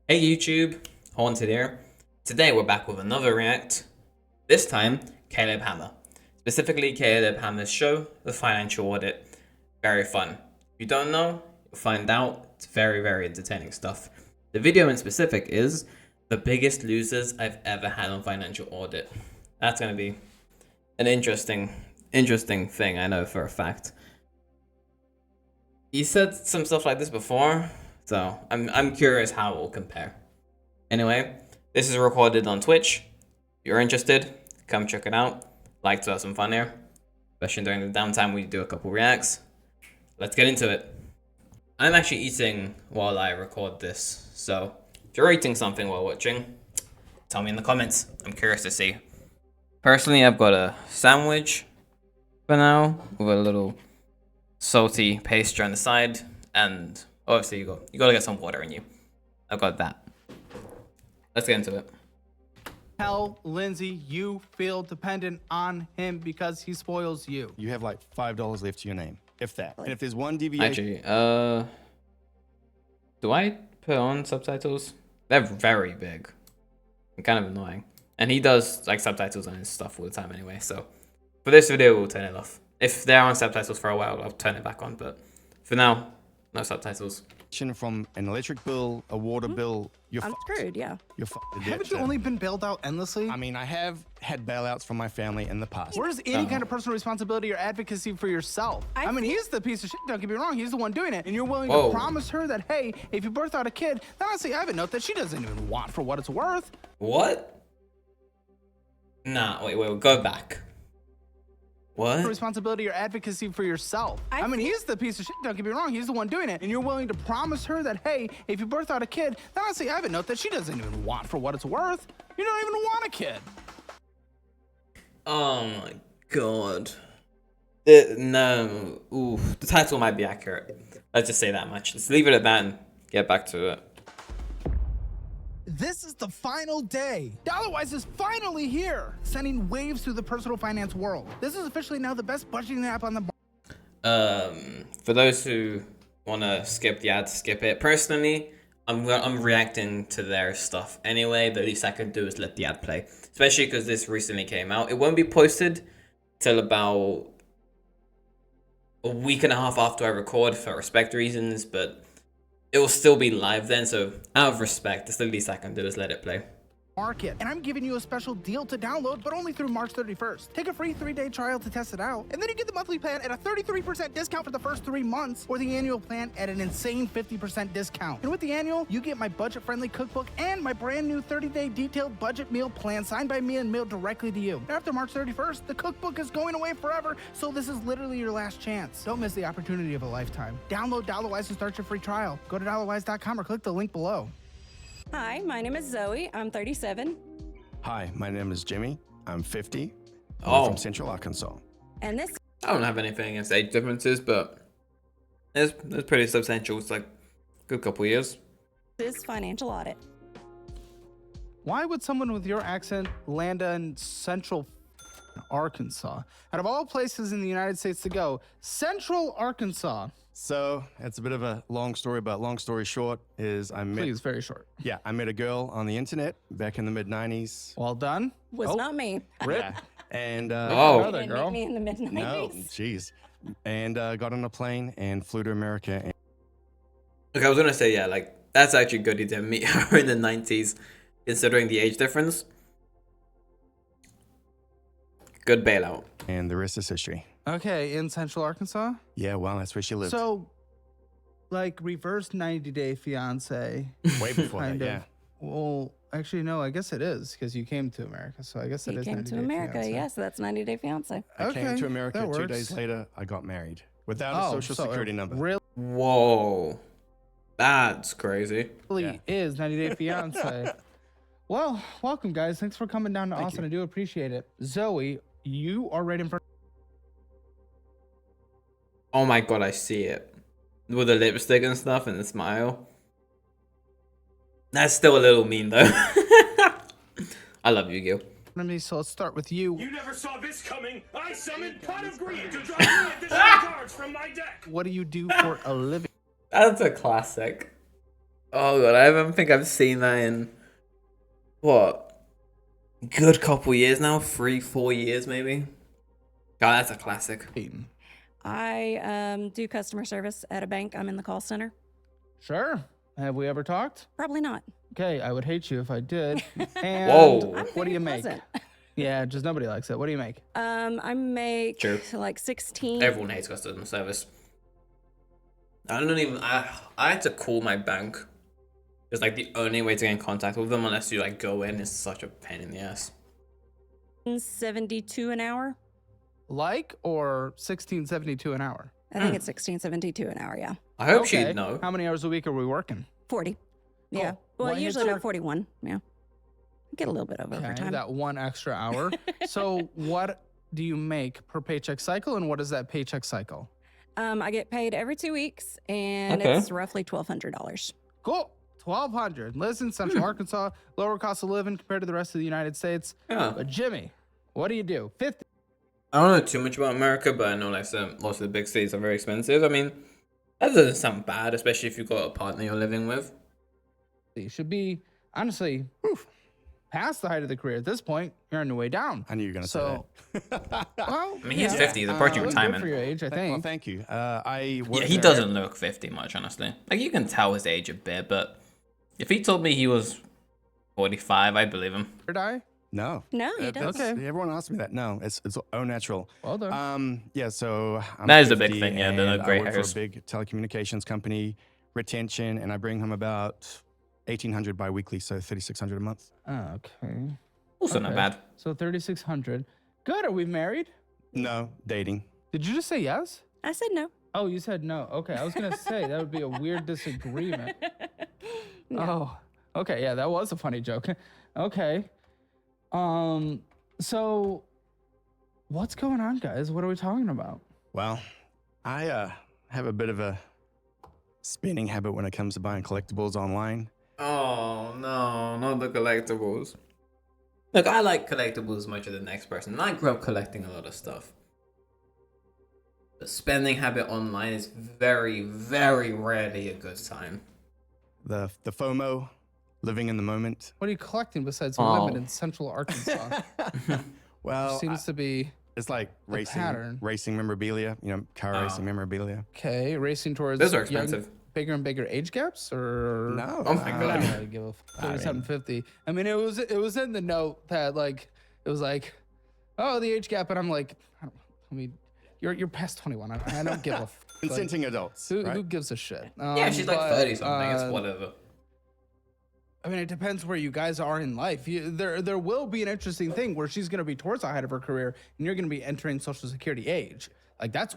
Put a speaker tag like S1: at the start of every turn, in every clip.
S1: Hey YouTube, Haunted here. Today we're back with another react. This time, Caleb Hammer. Specifically Caleb Hammer's show, The Financial Audit. Very fun. If you don't know, you'll find out. It's very entertaining stuff. The video in specific is the biggest losers I've ever had on Financial Audit. That's gonna be an interesting thing, I know for a fact. He said some stuff like this before, so I'm curious how it will compare. Anyway, this is recorded on Twitch. If you're interested, come check it out. Like to have some fun here, especially during the downtime we do a couple reacts. Let's get into it. I'm actually eating while I record this, so if you're eating something while watching, tell me in the comments. I'm curious to see. Personally, I've got a sandwich for now with a little salty pastry on the side, and obviously you gotta get some water in you. I've got that. Let's get into it.
S2: Tell Lindsay you feel dependent on him because he spoils you.
S3: You have like $5 left to your name, if that. And if there's one deviation,
S1: Actually, do I put on subtitles? They're very big and kind of annoying. And he does like subtitles on his stuff all the time anyway, so for this video we'll turn it off. If they're on subtitles for a while, I'll turn it back on, but for now, no subtitles.
S3: from an electric bill, a water bill, you're
S4: I'm screwed, yeah.
S3: You're fucked.
S2: Haven't you only been bailed out endlessly?
S3: I mean, I have had bailouts from my family in the past.
S2: Where's any kind of personal responsibility or advocacy for yourself? I mean, he's the piece of shit, don't get me wrong, he's the one doing it. And you're willing to promise her that, hey, if you birth out a kid, then honestly, I have a note that she doesn't even want for what it's worth.
S1: What? Nah, wait, go back. What?
S2: Responsibility or advocacy for yourself. I mean, he's the piece of shit, don't get me wrong, he's the one doing it. And you're willing to promise her that, hey, if you birth out a kid, then honestly, I have a note that she doesn't even want for what it's worth. You don't even want a kid.
S1: Oh my god. No. Ooh, the title might be accurate. Let's just say that much. Let's leave it at that and get back to it.
S2: This is the final day. Dollarwise is finally here, sending waves through the personal finance world. This is officially now the best budgeting app on the
S1: For those who want to skip the ad, skip it. Personally, I'm reacting to their stuff anyway. The least I can do is let the ad play, especially because this recently came out. It won't be posted till about a week and a half after I record for respect reasons, but it will still be live then, so out of respect, that's the least I can do is let it play.
S2: market. And I'm giving you a special deal to download, but only through March 31st. Take a free 3-day trial to test it out, and then you get the monthly plan at a 33% discount for the first 3 months, or the annual plan at an insane 50% discount. And with the annual, you get my budget-friendly cookbook and my brand new 30-day detailed budget meal plan signed by me and mailed directly to you. After March 31st, the cookbook is going away forever, so this is literally your last chance. Don't miss the opportunity of a lifetime. Download Dollarwise to start your free trial. Go to dollarwise.com or click the link below.
S4: Hi, my name is Zoe. I'm 37.
S3: Hi, my name is Jimmy. I'm 50.
S1: Oh.
S3: I'm from Central Arkansas.
S4: And this
S1: I don't have anything against age differences, but it's pretty substantial. It's like a good couple years.
S4: is Financial Audit.
S2: Why would someone with your accent land in Central Arkansas? Out of all places in the United States to go, Central Arkansas.
S3: So it's a bit of a long story, but long story short is I met.
S2: Please, very short.
S3: Yeah, I met a girl on the internet back in the mid '90s.
S2: Well done.
S4: Was not me.
S2: Rip.
S3: And
S1: Oh.
S2: Another
S4: Didn't
S2: girl.
S4: meet me in the mid-90s.
S3: no, jeez. And got on a plane and flew to America. And
S1: Okay, I was gonna say, yeah, like that's actually good. He didn't meet her in the 90s, considering the age difference. Good bailout.
S3: the rest is history.
S2: Okay, in Central Arkansas.
S3: Yeah, well, that's where she lived.
S2: So, like reverse 90 Day Fiance.
S3: way before that,
S2: kind of.
S3: yeah.
S2: Well, actually, no, I guess it is because you came to America. So I guess it
S4: You
S2: is
S4: came
S2: 90
S4: to
S2: Day
S4: America,
S2: Fiancé.
S4: yes, that's 90 Day Fiance.
S3: I came
S2: Okay,
S3: to America
S2: that
S3: 2 days
S2: works.
S3: later. I got married without a social
S2: so it
S3: security number.
S2: Really
S1: Whoa, that's crazy.
S3: Yeah.
S2: is 90 Day Fiance. Well, welcome, guys. Thanks for coming down to
S3: Thank
S2: Austin.
S3: you.
S2: I do appreciate it. Zoe, you are right in front.
S1: Oh my god, I see it with the lipstick and stuff and the smile. That's still a little mean though. I love you, Gil.
S2: of me, so let's start with you.
S5: You never saw this coming. I summoned Pot of Greed to draw 3 additional cards from my deck.
S2: What do you do for a living?
S1: That's a classic. Oh god, I don't think I've seen that in what? Good couple years now, 3-4 years maybe. God, that's a classic.
S4: I do customer service at a bank. I'm in the call center.
S2: Sure. Have we ever talked?
S4: Probably not.
S2: Okay, I would hate you if I did. And
S1: Whoa.
S4: I'm
S2: what do you
S4: very
S2: make?
S4: pleasant.
S2: Yeah, just nobody likes it. What do you make?
S4: I make
S1: True.
S4: like 16.
S1: Everyone hates customer service. I don't even. I had to call my bank. It's like the only way to get in contact with them unless you like go in is such a pain in the ass.
S4: 72 an hour.
S2: Like or 16.72 an hour?
S4: I think it's 16.72 an hour. Yeah.
S1: I hope
S2: Okay.
S1: she'd know.
S2: How many hours a week are we working?
S4: 40. Yeah.
S2: Cool.
S4: Well,
S2: What
S4: usually
S2: hits
S4: about
S2: you?
S4: 41. Yeah. Get a little bit over
S2: Okay,
S4: overtime.
S2: that 1 extra hour. So what do you make per paycheck cycle, and what is that paycheck cycle?
S4: I get paid every 2 weeks, and
S1: Okay.
S4: it's roughly $1,200.
S2: Cool. 1,200. Listen, Central Arkansas, lower cost of living compared to the rest of the United States.
S1: Yeah.
S2: But Jimmy, what do you do? 50.
S1: I don't know too much about America, but I know like most of the big cities are very expensive. I mean, that doesn't sound bad, especially if you've got a partner you're living with.
S2: Should be, honestly, past the height of the career. At this point, you're on your way down.
S3: I knew you were going to
S2: So,
S3: say that.
S2: well,
S1: I mean, he's
S2: yeah.
S1: 50. He's approaching
S2: Look good for
S1: retirement.
S2: your age, I
S3: Well,
S2: think.
S3: thank you. I
S1: Yeah,
S3: worked
S1: he
S3: there-
S1: doesn't look 50 much, honestly. Like, you can tell his age a bit, but if he told me he was 45, I'd believe him.
S2: Or die?
S3: No.
S4: No, he
S3: That's-
S4: doesn't.
S2: Okay.
S3: Everyone asks me that. No, it's au natural.
S2: Well done.
S3: Yeah, so I'm
S1: That is a big
S3: 50
S1: thing, yeah, the
S3: and
S1: gray
S3: I work
S1: hairs.
S3: for a big telecommunications company, retention, and I bring home about 1,800 bi-weekly, so 3,600 a month.
S2: Okay.
S1: Also not
S2: Okay.
S1: bad.
S2: So 3,600. Good. Are we married?
S3: No, dating.
S2: Did you just say yes?
S4: I said no.
S2: Oh, you said no. Okay. I was going to say that would be a weird disagreement. Oh, okay. Yeah, that was a funny joke. Okay. So what's going on, guys? What are we talking about?
S3: Well, I have a bit of a spending habit when it comes to buying collectibles online.
S1: Oh, no, not the collectibles. Look, I like collectibles as much as the next person, and I grew up collecting a lot of stuff. The spending habit online is very, very rarely a good sign.
S3: The FOMO, living in the moment.
S2: What are you collecting besides
S1: Oh.
S2: women in Central Arkansas?
S3: Well,
S2: Seems to be
S3: it's like
S2: pattern.
S3: racing memorabilia, car racing memorabilia.
S2: okay. Racing towards
S1: Those are
S2: young-
S1: expensive.
S2: bigger and bigger age gaps, or
S3: No.
S1: Oh my
S2: I
S1: God.
S2: don't really give a f- 3750. I mean, it was in the note that like it was like, oh, the age gap, and I'm like, I mean, you're past 21. I don't give a f- like,
S3: Consenting adults,
S2: who
S3: right?
S2: gives a shit?
S1: Yeah, she's like
S2: But,
S1: 30 something, it's whatever.
S2: I mean, it depends where you guys are in life. There will be an interesting thing where she's going to be towards the height of her career, and you're going to be entering Social Security age. Like that's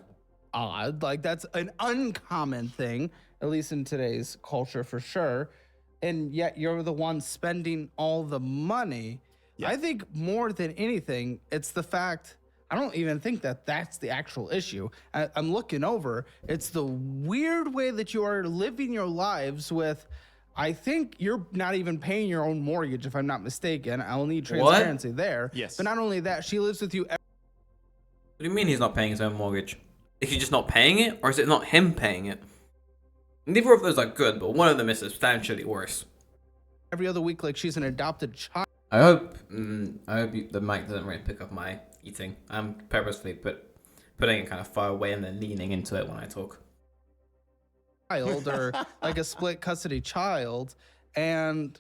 S2: odd. Like that's an uncommon thing, at least in today's culture for sure. And yet you're the one spending all the money.
S3: Yeah.
S2: I think more than anything, it's the fact. I don't even think that that's the actual issue. I'm looking over. It's the weird way that you are living your lives with. I think you're not even paying your own mortgage, if I'm not mistaken. I'll need transparency there.
S3: Yes.
S2: But not only that, she lives with you.
S1: What do you mean he's not paying his own mortgage? Is he just not paying it, or is it not him paying it? Neither of those are good, but one of them is substantially worse.
S2: Every other week, like she's an adopted child.
S1: I hope the mic doesn't really pick up my eating. I'm purposefully putting it kind of far away and then leaning into it when I talk.
S2: Or like a split custody child, and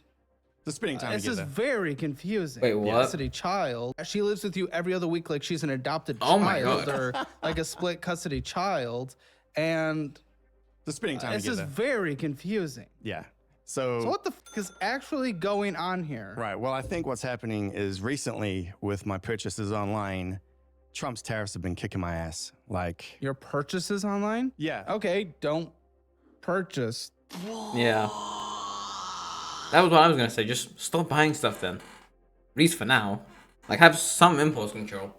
S3: The spending time
S2: this is
S3: together.
S2: very confusing.
S1: Wait, what?
S2: Custody child. She lives with you every other week, like she's an adopted
S1: Oh my
S2: child,
S1: God.
S2: or like a split custody child, and
S3: The spending time
S2: this is
S3: together.
S2: very confusing.
S3: Yeah.
S2: So what the f is actually going on here?
S3: Right. Well, I think what's happening is recently with my purchases online, Trump's tariffs have been kicking my ass. Like,
S2: Your purchases online?
S3: yeah.
S2: Okay, don't purchase.
S1: Yeah. That was what I was gonna say. Just stop buying stuff then. At least for now. Like, have some impulse control.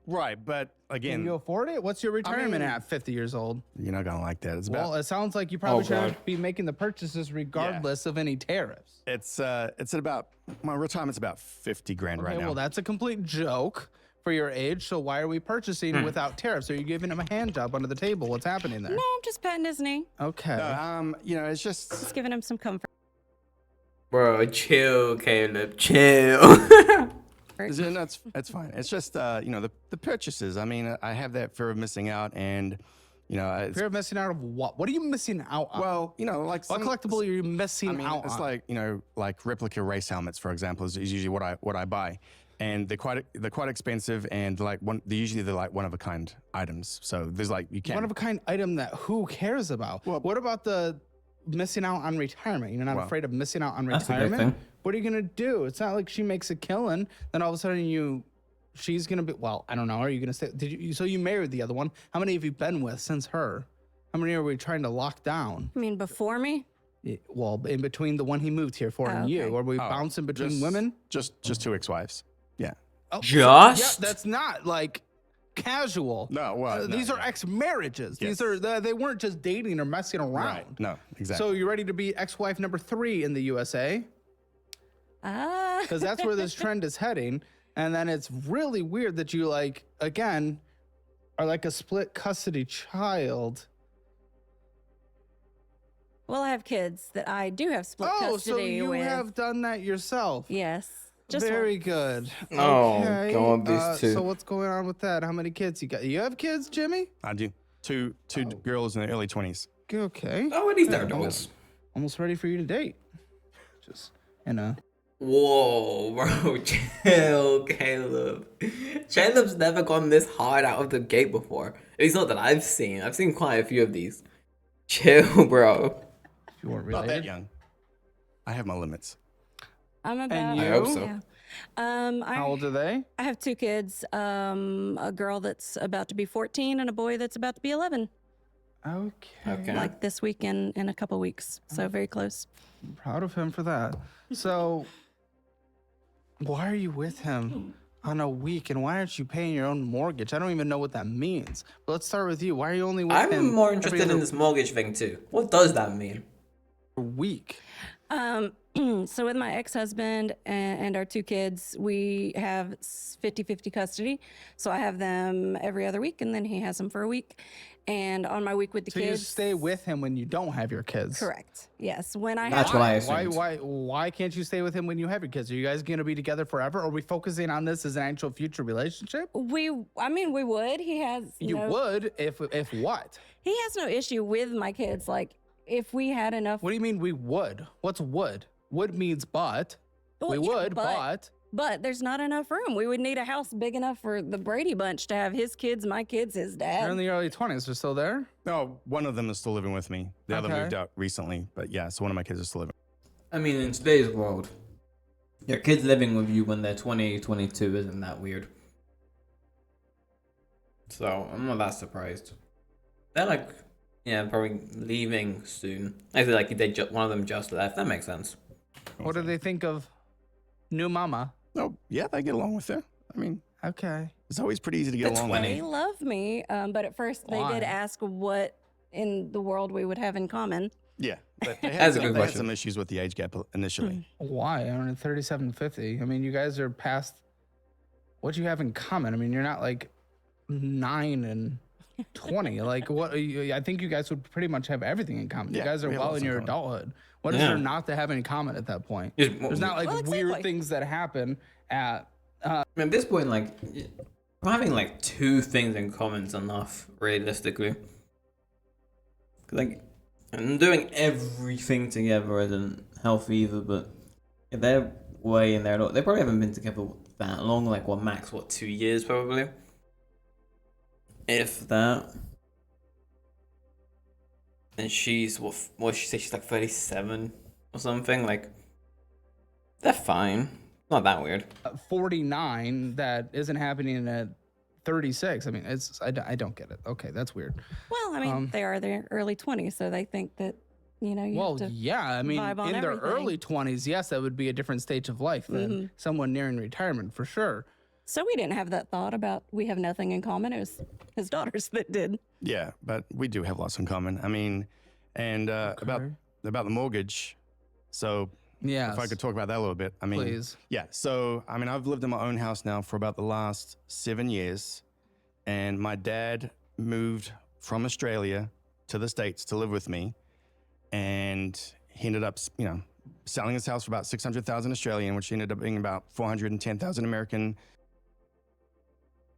S3: Right. But
S2: Can
S3: again,
S2: you afford it? What's your retirement
S3: mean-
S2: at 50 years old?
S3: you're not going to like that. It's
S2: Well,
S3: about,
S2: it sounds like you probably
S1: Oh,
S2: should
S1: God.
S2: be making the purchases regardless of any tariffs.
S3: it's at about, my retirement's about 50 grand
S2: Okay,
S3: right now.
S2: well, that's a complete joke. for your age, so why are we purchasing without tariffs? Are you giving him a hand job under the table? What's happening there?
S4: No, I'm just patting his knee.
S2: Okay.
S3: It's just
S4: Just giving him some comfort.
S1: Bro, chill, Caleb. Chill.
S3: that's fine. It's just the purchases. I mean, I have that fear of missing out, and
S2: Fear of missing out of what? What are you missing out on?
S3: well, like
S2: What collectible are you missing out
S3: it's
S2: on?
S3: like like replica race helmets, for example, is usually what I buy, and they're quite expensive, and they're like one of a kind items. So there's like you can't
S2: One of a kind item that who cares about?
S3: Well-
S2: What about the missing out on retirement? You're not afraid of missing out on
S1: That's a big
S2: retirement?
S1: thing.
S2: What are you gonna do? It's not like she makes a killing, then all of a sudden she's gonna be, well, I don't know. Are you gonna stay? So you married the other one. How many have you been with since her? How many are we trying to lock down?
S4: I mean, before me?
S2: Well, in between the one he moved here for and you.
S4: okay.
S2: Are we bouncing between women?
S3: Just two ex-wives. Yeah.
S2: Oh,
S1: Just?
S2: yeah, that's not like casual.
S3: No, well, no,
S2: these are
S3: yeah.
S2: ex-marriages.
S3: Yes.
S2: These are they weren't just dating or messing around.
S3: Right. No, exactly.
S2: So you ready to be ex-wife number 3 in the USA? Because that's where this trend is heading. And then it's really weird that you again are like a split custody child.
S4: Well, I have kids that I do have split
S2: Oh,
S4: custody
S2: so you
S4: with.
S2: have done that yourself.
S4: Yes. Just
S2: Very
S4: one.
S2: good.
S1: Oh,
S2: Okay.
S1: God, these two.
S2: So what's going on with that? How many kids you got? You have kids, Jimmy?
S3: I do. Two girls in their early 20s.
S2: Okay.
S1: Oh, at least they're adults.
S2: Almost ready for you to date. Just,
S1: Whoa, bro, chill, Caleb. Caleb's never gone this hard out of the gate before. At least not that I've seen. I've seen quite a few of these. Chill, bro.
S2: you weren't
S3: Not
S2: related.
S3: that young. I have my limits.
S4: I'm about.
S2: And
S1: I hope
S2: you?
S1: so.
S4: Yeah.
S2: How old are they?
S4: I have 2 kids. A girl that's about to be 14 and a boy that's about to be 11.
S2: Okay.
S4: Like this week in a couple weeks. So very close.
S2: I'm proud of him for that. So, why are you with him on a week, and why aren't you paying your own mortgage? I don't even know what that means. But let's start with you. Why are you only with him?
S1: I'm more
S2: every
S1: interested in
S2: other
S1: this mortgage thing too. What does that mean?
S2: week?
S4: So with my ex-husband and our 2 kids, we have 50-50 custody. So I have them every other week, and then he has them for a week. And on my week with the
S2: So
S4: kids,
S2: you stay with him when you don't have your kids.
S4: correct. Yes, when I
S1: That's
S4: have
S1: what I
S2: Why?
S1: assumed.
S2: Why can't you stay with him when you have your kids? Are you guys gonna be together forever? Are we focusing on this as an actual future relationship?
S4: we would. He has
S2: You would if what?
S4: He has no issue with my kids. Like if we had enough.
S2: What do you mean we would? What's would? Would means but. We
S4: Well, yeah,
S2: would, but.
S4: But there's not enough room. We would need a house big enough for the Brady Bunch to have his kids, my kids, his
S2: They're in
S4: dad.
S2: the early 20s. They're still there?
S3: No, one of them is still living with me. The other
S2: Okay.
S3: moved out recently, but yeah, so one of my kids is still living.
S1: I mean, in today's world, your kids living with you when they're 20, 22 isn't that weird. So, I'm not that surprised. They're like, probably leaving soon. I feel like one of them just left. That makes sense.
S2: What do they think of new mama?
S3: No, yeah, they get along with her. I mean,
S2: Okay.
S3: it's always pretty easy to get
S1: That's
S3: along
S1: funny.
S3: with.
S4: They love me, but at first they
S2: Why?
S4: did ask what in the world we would have in common.
S3: Yeah, but they
S1: That's a good
S3: they had
S1: question.
S3: some issues with the age gap initially.
S2: Why? I mean, 37 to 50. I mean, you guys are past what you have in common. I mean, you're not like 9 and 20. Like, what? I think you guys would pretty much have everying in common. You
S3: Yeah,
S2: guys are
S3: we have
S2: well
S3: lots
S2: in
S3: in
S2: your
S3: common.
S2: adulthood. What is
S1: Yeah.
S2: there not to have in common at that point?
S1: Just-
S2: There's not like
S4: Well,
S2: weird
S4: exactly.
S2: things that happen at.
S1: At this point, like, having like 2 things in common is enough, realistically. Like, and doing everything together isn't healthy either, but if they're way in there, they probably haven't been together that long, like, max, 2 years probably? If that. And she's, what she say, she's like 37 or something, like, they're fine. Not that weird.
S2: 49 that isn't happening at 36. I mean, I don't get it. Okay, that's weird.
S4: Well, I mean, they are their early 20s, so they think that, you
S2: Well,
S4: have to.
S2: yeah. I mean,
S4: vibe on
S2: in their
S4: everything.
S2: early 20s, yes, that would be a different stage of life than someone nearing retirement for sure.
S4: So we didn't have that thought about we have nothing in common. It was his daughters that did.
S3: Yeah, but we do have lots in common. I mean, and about the mortgage. So
S2: Yes.
S3: If I could talk about that a little bit. I mean,
S2: Please.
S3: yeah. So, I mean, I've lived in my own house now for about the last 7 years. And my dad moved from Australia to the States to live with me. And he ended up, selling his house for about 600,000 Australian, which ended up being about 410,000 American.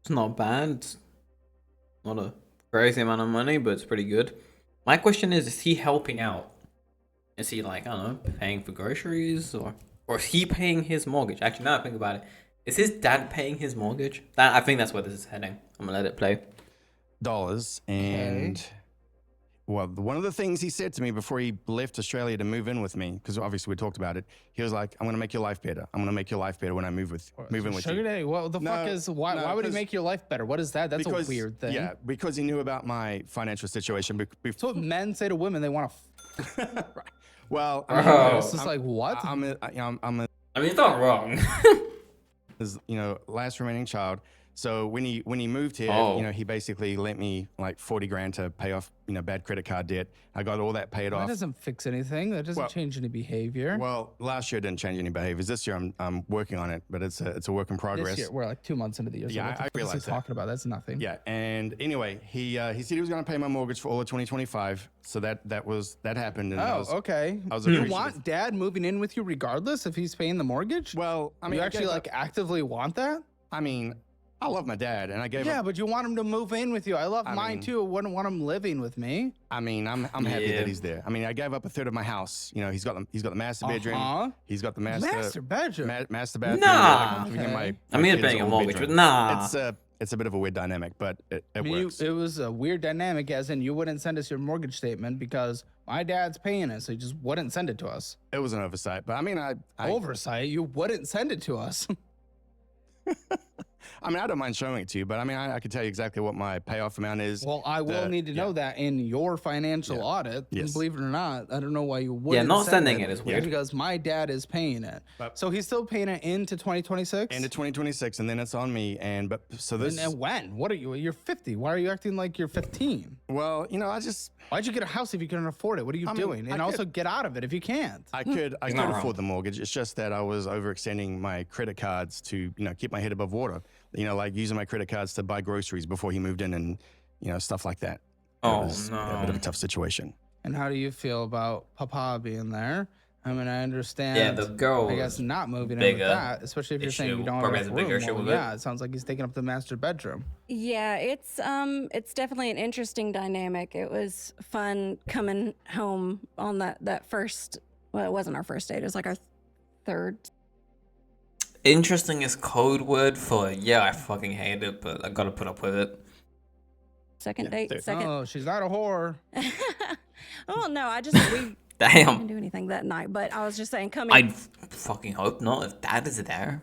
S1: It's not bad. It's not a crazy amount of money, but it's pretty good. My question is he helping out? Is he like, I don't know, paying for groceries or is he paying his mortgage? Actually, now I think about it, is his dad paying his mortgage? I think that's where this is heading. I'm gonna let it play.
S3: Dollars. And well, one of the things he said to me before he left Australia to move in with me, because obviously we talked about it, he was like, I'm going to make your life better. I'm going to make your life better when I move in with
S2: Sugar
S3: you.
S2: Daddy, what the fuck is, why would he make your life better? What is that? That's a weird thing.
S3: Yeah, because he knew about my financial situation.
S2: That's what men say to women. They want to.
S3: Right. Well,
S2: It's just like, what?
S3: I'm
S1: I mean, it's not wrong.
S3: his, last remaining child. So when he moved here, he basically lent me like 40 grand to pay off, bad credit card debt. I got all that paid
S2: That
S3: off.
S2: doesn't fix anything. That doesn't change any behavior.
S3: Well, last year didn't change any behaviors. This year I'm working on it, but it's a work in progress.
S2: This year, we're like 2 months into the year. So
S3: Yeah,
S2: what the
S3: I
S2: fuck is he
S3: realize that.
S2: talking about? That's nothing.
S3: Yeah, and anyway, he said he was going to pay my mortgage for all of 2025. So that happened. And
S2: Okay.
S3: I was
S2: You
S3: appreciative.
S2: want dad moving in with you regardless if he's paying the mortgage?
S3: Well, I mean,
S2: you
S3: I
S2: actually
S3: gave
S2: like actively want that?
S3: I mean, I love my dad, and I gave
S2: Yeah,
S3: up.
S2: but you want him to move in with you. I love mine
S3: mean-
S2: too. I wouldn't want him living with me.
S3: I mean, I'm happy
S1: Yeah.
S3: that he's there. I mean, I gave up a third of my house. He's got the master bedroom.
S2: Uh-huh.
S3: He's got the
S2: Master bedroom.
S3: master bathroom.
S1: Nah.
S3: I'm giving my
S1: I mean,
S3: kids
S1: paying a
S3: own
S1: mortgage,
S3: bedroom.
S1: but nah.
S3: It's a bit of a weird dynamic, but it
S2: I mean,
S3: works.
S2: it was a weird dynamic, as in you wouldn't send us your mortgage statement because my dad's paying it, so he just wouldn't send it to us.
S3: It was an oversight, but I mean, I
S2: Oversight, you wouldn't send it to us.
S3: I mean, I don't mind showing it to you, but I mean, I could tell you exactly what my payoff amount is.
S2: Well, I will need to know that in your financial audit.
S3: Yes.
S2: Believe it or not, I don't know why you wouldn't.
S1: not
S2: send
S1: sending it is weird.
S2: Because my dad is paying it, so he's still paying it into 2026.
S3: Into 2026, and then it's on me. So this.
S2: And when? What are you? You're 50. Why are you acting like you're 15?
S3: Well, I just
S2: Why'd you get a house if you couldn't afford it? What are you doing?
S3: I
S2: And also get out of it if you can't.
S3: I could
S1: not wrong.
S3: afford the mortgage. It's just that I was overextending my credit cards to keep my head above water. Like using my credit cards to buy groceries before he moved in, and stuff like that.
S1: Oh,
S3: It was a
S1: no.
S3: bit of a tough situation.
S2: And how do you feel about Papa being there? I mean, I understand.
S1: Yeah, the girl
S2: I guess not moving in
S1: bigger
S2: with that, especially if you're saying
S1: issue.
S2: you don't
S1: Probably
S2: have
S1: has a
S2: enough
S1: bigger
S2: room.
S1: issue
S2: Well,
S1: with it.
S2: yeah, it sounds like he's taking up the master bedroom.
S4: Yeah, it's definitely an interesting dynamic. It was fun coming home on that first. Well, it wasn't our first date. It was like our third.
S1: Interesting is code word for I fucking hate it, but I gotta put up with it.
S4: Second date,
S3: third.
S4: second.
S2: Oh, she's not a whore.
S4: Oh no, we
S1: Damn.
S4: didn't do anything that night. But I was just saying, coming.
S1: I fucking hope not. If dad is there,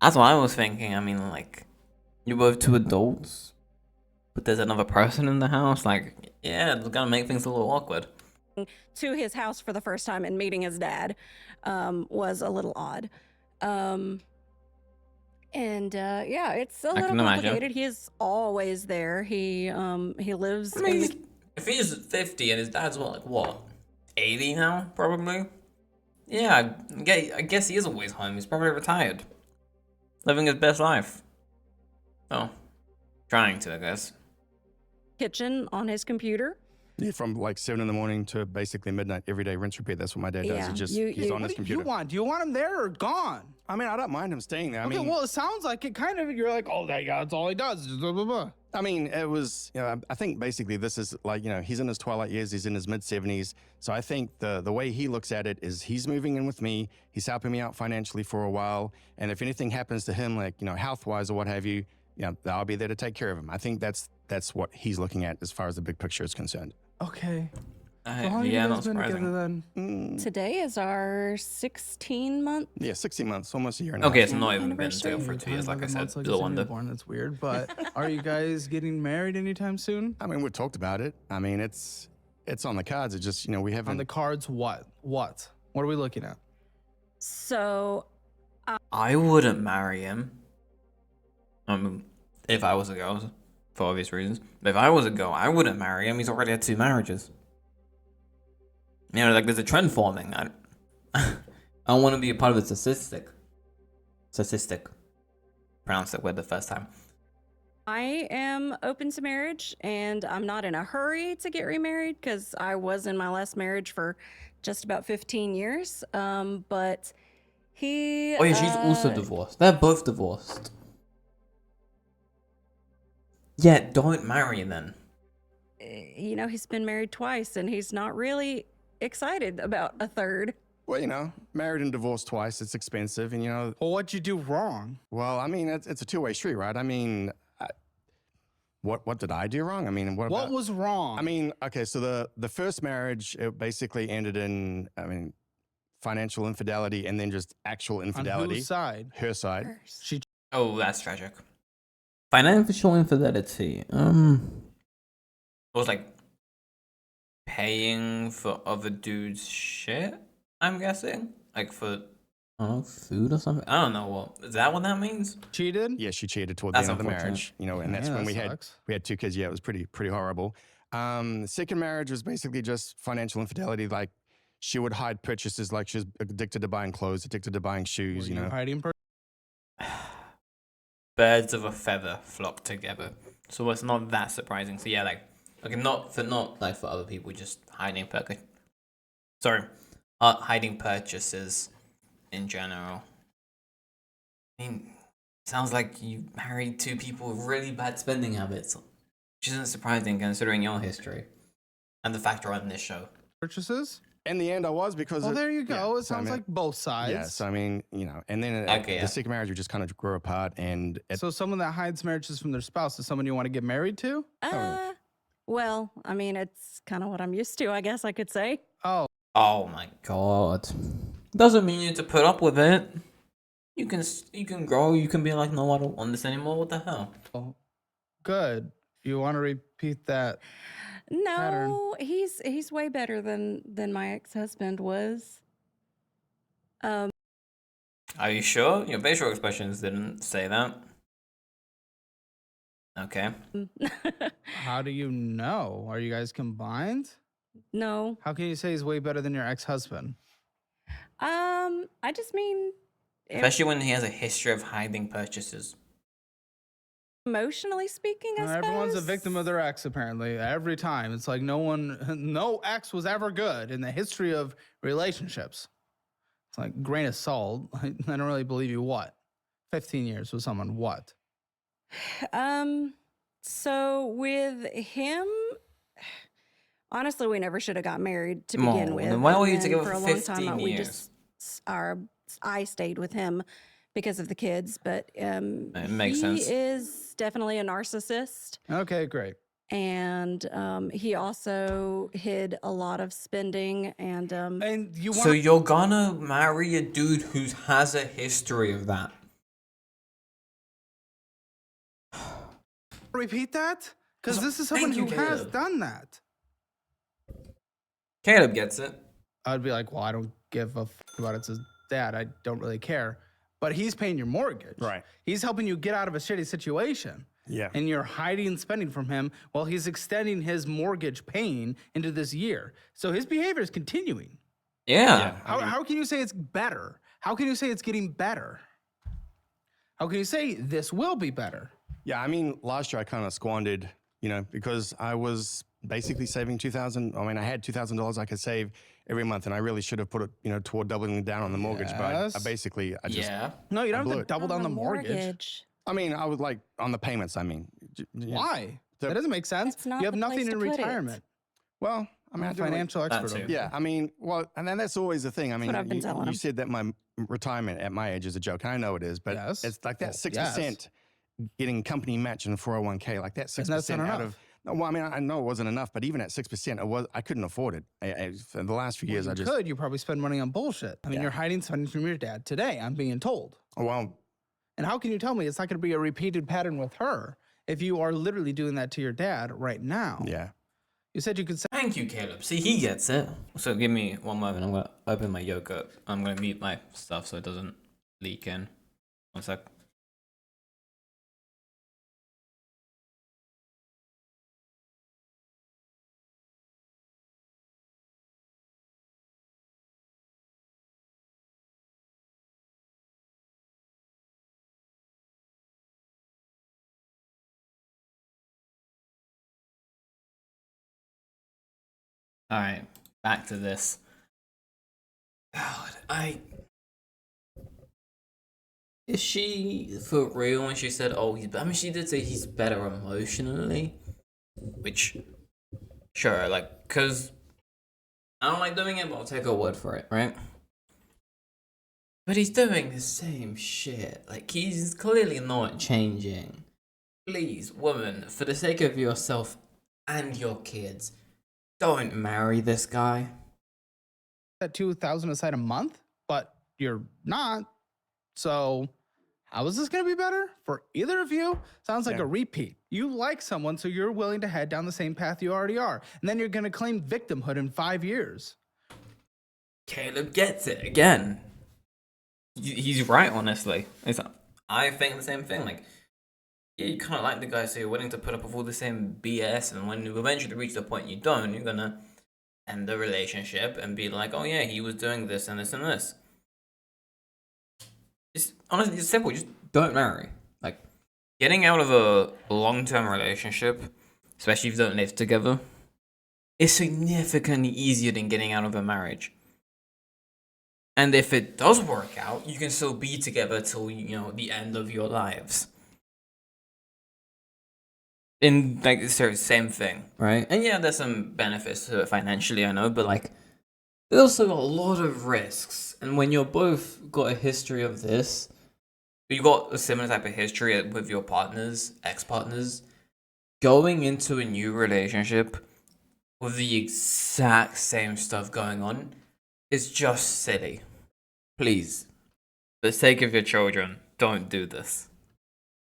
S1: that's what I was thinking. I mean, like, you're both two adults, but there's another person in the house. Like, it's gonna make things a little awkward.
S4: to his house for the first time and meeting his dad was a little odd. It's a little
S1: can imagine.
S4: complicated. He is always there. He lives
S1: I mean,
S4: in the,
S1: if he's 50 and his dad's what, 80 now, probably? Yeah, I guess he is always home. He's probably retired. Living his best life. Oh. Trying to, I guess.
S4: kitchen on his computer.
S3: Yeah, from like 7 a.m. to basically midnight every day, rinse repeat. That's what my dad does.
S4: Yeah,
S3: He's
S4: you-
S3: on
S2: What
S3: his
S2: do
S3: computer.
S2: you want? Do you want him there or gone?
S3: I mean, I don't mind him staying there.
S2: Okay, well, it sounds like it kind of, you're like, oh, that's all he does. Blah, blah, blah.
S3: I mean, it was, I think basically this is like, he's in his twilight years, he's in his mid 70s. So I think the way he looks at it is he's moving in with me, he's helping me out financially for a while. And if anything happens to him, like, health wise or what have you, I'll be there to take care of him. I think that's what he's looking at as far as the big picture is concerned.
S2: Okay. So how long have you
S1: not
S2: guys been
S1: surprising.
S2: together then?
S4: Today is our 16 month.
S3: Yeah, 16 months, almost a year and a half.
S1: Okay, it's not even been
S4: Anniversary.
S1: together for 2 years, like I said.
S2: It's like
S1: Little
S2: a
S1: wonder.
S2: newborn. That's weird. But are you guys getting married anytime soon?
S3: I mean, we talked about it. I mean, it's on the cards. It's just, we haven't.
S2: On the cards, what? What are we looking at?
S4: So
S1: I wouldn't marry him. If I was a girl, for obvious reasons. But if I was a girl, I wouldn't marry him. He's already had 2 marriages. Like there's a trend forming. I I want to be a part of the statistic. Statistic. Pronounced it with the first time.
S4: I am open to marriage, and I'm not in a hurry to get remarried because I was in my last marriage for just about 15 years. But he.
S1: Oh yeah, she's also divorced. They're both divorced. Yeah, don't marry then.
S4: You know, he's been married twice, and he's not really excited about a third.
S3: Well, you know, married and divorced twice, it's expensive. And, you know,
S2: Well, what'd you do wrong?
S3: well, I mean, it's a two-way street, right? I mean, what did I do wrong? I mean, what
S2: What
S3: about,
S2: was wrong?
S3: I mean, okay, so the first marriage, it basically ended in, I mean, financial infidelity and then just actual
S2: on
S3: infidelity.
S2: whose side?
S3: Her side.
S2: She
S1: Oh, that's tragic. Financial infidelity. It was like paying for other dudes' shit. I'm guessing, like for I don't know, food or something. I don't know. What is that? What that means?
S2: cheated.
S3: Yeah, she cheated toward
S1: That's
S3: the end of the
S1: unfortunate.
S3: marriage, you know, and that's
S2: Yeah,
S3: when
S2: that
S3: we
S2: sucks.
S3: had 2 kids. Yeah, it was pretty horrible. The second marriage was basically just financial infidelity. Like she would hide purchases, like she was addicted to buying clothes, addicted to buying shoes,
S2: Were
S3: you know.
S2: hiding?
S1: Birds of a feather flock together. So it's not that surprising. So yeah, like okay, not like for other people, just hiding hiding purchases in general. I mean, sounds like you married 2 people with really bad spending habits, which isn't surprising considering your history and the fact you're on this show.
S2: Purchases?
S3: In the end, I was because.
S2: Well, there you go.
S3: Yeah,
S2: It
S3: so I
S2: sounds
S3: mean,
S2: like both sides.
S3: Yeah, so I mean, you know, and then
S1: Okay, yeah.
S3: the second marriage, we just kind of grew apart, and
S2: So someone that hides marriages from their spouse is someone you want to get married to?
S4: Well, I mean, it's kind of what I'm used to, I guess I could say.
S2: Oh,
S1: Oh my god. Doesn't mean you need to put up with it. You can grow. You can be like, no, I don't want this anymore. What the hell?
S2: good. You want to repeat that?
S4: No, he's way better than my ex-husband was.
S1: Are you sure? Your facial expressions didn't say that. Okay.
S2: How do you know? Are you guys combined?
S4: No.
S2: How can you say he's way better than your ex-husband?
S4: I just mean
S1: Especially when he has a history of hiding purchases.
S4: emotionally speaking, I suppose.
S2: Everyone's a victim of their ex, apparently. Every time. It's like no ex was ever good in the history of relationships. It's like grain of salt. I don't really believe you. What? 15 years with someone. What?
S4: So with him, honestly, we never should have got married to
S1: No,
S4: begin with.
S1: then why
S4: and
S1: were you
S4: then
S1: together
S4: for
S1: for
S4: a long
S1: 15
S4: time?
S1: years?
S4: I stayed with him because of the kids, but
S1: It makes
S4: he
S1: sense.
S4: is definitely a narcissist.
S2: Okay, great.
S4: And he also hid a lot of spending and
S2: And you want
S1: So you're gonna marry a dude who has a history of that?
S2: to repeat that? Because this is someone
S1: Thank
S2: who
S1: you,
S2: has
S1: Caleb.
S2: done that.
S1: Caleb gets it.
S2: I'd be like, well, I don't give a about it. It's his dad. I don't really care. But he's paying your mortgage.
S3: Right.
S2: He's helping you get out of a shitty situation.
S3: Yeah.
S2: And you're hiding spending from him while he's extending his mortgage paying into this year. So his behavior is continuing.
S1: Yeah.
S2: How can you say it's better? How can you say it's getting better? How can you say this will be better?
S3: Yeah, I mean, last year I kind of squandered, you know, because I was basically saving $2,000. I mean, I had $2,000 I could save every month, and I really should have put it, you know, toward doubling down on the mortgage. But I
S2: Yes.
S3: basically, I just,
S1: Yeah.
S2: No, you don't
S3: blew
S2: have to
S3: it.
S2: double down the mortgage.
S3: I mean, I was like on the payments. I mean,
S2: Why?
S3: The-
S2: That doesn't make sense.
S4: That's not
S2: You have
S4: the
S2: nothing
S4: place
S2: in
S4: to put it.
S2: retirement.
S3: Well, I mean,
S2: I'm
S3: I
S2: a
S3: do like-
S2: financial expert.
S1: too.
S2: over
S3: Yeah, I mean, well, and then that's always the thing. I mean,
S4: what I've been telling
S3: you
S4: him.
S3: said that my retirement at my age is a joke, and I know it is, but
S2: Yes.
S3: it's like that
S2: Well,
S3: 6% getting company match in a 401k, like that 6%
S2: not
S3: out
S2: enough.
S3: of. No, well, I mean, I know it wasn't enough, but even at 6%, I couldn't afford it. For the last few years,
S2: you
S3: I just.
S2: could. You probably spend money on bullshit. I mean,
S3: Yeah.
S2: you're hiding spending from your dad today. I'm being told.
S3: Well,
S2: And how can you tell me it's not going to be a repeated pattern with her if you are literally doing that to your dad right now?
S3: yeah.
S2: You said you could say.
S1: Thank you, Caleb. See, he gets it. So give me one moment. I'm gonna open my yogurt. I'm gonna mute my stuff so it doesn't leak in. One sec. All right, back to this. God, is she for real when she said, "Oh, he's"? I mean, she did say he's better emotionally, which, sure, like, cause I don't like doing it, but I'll take her word for it, right? But he's doing the same shit. Like, he's clearly not changing. Please, woman, for the sake of yourself and your kids, don't marry this guy.
S2: At 2,000 aside a month, but you're not. So how is this going to be better for either of you? Sounds like
S3: Yeah.
S2: a repeat. You like someone, so you're willing to head down the same path you already are. And then you're going to claim victimhood in 5 years.
S1: Caleb gets it again. He's right, honestly. I think the same thing. Like, you kind of like the guy, so you're willing to put up with all the same BS, and when you eventually reach the point you don't, you're gonna end the relationship and be like, oh yeah, he was doing this and this and this. It's honestly, it's simple. Just don't marry. Like, getting out of a long-term relationship, especially if you don't live together, is significantly easier than getting out of a marriage. And if it does work out, you can still be together till, the end of your lives. In, like, it's the same thing, right? And yeah, there's some benefits to it financially, I know, but, like, there's also a lot of risks. And when you're both got a history of this, you got a similar type of history with your partners, ex-partners, going into a new relationship with the exact same stuff going on is just silly. Please, for the sake of your children, don't do this.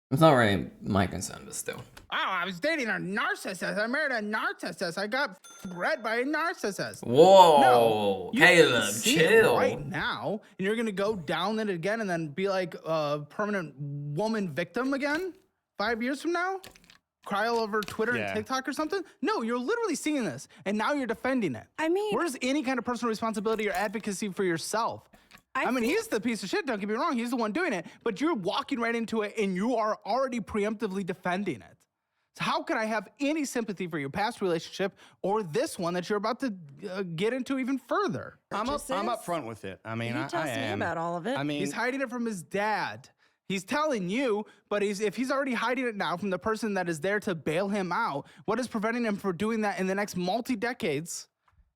S1: It's not really my concern, but still.
S2: Oh, I was dating a narcissist. I married a narcissist. I got bred by a narcissist.
S1: Whoa,
S2: No, you
S1: Caleb,
S2: see it
S1: chill.
S2: right now, and you're gonna go down it again, and then be like a permanent woman victim again 5 years from now. Cry all over Twitter
S3: Yeah.
S2: and TikTok or something. No, you're literally seeing this, and now you're defending it.
S4: I mean-
S2: where's any kind of personal responsibility or advocacy for yourself? I mean, he's the piece of shit. Don't get me wrong. He's the one doing it, but you're walking right into it, and you are already preemptively defending it. So how can I have any sympathy for your past relationship or this one that you're about to get into even further?
S3: I'm up
S4: Purchases?
S3: front with it. I mean,
S4: You
S3: I
S4: tell me
S3: am.
S4: about all of it.
S3: I mean,
S2: He's hiding it from his dad. He's telling you, but if he's already hiding it now from the person that is there to bail him out, what is preventing him from doing that in the next multi-decades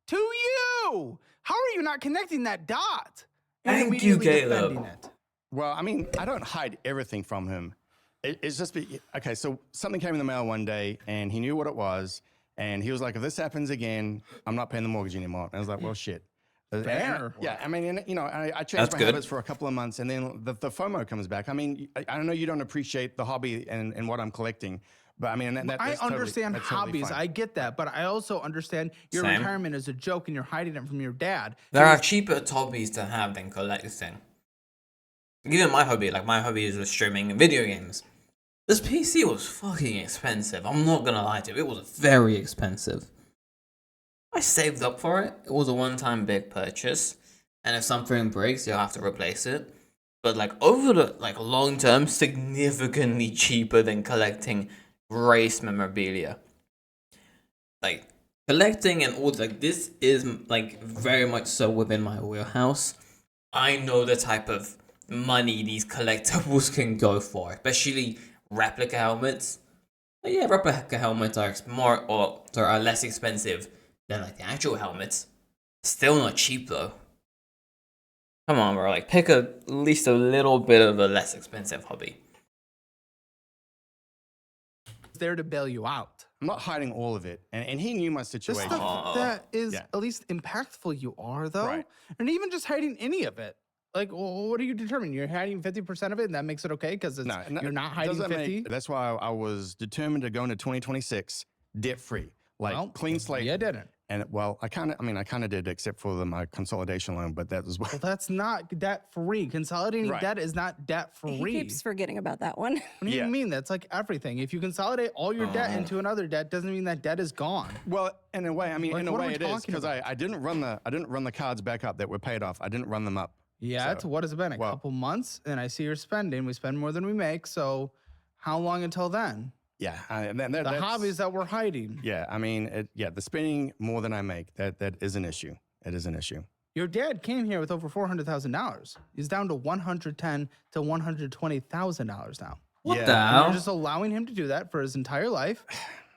S2: to you? How are you not connecting that dot? And
S1: Thank you,
S2: immediately
S1: Caleb.
S2: defending it?
S3: well, I mean, I don't hide everything from him. It's just okay. So something came in the mail one day, and he knew what it was, and he was like, "If this happens again, I'm not paying the mortgage anymore." And I was like, "Well, shit."
S2: Fair.
S3: Yeah, I mean, and, I changed
S1: That's
S3: my
S1: good.
S3: habits for a couple of months, and then the FOMO comes back. I mean, I know you don't appreciate the hobby and what I'm collecting, but I mean,
S2: I
S3: that's
S2: understand
S3: that's totally
S2: hobbies.
S3: fine.
S2: I get that, but I also understand your
S1: Same.
S2: retirement is a joke and you're hiding it from your dad.
S1: There are cheaper hobbies to have than collecting. Even my hobby is streaming video games. This PC was fucking expensive. I'm not gonna lie to you, it was very expensive. I saved up for it. It was a one-time big purchase, and if something breaks, you'll have to replace it. But over the long term, significantly cheaper than collecting race memorabilia. Collecting and all this is very much so within my wheelhouse. I know the type of money these collectibles can go for, especially replica helmets. But yeah, replica helmets are less expensive than the actual helmets. Still not cheap though. Come on, bro. Pick at least a little bit of a less expensive hobby.
S2: There to bail you out.
S3: I'm not hiding all of it, and he knew my
S2: The
S3: situation.
S2: stuff that is
S3: Yeah.
S2: at least impactful you are, though.
S3: Right.
S2: And even just hiding any of it. What are you determining? You're hiding 50% of it, and that makes it okay because you're not hiding
S3: doesn't
S2: 50?
S3: That's why I was determined to go into 2026 debt free, clean slate.
S2: You didn't.
S3: And I kind of did, except for my consolidation loan, but that was
S2: Well, that's not debt free. Consolidating
S3: Right.
S2: debt is not debt free.
S4: He keeps forgetting about that one.
S2: What do you
S3: Yeah.
S2: mean? That's like everything. If you consolidate all your debt into another debt, doesn't mean that debt is gone.
S3: Well, in a way,
S2: Like,
S3: in a
S2: what are
S3: way
S2: we
S3: it is
S2: talking
S3: because
S2: about?
S3: I didn't run the cards back up that were paid off. I didn't run them up.
S2: Yeah,
S3: So,
S2: what has it been? A
S3: well-
S2: couple months? And I see you're spending. We spend more than we make. So how long until then?
S3: Yeah,
S2: The hobbies that we're hiding.
S3: Yeah, I mean, the spending more than I make, that is an issue. It is an issue.
S2: Your dad came here with over $400,000. He's down to $110,000 to $120,000 now.
S1: What
S3: Yeah.
S1: the
S2: And you're
S1: hell?
S2: just allowing him to do that for his entire life.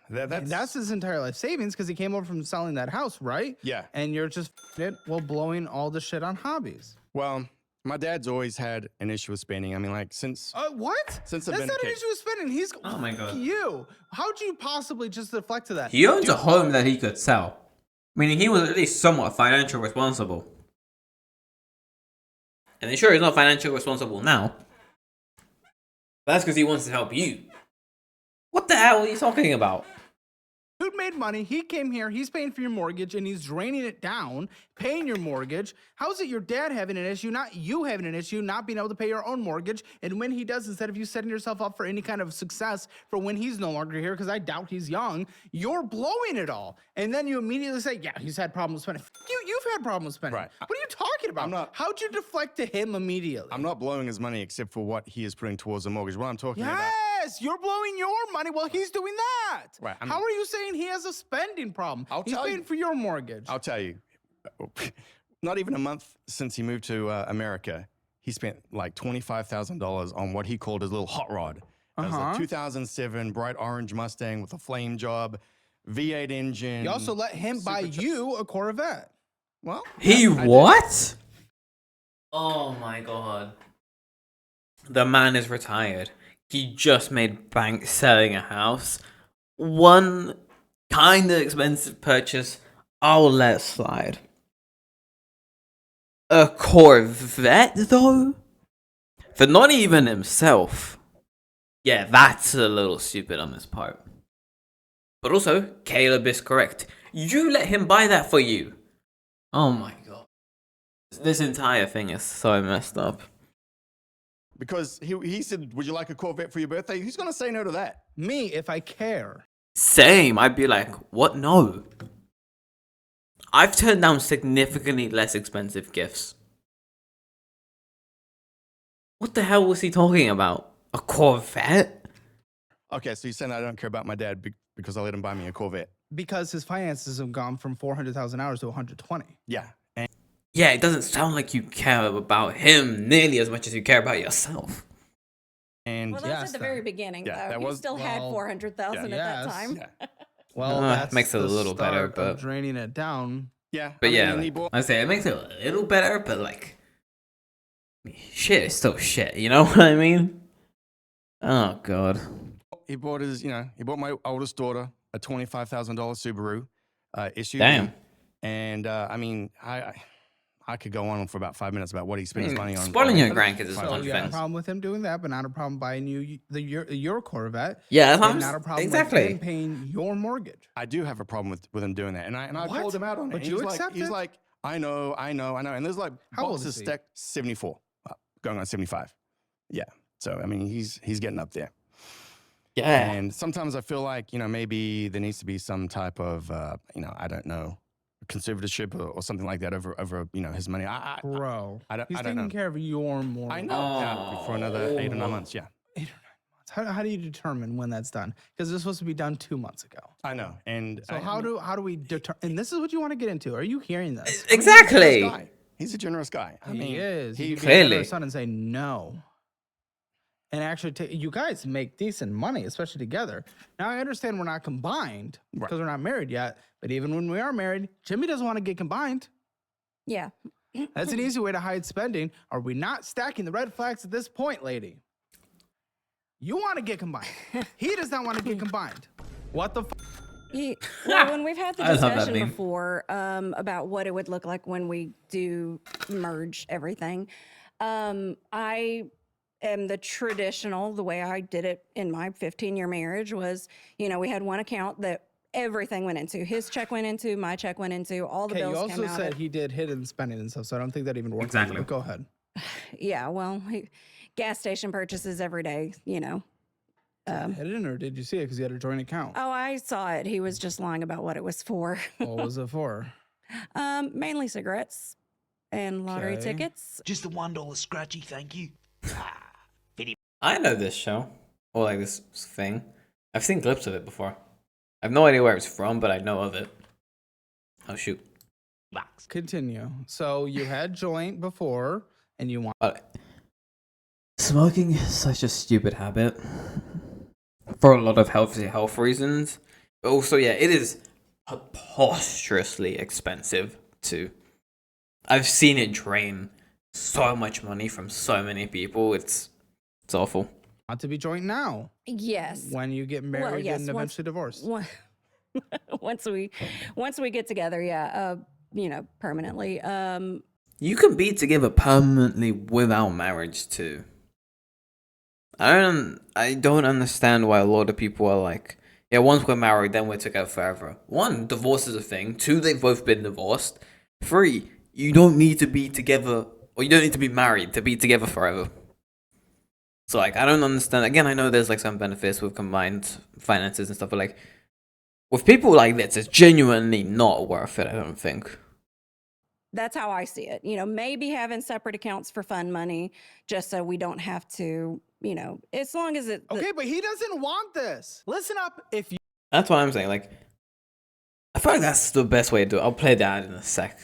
S2: And that's his entire life savings because he came over from selling that house, right?
S3: Yeah.
S2: And you're just it while blowing all the shit on hobbies.
S3: Well, my dad's always had an issue with spending. I mean, like since
S2: What?
S3: Since
S2: That's
S3: I've been
S2: not
S3: a
S2: an
S3: kid.
S2: issue with spending. He's
S1: Oh my God.
S2: you. How'd you possibly just deflect to that?
S1: He owns a home that he could sell. Meaning he was at least somewhat financially responsible. And sure, he's not financially responsible now. But that's because he wants to help you. What the hell are you talking about?
S2: Dude made money. He came here. He's paying for your mortgage and he's draining it down, paying your mortgage. How's it your dad having an issue, not you having an issue, not being able to pay your own mortgage? And when he does, instead of you setting yourself up for any kind of success for when he's no longer here, because I doubt he's young, you're blowing it all. And then you immediately say, yeah, he's had problems spending. You've had problems spending.
S3: Right.
S2: What are you talking about?
S3: I'm not-
S2: How'd you deflect to him immediately?
S3: I'm not blowing his money except for what he is putting towards the mortgage. What I'm talking about.
S2: Yes, you're blowing your money while he's doing that.
S3: Right, I mean-
S2: How are you saying he has a spending problem?
S3: I'll
S2: He's
S3: tell
S2: paying
S3: you.
S2: for your mortgage.
S3: I'll tell you, not even a month since he moved to America, he spent like $25,000 on what he called his little hot rod. It was a 2007 bright orange Mustang with a flame job, V8 engine.
S2: You also let him buy you a Corvette.
S3: Well,
S1: He
S3: I did.
S1: what? Oh my god. The man is retired. He just made bank selling a house. One kind of expensive purchase, I'll let slide. A Corvette, though? For not even himself. Yeah, that's a little stupid on his part. But also, Caleb is correct. You let him buy that for you. Oh my god. This entire thing is so messed up.
S3: Because he said, would you like a Corvette for your birthday? Who's going to say no to that?
S2: Me, if I care.
S1: Same, I'd be like, what? No. I've turned down significantly less expensive gifts. What the hell was he talking about? A Corvette?
S3: Okay, so you're saying I don't care about my dad because I let him buy me a Corvette.
S2: Because his finances have gone from $400,000 to 120.
S3: Yeah. And
S1: Yeah, it doesn't sound like you care about him nearly as much as you care about yourself.
S3: and
S4: Well, that's
S2: Yes,
S4: at the
S2: that-
S4: very beginning,
S3: yeah,
S4: though.
S3: that
S4: You
S3: was-
S4: still had
S2: well,
S4: 400,000 at that
S2: yes.
S4: time.
S3: yeah.
S2: Well,
S1: It makes it a
S2: the
S1: little better,
S2: start of
S1: but-
S2: draining it down.
S3: Yeah.
S1: But
S3: I mean,
S1: yeah,
S3: and he
S1: like,
S3: bought,
S1: I say it makes it a little better, but like, shit is still shit. You know what I mean? Oh god.
S3: he bought my oldest daughter a $25,000 Subaru SUV.
S1: Damn.
S3: And I mean, I could go on for about 5 minutes about what he spent his money on.
S1: Spoiling your
S3: on-
S1: grandkids is
S2: So
S1: one
S2: you have a
S1: thing.
S2: problem with him doing that, but not a problem buying you your Corvette.
S1: Yeah, that's what
S2: And
S1: I'm
S2: not a problem with
S1: exactly.
S2: him paying your morttage.
S3: I do have a problem with him doing that, and I
S2: What?
S3: called him out on it.
S2: But
S3: And
S2: you
S3: he's
S2: accept
S3: like, he's
S2: it?
S3: like, I know, and there's like
S2: How old
S3: boxes
S2: is he?
S3: stacked 74, going on 75. Yeah, so I mean, he's getting up there.
S1: Yeah.
S3: And sometimes I feel like, maybe there needs to be some type of, I don't know, conservatorship or something like that over his money.
S2: Bro,
S3: I don't-
S2: he's
S3: I don't
S2: taking
S3: know.
S2: care of your mortgage.
S3: I know. Yeah, for another 8 or 9 months. Yeah,
S2: 8 or 9 months. How do you determine when that's done? Because it's supposed to be done 2 months ago.
S3: I know. And
S2: So how do we determine? And this is what you want to get into. Are you hearing this?
S1: Exactly.
S3: He's a generous guy. I mean,
S2: He is.
S3: He,
S2: You could be
S1: Clearly.
S2: a generous son and say no. And actually, you guys make decent money, especially together. Now I understand we're not combined
S3: Right.
S2: because we're not married yet. But even when we are married, Jimmy doesn't want to get combined.
S4: Yeah.
S2: That's an easy way to hide spending. Are we not stacking the red flags at this point, lady? You want to get combined. He does not want to get combined. What the?
S4: Well, when we've had the
S1: I love that
S4: discussion
S1: meme.
S4: before about what it would look like when we do merge everything, I am the traditional, the way I did it in my 15-year marriage was, we had one account that everything went into. His check went into, my check went into, all the
S2: Okay, you
S4: bills
S2: also
S4: came out.
S2: said he did hidden spending and stuff, so I don't think that even works.
S1: Exactly.
S2: But go ahead.
S4: Yeah, well, gas station purchases every day,
S2: Hidden, or did you see it because you had a joint account?
S4: Oh, I saw it. He was just lying about what it was for.
S2: What was it for?
S4: Mainly cigarettes and lottery
S2: Okay.
S4: tickets.
S5: Just a $1 scratchy, thank you.
S1: I know this show. Or like this thing. I've seen clips of it before. I have no idea where it's from, but I know of it. Oh shoot.
S2: Continue. So you had joint before, and you want.
S1: Smoking is such a stupid habit for a lot of health reasons. But also, yeah, it is preposterously expensive too. I've seen it drain so much money from so many people. It's awful.
S2: Want to be joint now
S4: Yes.
S2: when you get married
S4: yes,
S2: and eventually divorced.
S4: Once we get together, yeah, permanently.
S1: You can be together permanently without marriage too. I don't understand why a lot of people are like, yeah, once we're married, then we're together forever. One, divorce is a thing. Two, they've both been divorced. Three, you don't need to be together, or you don't need to be married to be together forever. So like, I don't understand. Again, I know there's like some benefits with combined finances and stuff, but like, with people like this, it's genuinely not worth it, I don't think.
S4: That's how I see it. Maybe having separate accounts for fund money, just so we don't have to, as long as it.
S2: Okay, but he doesn't want this. Listen up. If you
S1: That's what I'm saying. Like, I feel like that's the best way to do it. I'll play that in a sec.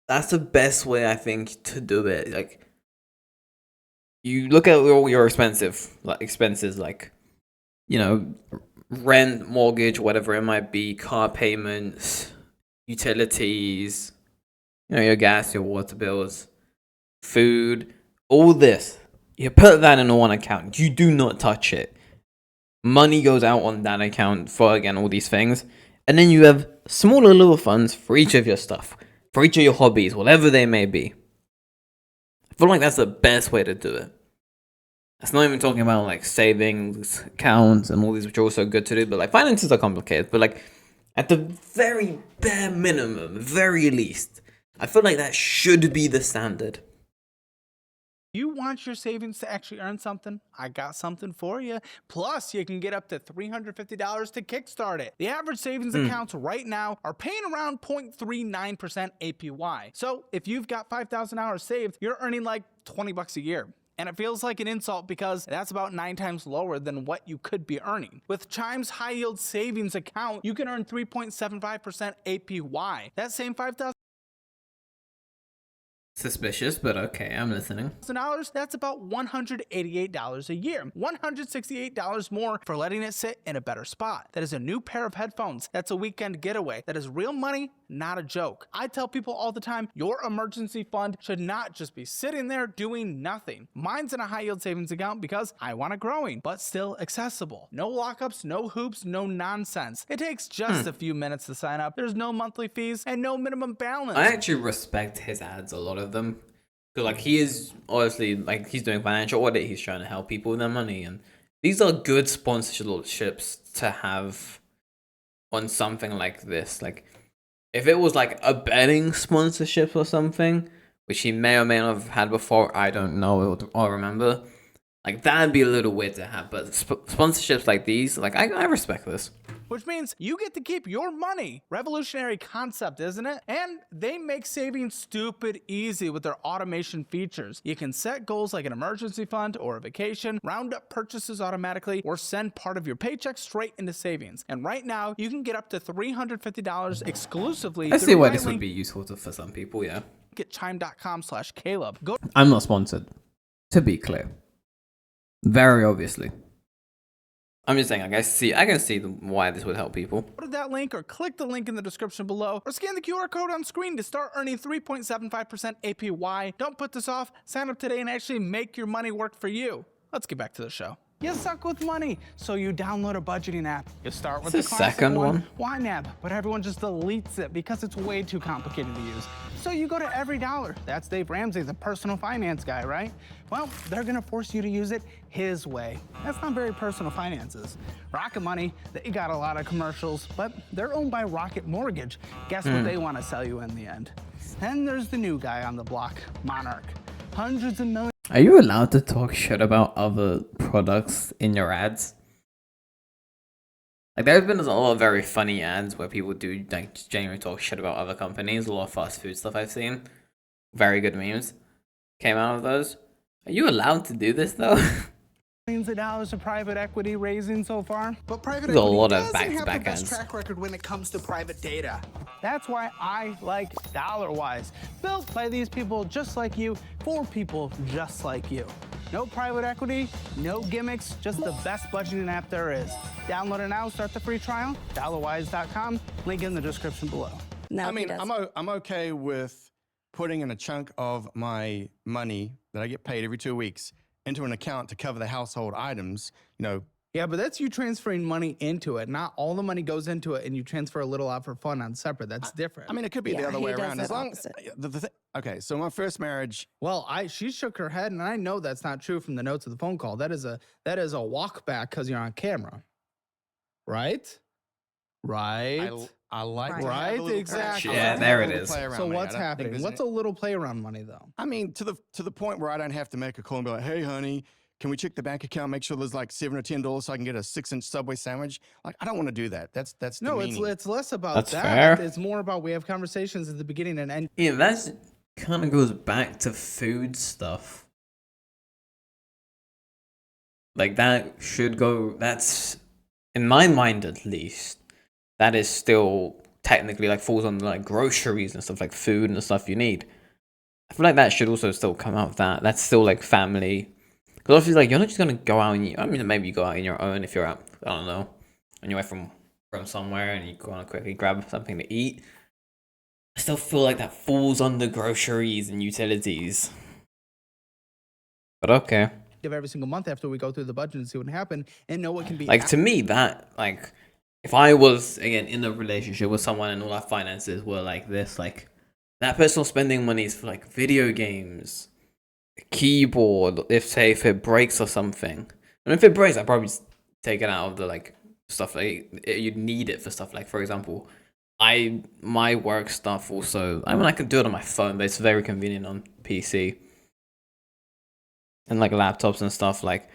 S1: That's the best way, I think, to do it. Like, you look at all your expenses, like, rent, mortgage, whatever it might be, car payments, utilities, your gas, your water bills, food, all this. You put that in one account. You do not touch it. Money goes out on that account for, again, all these things. And then you have smaller little funds for each of your stuff, for each of your hobbies, whatever they may be. I feel like that's the best way to do it. It's not even talking about like savings accounts and all these, which are also good to do, but like finances are complicated. But like at the very bare minimum, very least, I feel like that should be the standard.
S2: You want your savings to actually earn something? I got something for you. Plus, you can get up to $350 to kickstart it. The average savings accounts right now are paying around 0.39% APY. So if you've got $5,000 saved, you're earning like $20 a year. And it feels like an insult because that's about 9 times lower than what you could be earning. With Chime's high yield savings account, you can earn 3.75% APY. That same $5,000
S1: Suspicious, but okay, I'm listening.
S2: that's about $188 a year. $168 more for letting it sit in a better spot. That is a new pair of headphones. That's a weekend getaway. That is real money, not a joke. I tell people all the time, your emergency fund should not just be sitting there doing nothing. Mine's in a high yield savings account because I want it growing, but still accessible. No lockups, no hoops, no nonsense. It takes just a few minutes to sign up. There's no monthly fees and no minimum balance.
S1: I actually respect his ads, a lot of them. Because like he is honestly, like, he's doing financial audit, he's trying to help people with their money, and these are good sponsorships to have on something like this. Like, if it was like a betting sponsorship or something, which he may or may not have had before, I don't know or remember, like, that'd be a little weird to have. But sponsorships like these, like, I respect this.
S2: Which means you get to keep your money. Revolutionary concept, isn't it? And they make saving stupid easy with their automation features. You can set goals like an emergency fund or a vacation, round up purchases automatically, or send part of your paycheck straight into savings. And right now, you can get up to $350 exclusively.
S1: I see why this would be useful for some people, yeah.
S2: At chime.com/Caleb. Go.
S1: I'm not sponsored, to be clear. Very obviously. I'm just saying, like, I can see why this would help people.
S2: Go to that link or click the link in the description below or scan the QR code on screen to start earning 3.75% APY. Don't put this off. Sign up today and actually make your money work for you. Let's get back to the show. You suck with money, so you download a budgeting app. You start with the classic
S1: second one.
S2: Wine app, but everyone just deletes it because it's way too complicated to use. So you go to Every Dollar. That's Dave Ramsey, the personal finance guy, right? Well, they're gonna force you to use it his way. That's not very personal finances. Rocket Money, they got a lot of commercials, but they're owned by Rocket Mortgage. Guess what they want to sell you in the end? Then there's the new guy on the block, Monarch. Hundreds of millions.
S1: Are you allowed to talk shit about other products in your ads? Like, there's been a lot of very funny ads where people do, like, genuinely talk shit about other companies. A lot of fast food stuff I've seen. Very good memes came out of those. Are you allowed to do this, though?
S2: millions of dollars of private equity raising so far, but private
S1: There's a
S2: equity
S1: lot of
S2: doesn't have the
S1: back-to-back
S2: best
S1: ads.
S2: track record when it comes to private data. That's why I like DollarWise, built by these people just like you, for people just like you. No private equity, no gimmicks, just the best budgeting app there is. Download it now, start the free trial, dollarwise.com, link in the description below.
S4: No,
S3: I
S4: he
S3: mean,
S4: doesn't.
S3: I'm okay with putting in a chunk of my money that I get paid every 2 weeks into an account to cover the household items. You know,
S2: Yeah, but that's you transferring money into it. Not all the money goes into it and you transfer a little out for fun on separate. That's different.
S3: I mean, it could be the
S4: Yeah,
S3: other
S4: he
S3: way
S4: does
S3: around.
S4: that
S3: As long
S4: opposite.
S3: okay, so my first marriage,
S2: well, she shook her head, and I know that's not true from the notes of the phone call. That is a walk back because you're on camera, right? Right.
S3: I like
S4: Right.
S3: to have a
S2: Right,
S3: little
S2: exactly.
S3: I like to
S1: Yeah,
S3: have
S1: there
S3: a
S1: it
S3: little
S1: is.
S3: play around
S2: So
S3: money. I
S2: what's
S3: don't think
S2: happening?
S3: there's
S2: What's a little play around money though?
S3: I mean, to the point where I don't have to make a call and be like, "Hey, honey, can we check the bank account, make sure there's like $7 or $10 so I can get a 6-inch Subway sandwich?" Like, I don't want to do that. That's
S2: No,
S3: demeaning.
S2: it's less about
S1: That's
S2: that.
S1: fair.
S2: It's more about we have conversations at the beginning and end.
S1: Yeah, that's kind of goes back to food stuff. Like that should go. That's in my mind at least. That is still technically like falls on like groceries and stuff like food and the stuff you need. I feel like that should also still come out of that. That's still like family. Because obviously, like you're not just gonna go out and I mean, maybe you go out on your own if you're out. I don't know, on your way from somewhere and you go on to quickly grab something to eat. I still feel like that falls under groceries and utilities. But okay.
S2: Of every single month after we go through the budget and see what happened and know what can be
S1: Like to me, that like if I was again in a relationship with someone and all our finances were like this, like that personal spending money is for like video games, a keyboard, if it breaks or something. And if it breaks, I'd probably just take it out of the like stuff like you'd need it for stuff like, for example, my work stuff also. I mean, I can do it on my phone, but it's very convenient on PC and like laptops and stuff like.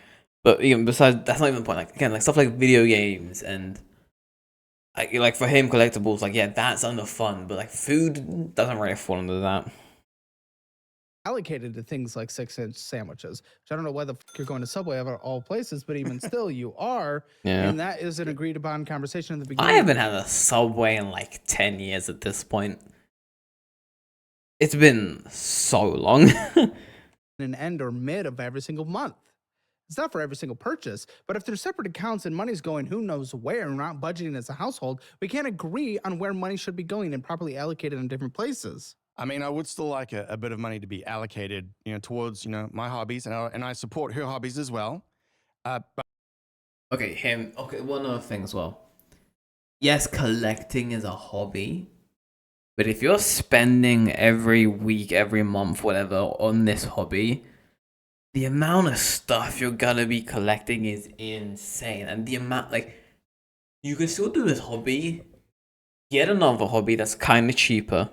S1: But even besides, that's not even the point. Like again, like stuff like video games and like for him, collectibles. Like yeah, that's under fun, but like food doesn't really fall under that.
S2: allocated to things like 6-inch sandwiches, which I don't know why the you're going to Subway of all places, but even still, you are.
S1: Yeah.
S2: And that is an agreed upon conversation in the beginning.
S1: I haven't had a Subway in like 10 years at this point. It's been so long.
S2: an end or mid of every single month. It's not for every single purchase, but if there's separate accounts and money's going who knows where, and we're not budgeting as a household, we can't agree on where money should be going and properly allocated in different places.
S3: I mean, I would still like a bit of money to be allocated, towards, my hobbies, and I support her hobbies as well. But
S1: Okay, him. Okay, one other thing as well. Yes, collecting is a hobby, but if you're spending every week, every month, whatever, on this hobby, the amount of stuff you're gonna be collecting is insane. And the amount, like, you can still do this hobby, get another hobby that's kind of cheaper,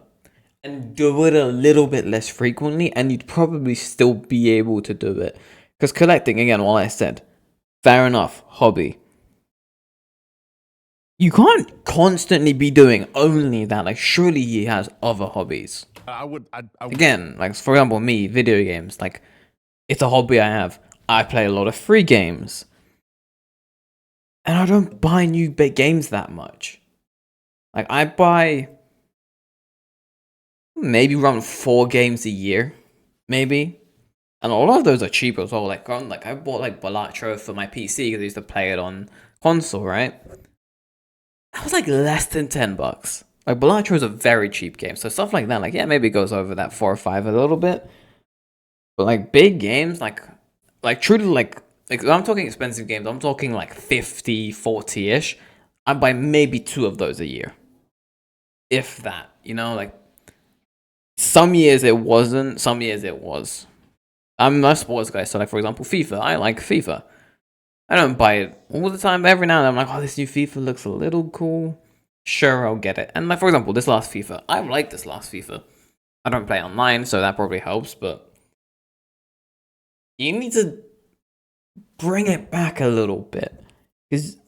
S1: and do it a little bit less frequently, and you'd probably still be able to do it. Because collecting, again, what I said, fair enough, hobby. You can't constantly be doing only that. Like, surely he has other hobbies.
S3: I would
S1: Again, like, for example, me, video games. Like, it's a hobby I have. I play a lot of free games. And I don't buy new big games that much. Like, I buy maybe around 4 games a year. Maybe. And a lot of those are cheap as well. Like I bought like Balatro for my PC because I used to play it on console, right? That was like less than $10. Like Balatro is a very cheap game, so stuff like that, like yeah, maybe it goes over that 4 or 5 a little bit. But like big games, like truly like I'm talking expensive games. I'm talking like 50, 40-ish. I buy maybe 2 of those a year, if that. Like some years it wasn't, some years it was. I'm a sports guy, so like for example, FIFA. I like FIFA. I don't buy it all the time, but every now and then I'm like, oh, this new FIFA looks a little cool. Sure, I'll get it. And like for example, this last FIFA, I like this last FIFA. I don't play online, so that probably helps, but you need to bring it back a little bit. Because you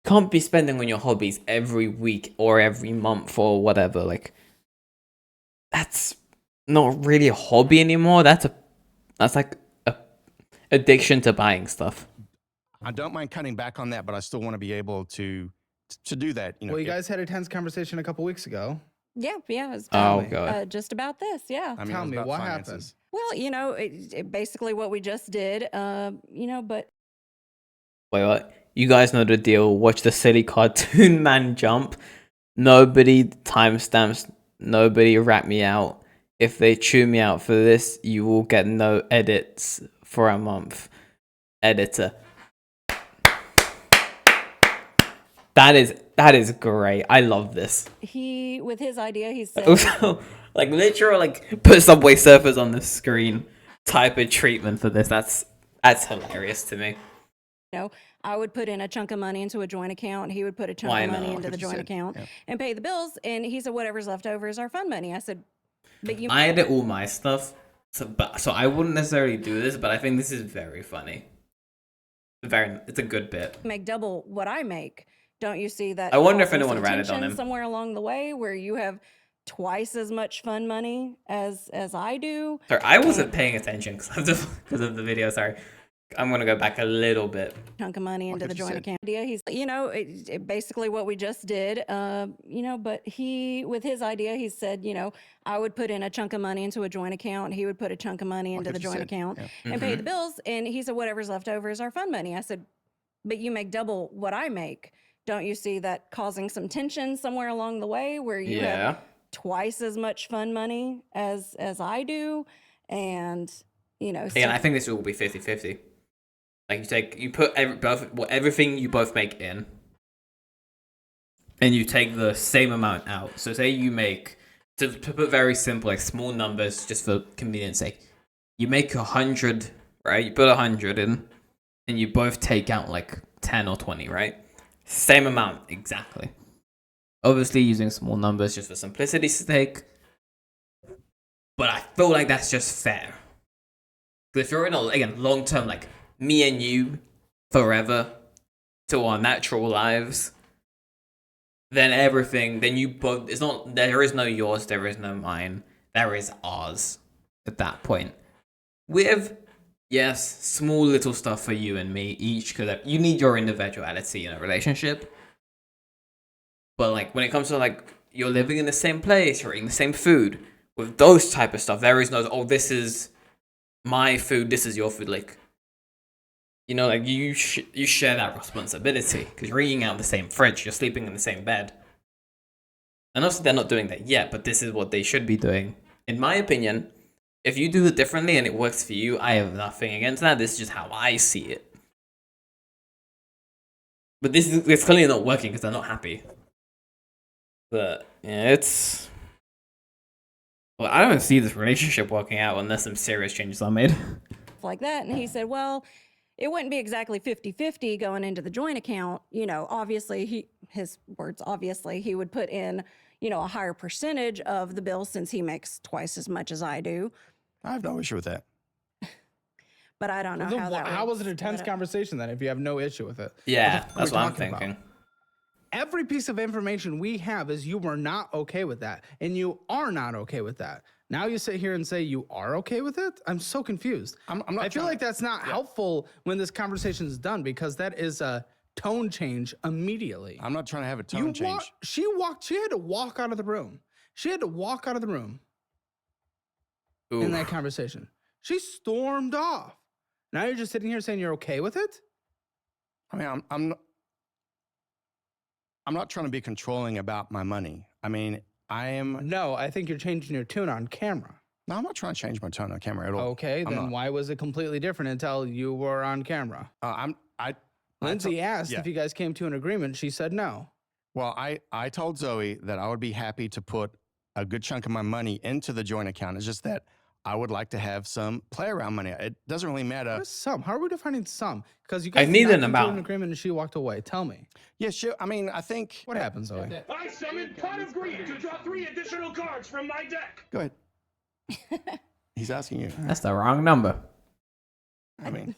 S1: can't be spending on your hobbies every week or every month or whatever. Like, that's not really a hobby anymore. That's like a addiction to buying stuff.
S3: I don't mind cutting back on that, but I still want to be able to do that. You know,
S2: Well, you guys had a tense conversation a couple weeks ago.
S4: Yeah, it was
S1: Oh,
S2: me.
S1: God.
S4: just about this. Yeah.
S3: I mean,
S2: Tell
S3: it was
S2: me,
S3: about
S2: what
S3: finances.
S4: Well, basically what we just did. But
S1: Wait, what? You guys know the deal. Watch the silly cartoon man jump. Nobody timestamps. Nobody rat me out. If they chew me out for this, you will get no edits for a month. Editor. That is great. I love this.
S4: with his idea, he said,
S1: Also, like literal, like put Subway Surfers on the screen type of treatment for this. That's hilarious to me.
S4: I would put in a chunk of money into a joint account. He would put a chunk
S1: Why
S4: of money
S1: not?
S4: into the
S3: You
S4: joint
S3: said,
S4: account
S3: yeah.
S4: and pay the bills. And he said, whatever's left over is our fund money. I said, but you
S1: I edit all my stuff, so I wouldn't necessarily do this, but I think this is very funny. It's a good bit.
S4: make double what I make. Don't you see that?
S1: I wonder if
S4: causing
S1: anyone
S4: some
S1: ratted on
S4: tension
S1: him.
S4: somewhere along the way where you have twice as much fund money as I do.
S1: Sorry, I wasn't paying attention because of the video. Sorry, I'm gonna go back a little bit.
S4: Chunk of money into
S3: Like
S4: the
S3: you
S4: joint
S3: said.
S4: account. Yeah, he's basically what we just did. But with his idea, he said, I would put in a chunk of money into a joint account. He would put a chunk of money into
S3: Like
S4: the
S3: you
S4: joint
S3: said,
S4: account
S3: yeah.
S4: and pay the bills. And he said, whatever's left over is our fund money. I said, but you make double what I make. Don't you see that causing some tension somewhere along the way where you
S1: Yeah.
S4: have twice as much fund money as I do? And,
S1: Again, I think this will be 50-50. Like you put everything you both make in, and you take the same amount out. So say you make, to put very simple, like small numbers, just for convenience sake, you make 100, right? You put 100 in, and you both take out like 10 or 20, right? Same amount exactly. Obviously using small numbers just for simplicity's sake, but I feel like that's just fair. Because if you're in again long term, like me and you forever to our natural lives, then you both, there is no yours, there is no mine, there is ours at that point. With, yes, small little stuff for you and me each, because you need your individuality in a relationship. But like when it comes to like you're living in the same place, you're eating the same food, with those type of stuff, there is no, this is my food, this is your food. Like, like you share that responsibility because you're eating out of the same fridge, you're sleeping in the same bed. And also they're not doing that yet, but this is what they should be doing. In my opinion, if you do it differently and it works for you, I have nothing against that. This is just how I see it. But it's clearly not working because they're not happy. But yeah, well, I don't see this relationship working out unless some serious changes are made.
S4: like that. And he said, well, it wouldn't be exactly 50-50 going into the joint account. Obviously, his words, obviously, he would put in, a higher percentage of the bill since he makes twice as much as I do.
S3: I have no issue with that.
S4: But I don't know
S2: Then
S4: how that
S2: how
S4: works.
S2: was it a tense conversation then if you have no issue with it?
S1: Yeah,
S2: What the fuck
S1: that's
S2: are we
S1: what I'm
S2: talking about?
S1: thinking.
S2: Every piece of information we have is you were not okay with that, and you are not okay with that. Now you sit here and say you are okay with it? I'm so confused.
S3: I'm not
S2: I feel
S3: trying-
S2: like that's not helpful when this conversation is done because that is a tone change immediately.
S3: I'm not trying to have a tone change.
S2: She had to walk out of the room. She had to walk out of the room in that conversation. She stormed off. Now you're just sitting here saying you're okay with it?
S3: I mean, I'm not trying to be controlling about my money. I mean, I am.
S2: No, I think you're changing your tune on camera.
S3: No, I'm not trying to change my tone on camera at all.
S2: Okay,
S3: I'm
S2: then
S3: not.
S2: why was it completely different until you were on camera? Lindsay asked
S3: yeah.
S2: if you guys came to an agreement. She said no.
S3: Well, I told Zoe that I would be happy to put a good chunk of my money into the joint account. It's just that I would like to have some play around money. It doesn't really matter.
S2: What is some? How are we defining some? Because you guys
S1: need
S2: did
S1: an
S2: not come to an
S1: amount.
S2: agreement and she walked away. Tell me.
S3: Yeah, sure. I mean, I think.
S2: What happened, Zoe?
S5: I summon Pot of Greed to draw 3 additional cards from my deck.
S3: Go ahead. He's asking you.
S1: That's the wrong number.
S3: I mean,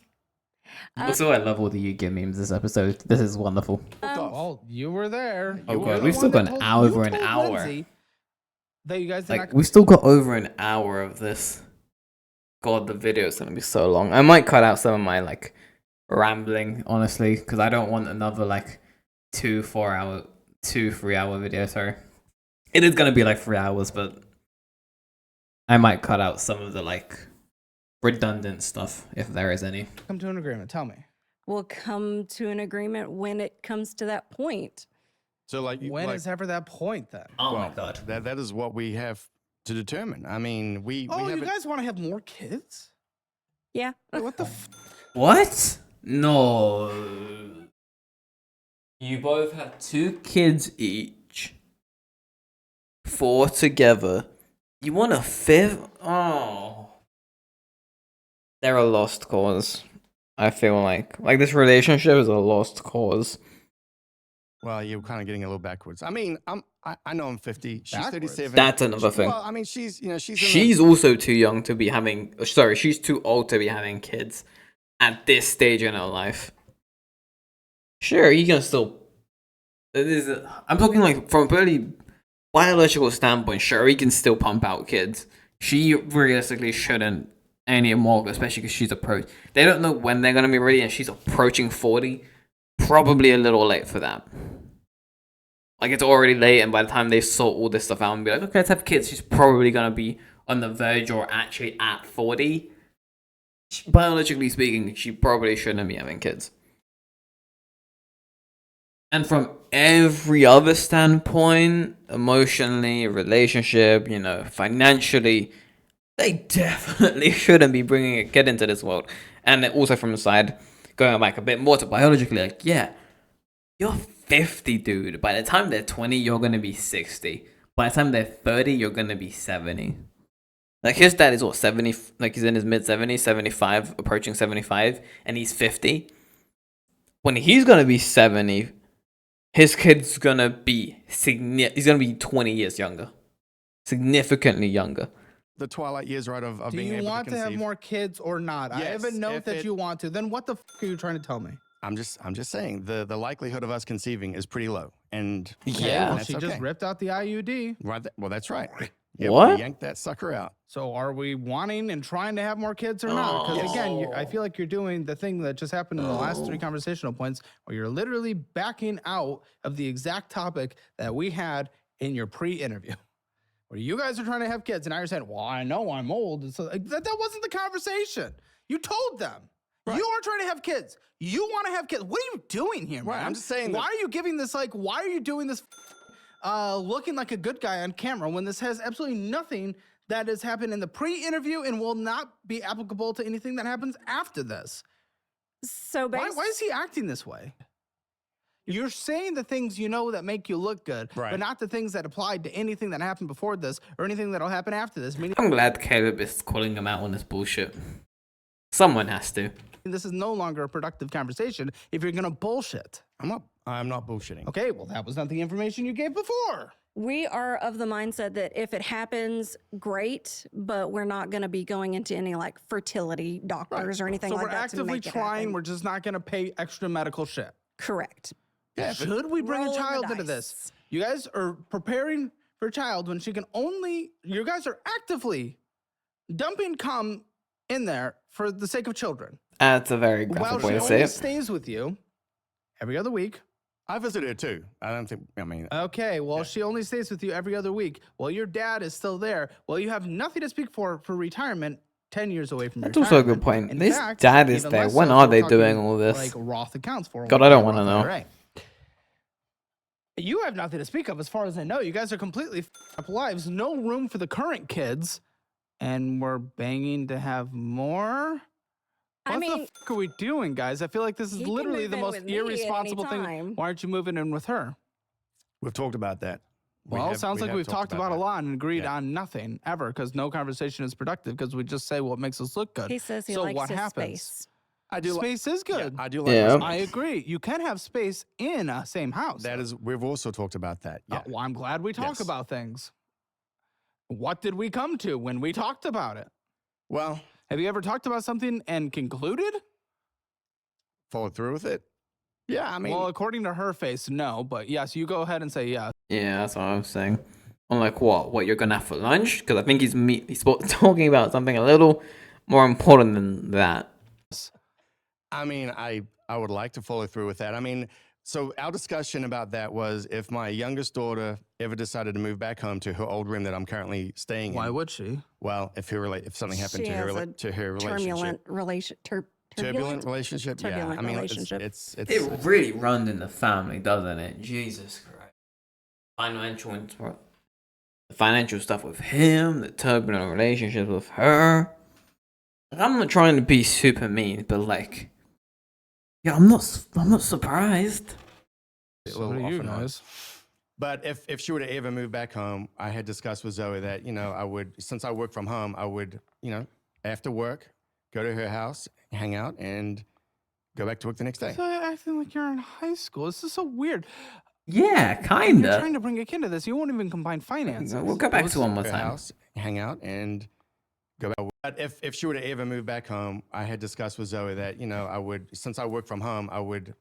S1: Also, I love all the Yu-Gi-Oh memes this episode. This is wonderful.
S2: Well, you were there.
S1: Oh,
S2: You
S1: God,
S2: were the
S1: we've still
S2: one
S1: got
S2: that
S1: an
S2: told-
S1: hour
S2: you
S1: over an
S2: told
S1: hour.
S2: Lindsay that you guys did
S1: Like,
S2: not.
S1: we still got over an hour of this. God, the video is going to be so long. I might cut out some of my, like, rambling, honestly, because I don't want another like 3 hour video. Sorry, it is gonna be like 3 hours, but I might cut out some of the like redundant stuff if there is any.
S2: Come to an agreement. Tell me.
S4: We'll come to an agreement when it comes to that point.
S3: So like,
S2: When is ever that point then?
S1: Oh
S3: well,
S1: my god.
S3: that is what we have to determine. I mean, we
S2: Oh, you
S3: haven't-
S2: guys want to have more kids?
S4: Yeah.
S2: Wait, what the?
S1: What? No. You both have 2 kids each. 4 together. You want a 5th? Oh. They're a lost cause. I feel like this relationship is a lost cause.
S3: Well, you're kind of getting a little backwards. I mean, I know I'm 50. She's
S2: Backwards?
S3: 37.
S1: That's another thing.
S3: Well, I mean, she's in
S1: She's also too young to be having. Sorry, she's too old to be having kids at this stage in her life. Sure, you can still. I'm talking like from a purely biological standpoint. Sure, he can still pump out kids. She realistically shouldn't anymore, especially because she's approached. They don't know when they're gonna be ready, and she's approaching 40. Probably a little late for that. Like it's already late, and by the time they sort all this stuff out and be like, okay, let's have kids, she's probably gonna be on the verge or actually at 40. Biologically speaking, she probably shouldn't be having kids. And from every other standpoint, emotionally, relationship, financially, they definitely shouldn't be bringing a kid into this world. And also from the side, going back a bit more to biologically, like, yeah, you're 50, dude. By the time they're 20, you're going to be 60. By the time they're 30, you're going to be 70. Like, his dad is what, 70? Like, he's in his mid-70s, 75, approaching 75, and he's 50. When he's going to be 70, his kid's going to be he's going to be 20 years younger. Significantly younger.
S3: the twilight years, right? Of
S2: Do
S3: being
S2: you
S3: able
S2: want
S3: to
S2: to have
S3: conceive.
S2: more kids or not? I have a
S3: Yes,
S2: note
S3: if
S2: that
S3: it-
S2: you want to. Then what the are you trying to tell me?
S3: I'm just saying the likelihood of us conceiving is pretty low, and
S1: Yeah.
S2: Well,
S3: that's
S2: she just
S3: okay.
S2: ripped out the IUD.
S3: Right. Well, that's right. Yep,
S1: What?
S3: we yanked that sucker out.
S2: So are we wanting and trying to have more kids or not? Because again, I feel like you're doing the thing that just happened in the last 3 conversational points, where you're literally backing out of the exact topic that we had in your pre-interview, where you guys are trying to have kids, and now you're saying, "Well, I know I'm old." And so like, that wasn't the conversation. You told them you are trying to have kids. You want to have kids. What are you doing here,
S3: Right,
S2: man?
S3: I'm just saying
S2: Why
S3: that-
S2: are you giving this like? Why are you doing this? Looking like a good guy on camera when this has absolutely nothing that has happened in the pre-interview and will not be applicable to anything that happens after this.
S4: So
S2: Why is he acting this way? You're saying the things you know that make you look good,
S3: Right.
S2: but not the things that applied to anything that happened before this or anything that'll happen after this. Meaning
S1: I'm glad Caleb is calling him out on this bullshit. Someone has to.
S2: this is no longer a productive conversation if you're gonna bullshit.
S3: I'm not bullshitting.
S2: Okay, well that was not the information you gave before.
S4: We are of the mindset that if it happens, great, but we're not going to be going into any like fertility doctors or anything
S2: So
S4: like
S2: we're
S4: that.
S2: actively
S4: to make it
S2: trying.
S4: happen.
S2: We're just not gonna pay extra medical shit.
S4: Correct.
S3: Yeah,
S2: Should we bring a
S4: Rolling the
S2: child into this?
S4: dice.
S2: You guys are preparing for a child when she can only, you guys are actively dumping cum in there for the sake of children.
S1: That's a very
S2: While
S1: graphic
S2: she
S1: way to say
S2: only
S1: it.
S2: stays with you every other week.
S3: I visited her too. I don't think. I mean,
S2: Okay, well, she only stays with you every other week. Well, your dad is still there. Well, you have nothing to speak for retirement 10 years away from
S1: That's also a good
S2: retirement.
S1: point.
S2: In
S1: This
S2: fact,
S1: dad is
S2: even
S1: there.
S2: less
S1: When
S2: so
S1: are
S2: if we're
S1: they
S2: talking,
S1: doing all this?
S2: Like Roth accounts for
S1: God, I don't wanna know.
S2: Right. You have nothing to speak of as far as I know. You guys are completely up lives. No room for the current kids. And we're banging to have more?
S4: I
S2: What
S4: mean,
S2: the fuck are we doing, guys? I feel like this is
S4: he can
S2: literally
S4: move
S2: the
S4: in
S2: most
S4: with me at any
S2: irresponsible thing.
S4: time.
S2: Why aren't you moving in with her?
S3: we've talked about that.
S2: Well, it sounds like we've talked about a
S3: that.
S2: lot and agreed
S3: Yeah.
S2: on nothing ever because no conversation is productive because we just say what makes us look good.
S4: He says he
S2: so
S4: likes
S2: what
S4: his
S2: happens?
S4: space.
S3: I do.
S2: Space is good.
S3: I do like.
S1: Yeah.
S3: my space.
S2: I agree. You can have space in a same house.
S3: That is. We've also talked about that. Yeah.
S2: Well, I'm glad we talk
S3: Yes.
S2: about things. What did we come to when we talked about it?
S3: Well,
S2: Have you ever talked about something and concluded?
S3: followed through with it. Yeah. I mean,
S2: Well, according to her face, no. But yes, you go ahead and say yes.
S1: Yeah, that's what I'm saying. I'm like, what? What you're gonna have for lunch? Because I think he's talking about something a little more important than that.
S3: I mean, I would like to follow through with that. I mean, so our discussion about that was if my youngest daughter ever decided to move back home to her old room that I'm currently staying
S2: Why
S3: in.
S2: would she?
S3: Well, if something happened
S4: She
S3: to her
S4: has a
S3: to her relationship,
S4: turbulent
S3: turbulent relationship.
S4: Turbulent
S3: Yeah, I mean,
S4: relationship.
S3: it's
S1: It really runs in the family, doesn't it? Jesus Christ. The financial stuff with him, the turbulent relationships with her. Like, I'm not trying to be super mean, but like, yeah, I'm not surprised.
S3: a
S2: So
S3: little
S2: what do
S3: off
S2: you
S3: and on.
S2: guys?
S3: But if she were to ever move back home, I had discussed with Zoe that, I would, since I work from home, I would, after work, go to her house, hang out, and go back to work the next day.
S2: So acting like you're in high school. This is so weird.
S1: Yeah,
S2: And you're trying
S1: kinda.
S2: to bring a kid to this. You won't even combine finances.
S1: We'll go back to one more
S3: Her
S1: time.
S3: house, hang out, and go back. But if she were to ever move back home, I had discussed with Zoe that, I would, since I work from home, I would,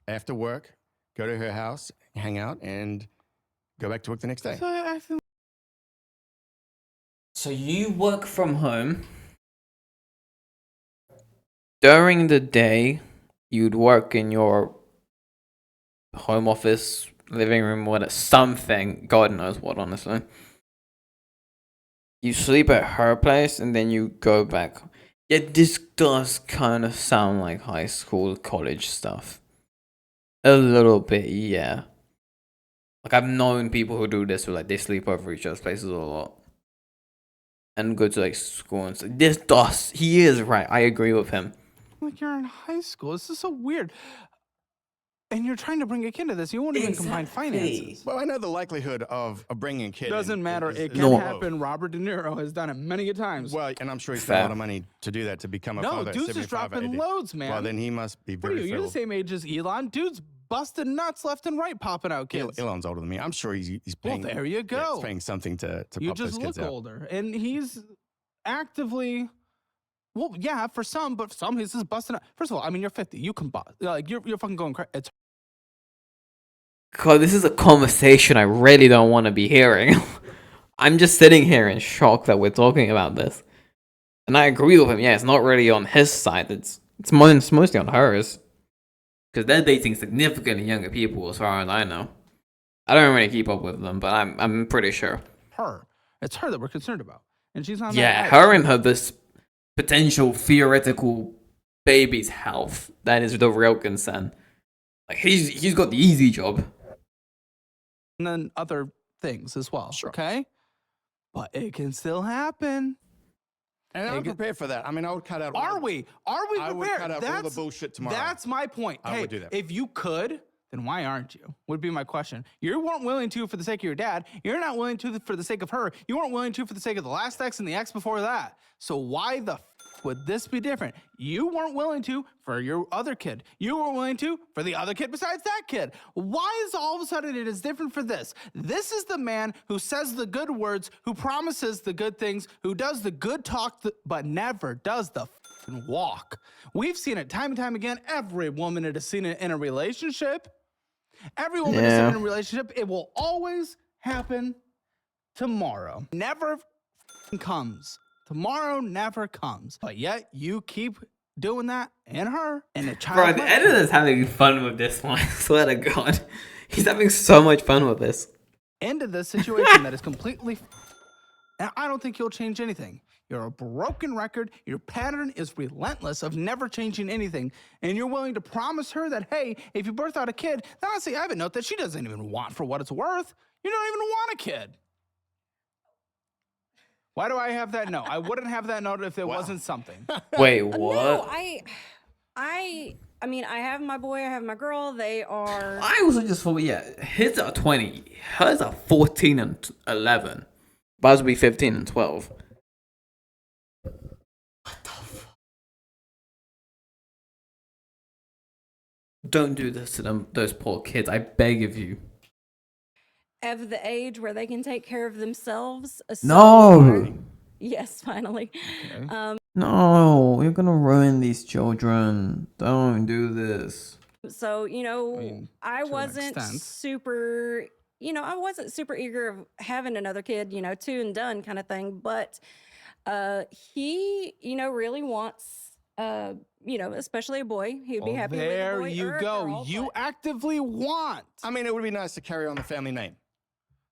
S3: after work, go to her house, hang out, and go back to work the next day.
S2: So acting
S1: So you work from home. During the day, you'd work in your home office, living room, whatever, something. God knows what, honestly. You sleep at her place and then you go back. Yeah, this does kind of sound like high school, college stuff. A little bit, yeah. Like, I've known people who do this, who like they sleep over each other's places a lot. And go to like school and stuff. He is right. I agree with him.
S2: like you're in high school. This is so weird. And you're trying to bring a kid to this. You won't even combine
S1: Exactly.
S2: finances.
S3: Well, I know the likelihood of bringing a kid
S2: Doesn't
S3: in
S2: matter.
S3: is
S2: It can
S1: No.
S2: happen. Robert De Niro has done it many a times.
S3: Well, and I'm sure he spent a
S1: Fair.
S3: lot of money to do that, to become a
S2: no,
S3: father at
S2: dude's
S3: 75
S2: just
S3: or
S2: dropping
S3: 80.
S2: loads, man.
S3: Well, then he must be
S2: what are
S3: very
S2: you? You're the
S3: fertile.
S2: same age as Elon. Dude's busting nuts left and right, popping out kids.
S3: Elon's older than me. I'm sure he's paying.
S2: Well, there you
S3: yeah,
S2: go.
S3: he's paying something to
S2: You
S3: pop
S2: just
S3: those kids
S2: look
S3: out.
S2: older, and he's actively. Well, yeah, for some, but for some, he's just busting out. First of all, I mean, you're 50. You can bust. Like you're fucking going crazy. It's
S1: God, this is a conversation I really don't want to be hearing. I'm just sitting here in shock that we're talking about this. And I agree with him. Yeah, it's not really on his side. It's mostly on hers. Because they're dating significantly younger people, as far as I know. I don't really keep up with them, but I'm pretty sure.
S2: her. It's her that we're concerned about, and she's on.
S1: Yeah,
S2: that
S1: her and her this potential theoretical baby's health. That is the real concern. Like he's got the easy job.
S2: and then other things as well.
S3: Sure.
S2: Okay, but it can still happen.
S3: And I'm prepared for that. I mean, I would cut out.
S2: Are we? Are we
S3: I
S2: prepared?
S3: would cut out all the bullshit tomorrow.
S2: That's my point.
S3: I
S2: hey,
S3: would do that.
S2: If you could, then why aren't you? Would be my question. You weren't willing to for the sake of your dad. You're not willing to for the sake of her. You weren't willing to for the sake of the last ex and the ex before that. So why the would this be different? You weren't willing to for your other kid. You weren't willing to for the other kid besides that kid. Why is all of a sudden it is different for this? This is the man who says the good words, who promises the good things, who does the good talk, but never does the walk. We've seen it time and time again. Every woman that has seen it in a relationship. Every woman that's in a relationship, it will always happen tomorrow. Never comes. Tomorrow never comes. But yet you keep doing that in her and the child.
S1: Bro, the editor's having fun with this one. I swear to God. He's having so much fun with this.
S2: Into this situation that is completely. And I don't think you'll change anything. You're a broken record. Your pattern is relentless of never changing anything. And you're willing to promise her that, hey, if you birth out a kid, then honestly, I have a note that she doesn't even want for what it's worth. You don't even want a kid. Why do I have that note? I wouldn't have that note if there wasn't something.
S1: Wait,
S4: No,
S1: what?
S4: I mean, I have my boy, I have my girl. They are.
S1: I also just thought, yeah, his are 20. Hers are 14 and 11. Buzz will be 15 and 12. What the fuck? Don't do this to them, those poor kids. I beg of you.
S4: Of the age where they can take care of themselves.
S1: No!
S4: Yes, finally.
S1: No, you're gonna ruin these children. Don't do this.
S4: So, you know,
S2: mean,
S4: I
S2: to an
S4: wasn't
S2: extent.
S4: super, I wasn't super eager of having another kid, two and done kind of thing. But he, really wants You know, especially a boy. He would be happy with a
S2: There
S4: boy
S2: you
S4: or a
S2: go.
S4: girl,
S2: You
S4: but-
S2: actively want
S3: I mean, it would be nice to carry on the family name.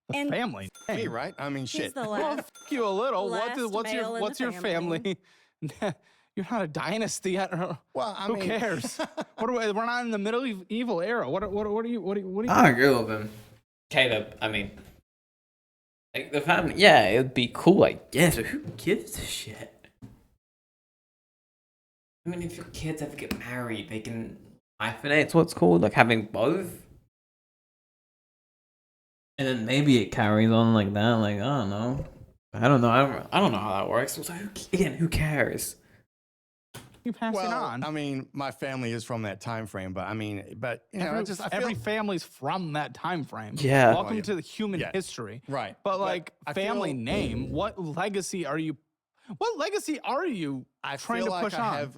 S2: the
S4: And-
S2: family.
S3: Me,
S2: name.
S3: right? I mean,
S4: He's
S3: shit.
S4: the
S2: Well,
S4: last.
S2: f- you a little.
S4: last
S2: What's
S4: male in
S2: what's
S4: the
S2: your
S4: family.
S2: family? You're not a dynasty yet.
S3: Well, I
S2: Who
S3: mean,
S2: cares? What are we're not in the medieval era. What are you?
S1: I agree with him. Caleb, I mean, like the family, yeah, it would be cool, I guess, but who gives a shit? I mean, if your kids ever get married, they can hyphenate. It's what's called, like having both. And then maybe it carries on like that. Like, I don't know. I don't know how that works. So who cares?
S2: You pass it
S3: well,
S2: on.
S3: I mean, my family is from that time frame, but I mean, you know, I feel,
S2: every family's from that time frame.
S1: Yeah.
S2: Welcome
S3: Well, yeah.
S2: to the human
S3: Yeah.
S2: history.
S3: right.
S2: But like
S3: I
S2: family
S3: feel-
S2: name, what legacy are you? What legacy are you
S3: I
S2: trying
S3: feel
S2: to
S3: like
S2: push on?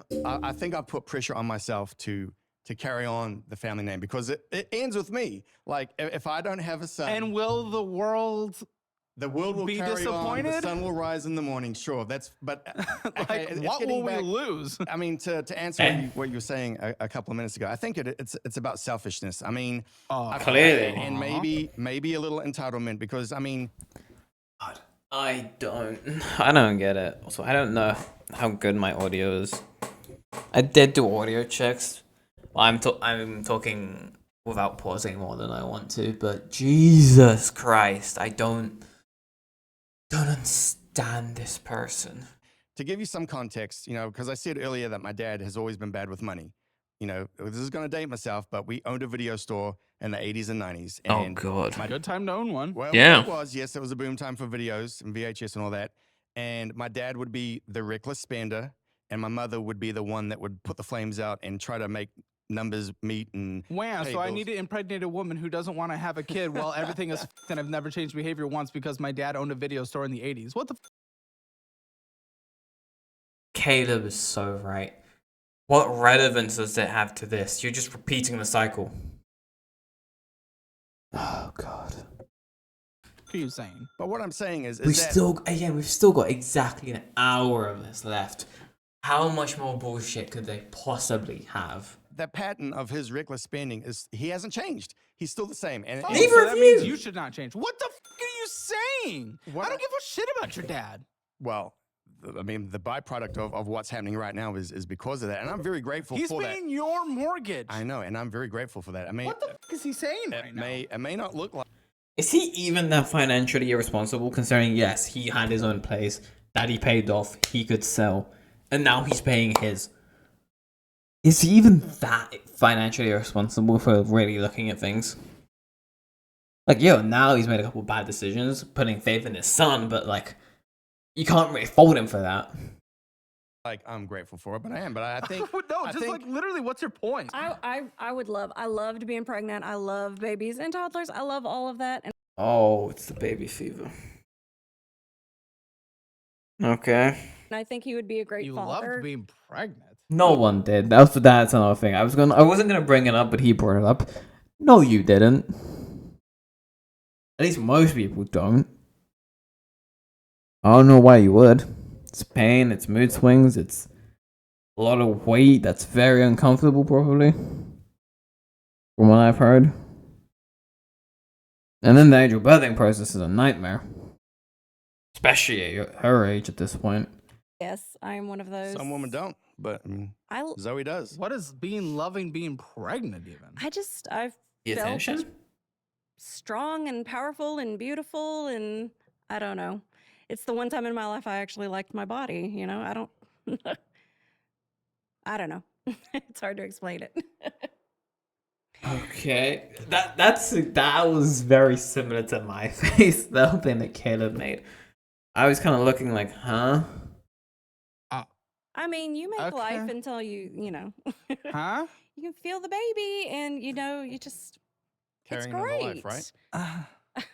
S3: I think I put pressure on myself to carry on the family name because it ends with me. Like if I don't have a son,
S2: And will the world
S3: the world will
S2: be
S3: carry on.
S2: disappointed?
S3: The sun will rise in the morning. Sure, but okay,
S2: like
S3: it's
S2: what
S3: getting
S2: will we
S3: back-
S2: lose?
S3: I mean, to answer what you were saying a couple of minutes ago, I think it's about selfishness. I mean, I feel
S1: Clearly.
S3: like- and maybe a little entitlement because I mean,
S1: I don't get it. Also, I don't know how good my audio is. I did do audio checks. Well, I'm talking without pausing more than I want to, but Jesus Christ, I don't understand this person.
S3: to give you some context, you know, because I said earlier that my dad has always been bad with money. You know, this is going to date myself, but we owned a video store in the 80s and 90s. And
S1: God.
S2: Good time to own one.
S3: Well,
S1: Yeah.
S3: it was, yes, it was a boom time for videos and VHS and all that. And my dad would be the reckless spender, and my mother would be the one that would put the flames out and try to make numbers meet. And
S2: Wow,
S3: pay
S2: so I
S3: bills.
S2: need to impregnate a woman who doesn't want to have a kid while everything is f***ed and I've never changed behavior once because my dad owned a video store in the 80s. What the f***?
S1: Caleb is so right. What relevance does it have to this? You're just repeating the cycle. Oh God.
S2: What are you saying?
S3: But what I'm saying is
S1: We've
S3: that
S1: still got exactly an hour of this left. How much more bullshit could they possibly have?
S3: that pattern of his reckless spending is he hasn't changed. He's still the same. And
S2: Oh,
S1: Neither
S2: so
S1: of
S2: that means
S1: you.
S2: you should not change. What the f*** are you saying?
S3: What
S2: I don't
S3: I-
S2: give a shit about your dad.
S3: well, I mean, the byproduct of what's happening right now is because of that, and I'm very grateful
S2: He's
S3: for that.
S2: paying your mortgage.
S3: I know, and I'm very grateful for that. I mean,
S2: What the f*** is he saying right now?
S3: it may not look like.
S1: Is he even that financially irresponsible? Considering, yes, he had his own place that he paid off, he could sell, and now he's paying his. Is he even that financially irresponsible for really looking at things? Like, yo, now he's made a couple bad decisions, putting faith in his son, but like, you can't really fault him for that.
S3: Like I'm grateful for it, but I am. But I think
S2: no,
S3: I
S2: just
S3: think-
S2: like literally, what's your point?
S4: I loved being pregnant. I love babies and toddlers. I love all of that. And
S1: Oh, it's the baby fever. Okay.
S4: I think he would be a great
S2: You
S4: father.
S2: loved being pregnant.
S1: No one did. That's another thing. I wasn't gonna bring it up, but he brought it up. No, you didn't. At least most people don't. I don't know why you would. It's pain, it's mood swings, it's a lot of weight that's very uncomfortable, probably. From what I've heard. And then the actual birthing process is a nightmare. Especially at her age at this point.
S4: Yes, I am one of those.
S3: some women don't, but I mean,
S4: I
S3: Zoe does.
S2: What is being pregnant even?
S4: I
S1: The
S4: felt
S1: attention?
S4: strong and powerful and beautiful, and I don't know. It's the one time in my life I actually liked my body. You know, I don't know. It's hard to explain it.
S1: Okay, that was very similar to my face. The thing that Caleb made. I was kind of looking like, huh?
S4: I mean, you make life
S2: Okay.
S4: until you know,
S2: Huh?
S4: you can feel the baby, and you know, you just
S3: Carrying
S4: it's
S3: on the
S4: great.
S3: life, right?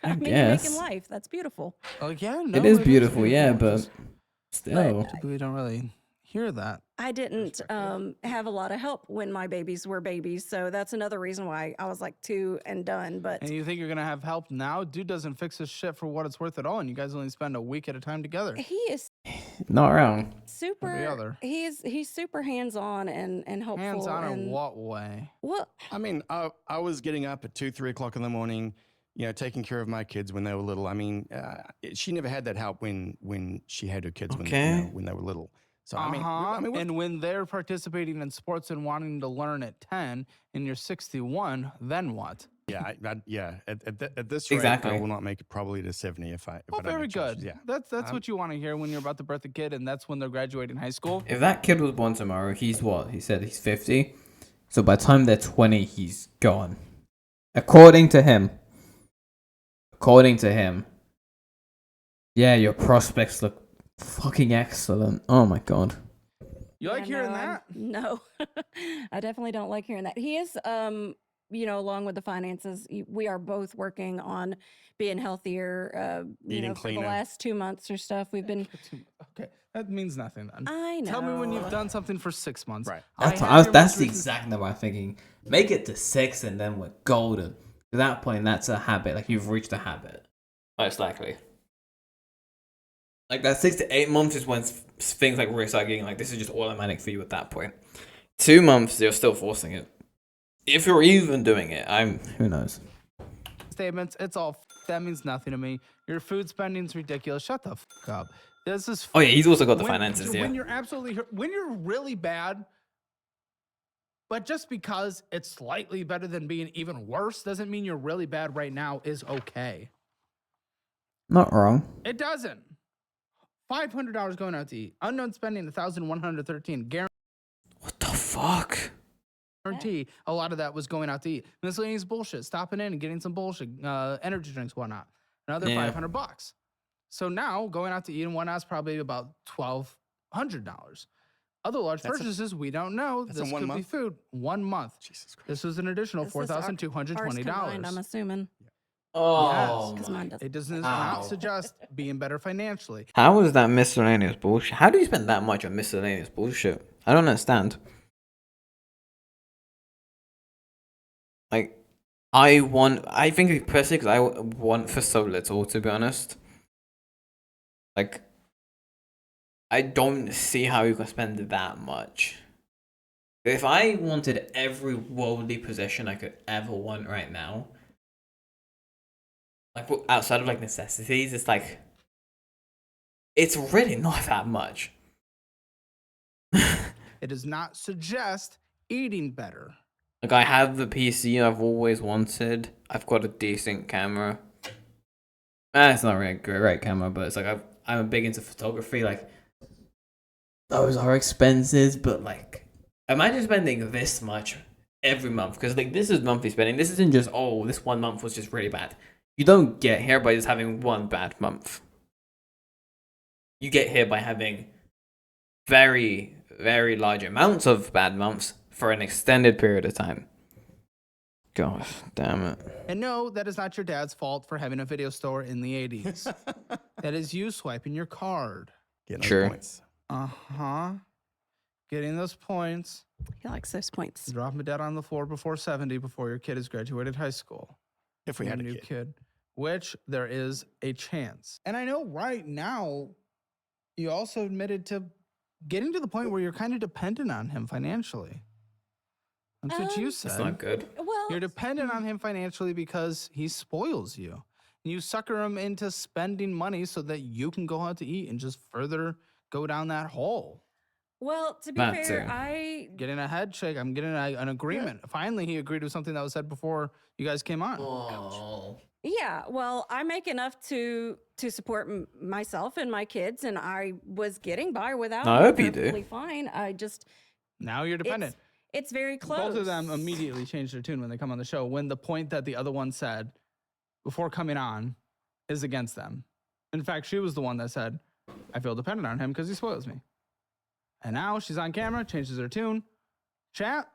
S4: I mean, you're
S1: guess.
S4: making life. That's beautiful.
S2: Oh yeah, no,
S1: It is beautiful, yeah, but
S2: Just
S1: still.
S2: typically don't really hear that.
S4: I didn't have a lot of help when my babies were babies, so that's another reason why I was like 2 and done. But
S2: And you think you're gonna have help now? Dude doesn't fix his shit for what it's worth at all, and you guys only spend a week at a time together.
S4: he is
S1: Not wrong.
S4: super.
S2: other.
S4: He's super hands on and helpful.
S2: Hands on in
S4: and
S2: what way?
S4: Well,
S3: I mean, I was getting up at 2, 3 o'clock in the morning, taking care of my kids when they were little. I mean, she never had that help when she had her kids
S1: Okay.
S3: when they were little. So
S2: And when they're participating in sports and wanting to learn at 10 and you're 61, then what?
S3: yeah. At this
S1: Exactly.
S3: rate, I will not make it probably to 70 if I.
S2: Well,
S3: I don't
S2: very
S3: make changes.
S2: good.
S3: Yeah,
S2: That's what you want to hear when you're about to birth a kid, and that's when they're graduating high school.
S1: If that kid was born tomorrow, he's what? He said he's 50. So by the time they're 20, he's gone. According to him. Yeah, your prospects look fucking excellent. Oh my god.
S2: You like hearing that?
S4: No, I definitely don't like hearing that. He is, along with the finances, we are both working on being healthier.
S3: Eating
S4: for
S3: cleaner.
S4: the last 2 months or stuff, we've been.
S2: Okay, that means nothing then.
S4: I know.
S2: Tell me when you've done something for 6 months.
S3: Right.
S1: That's the exact number I'm thinking. Make it to 6 and then we're golden. At that point, that's a habit. Like, you've reached a habit. Most likely. Like, that 6 to 8 months is when things like really start getting like, this is just automatic for you at that point. 2 months, you're still forcing it. If you're even doing it, who knows?
S2: Statements, it's all that means nothing to me. Your food spending's ridiculous. Shut the up. This is
S1: Oh yeah, he's also got the
S2: when-
S1: finances, yeah.
S2: When you're when you're really bad, but just because it's slightly better than being even worse doesn't mean you're really bad right now is okay.
S1: Not wrong.
S2: It doesn't. $500 going out to eat. Unknown spending 1,113.
S1: What the fuck?
S2: Guarantee a lot of that was going out to eat. Miscellaneous bullshit, stopping in and getting some bullshit, energy drinks, whatnot. Another
S1: Yeah.
S2: $500. So now going out to eat and whatnot is probably about $1,200. Other large
S3: That's a-
S2: purchases we don't know.
S3: that's
S2: This
S3: in 1
S2: could be
S3: month?
S2: food. 1 month.
S3: Jesus Christ.
S2: This was an additional
S4: This is ours
S2: $4,220.
S4: combined, I'm assuming.
S1: Oh,
S2: Yes.
S4: 'Cause mine doesn't.
S2: It does
S1: Ow.
S2: not suggest being better financially.
S1: how is that miscellaneous bullshit? How do you spend that much on miscellaneous bullshit? I don't understand. Like, I think personally, because I want for so little, to be honest. Like, I don't see how you can spend that much. If I wanted every worldly possession I could ever want right now, like outside of like necessities, it's like, it's really not that much.
S2: It does not suggest eating better.
S1: Like, I have the PC I've always wanted. I've got a decent camera. It's not really a great camera, but it's like I'm big into photography. Like, those are expenses, but like, imagine spending this much every month, because like this is monthly spending. This isn't just, oh, this 1 month was just really bad. You don't get here by just having one bad month. You get here by having very, very large amounts of bad months for an extended period of time. Gosh, damn it.
S2: And no, that is not your dad's fault for having a video store in the 80s. That is you swiping your card.
S3: Getting those
S1: Sure.
S3: points.
S2: Uh-huh. Getting those points.
S4: He likes those points.
S2: Dropping it dead on the floor before 70 before your kid has graduated high school.
S3: If we
S2: Your
S3: had a
S2: new
S3: kid.
S2: which there is a chance. And I know right now you also admitted to getting to the point where you're kind of dependent on him financially. That's what you said.
S1: That's not good.
S4: Well,
S2: You're dependent on him financially because he spoils you. You sucker him into spending money so that you can go out to eat and just further go down that hole.
S4: to be
S1: That
S4: fair,
S1: too.
S4: I
S2: Getting a head shake. I'm getting an agreement. Finally, he agreed with something that was said before you guys came on.
S1: Oh.
S4: Yeah, well, I make enough to support myself and my kids, and I was getting by without.
S1: I
S4: it
S1: hope you do.
S4: perfectly fine. I just
S2: Now you're dependent.
S4: it's very close.
S2: Both of them immediately change their tune when they come on the show. When the point that the other one said before coming on is against them. In fact, she was the one that said, I feel dependent on him because he spoils me. And now she's on camera, changes her tune. Chat,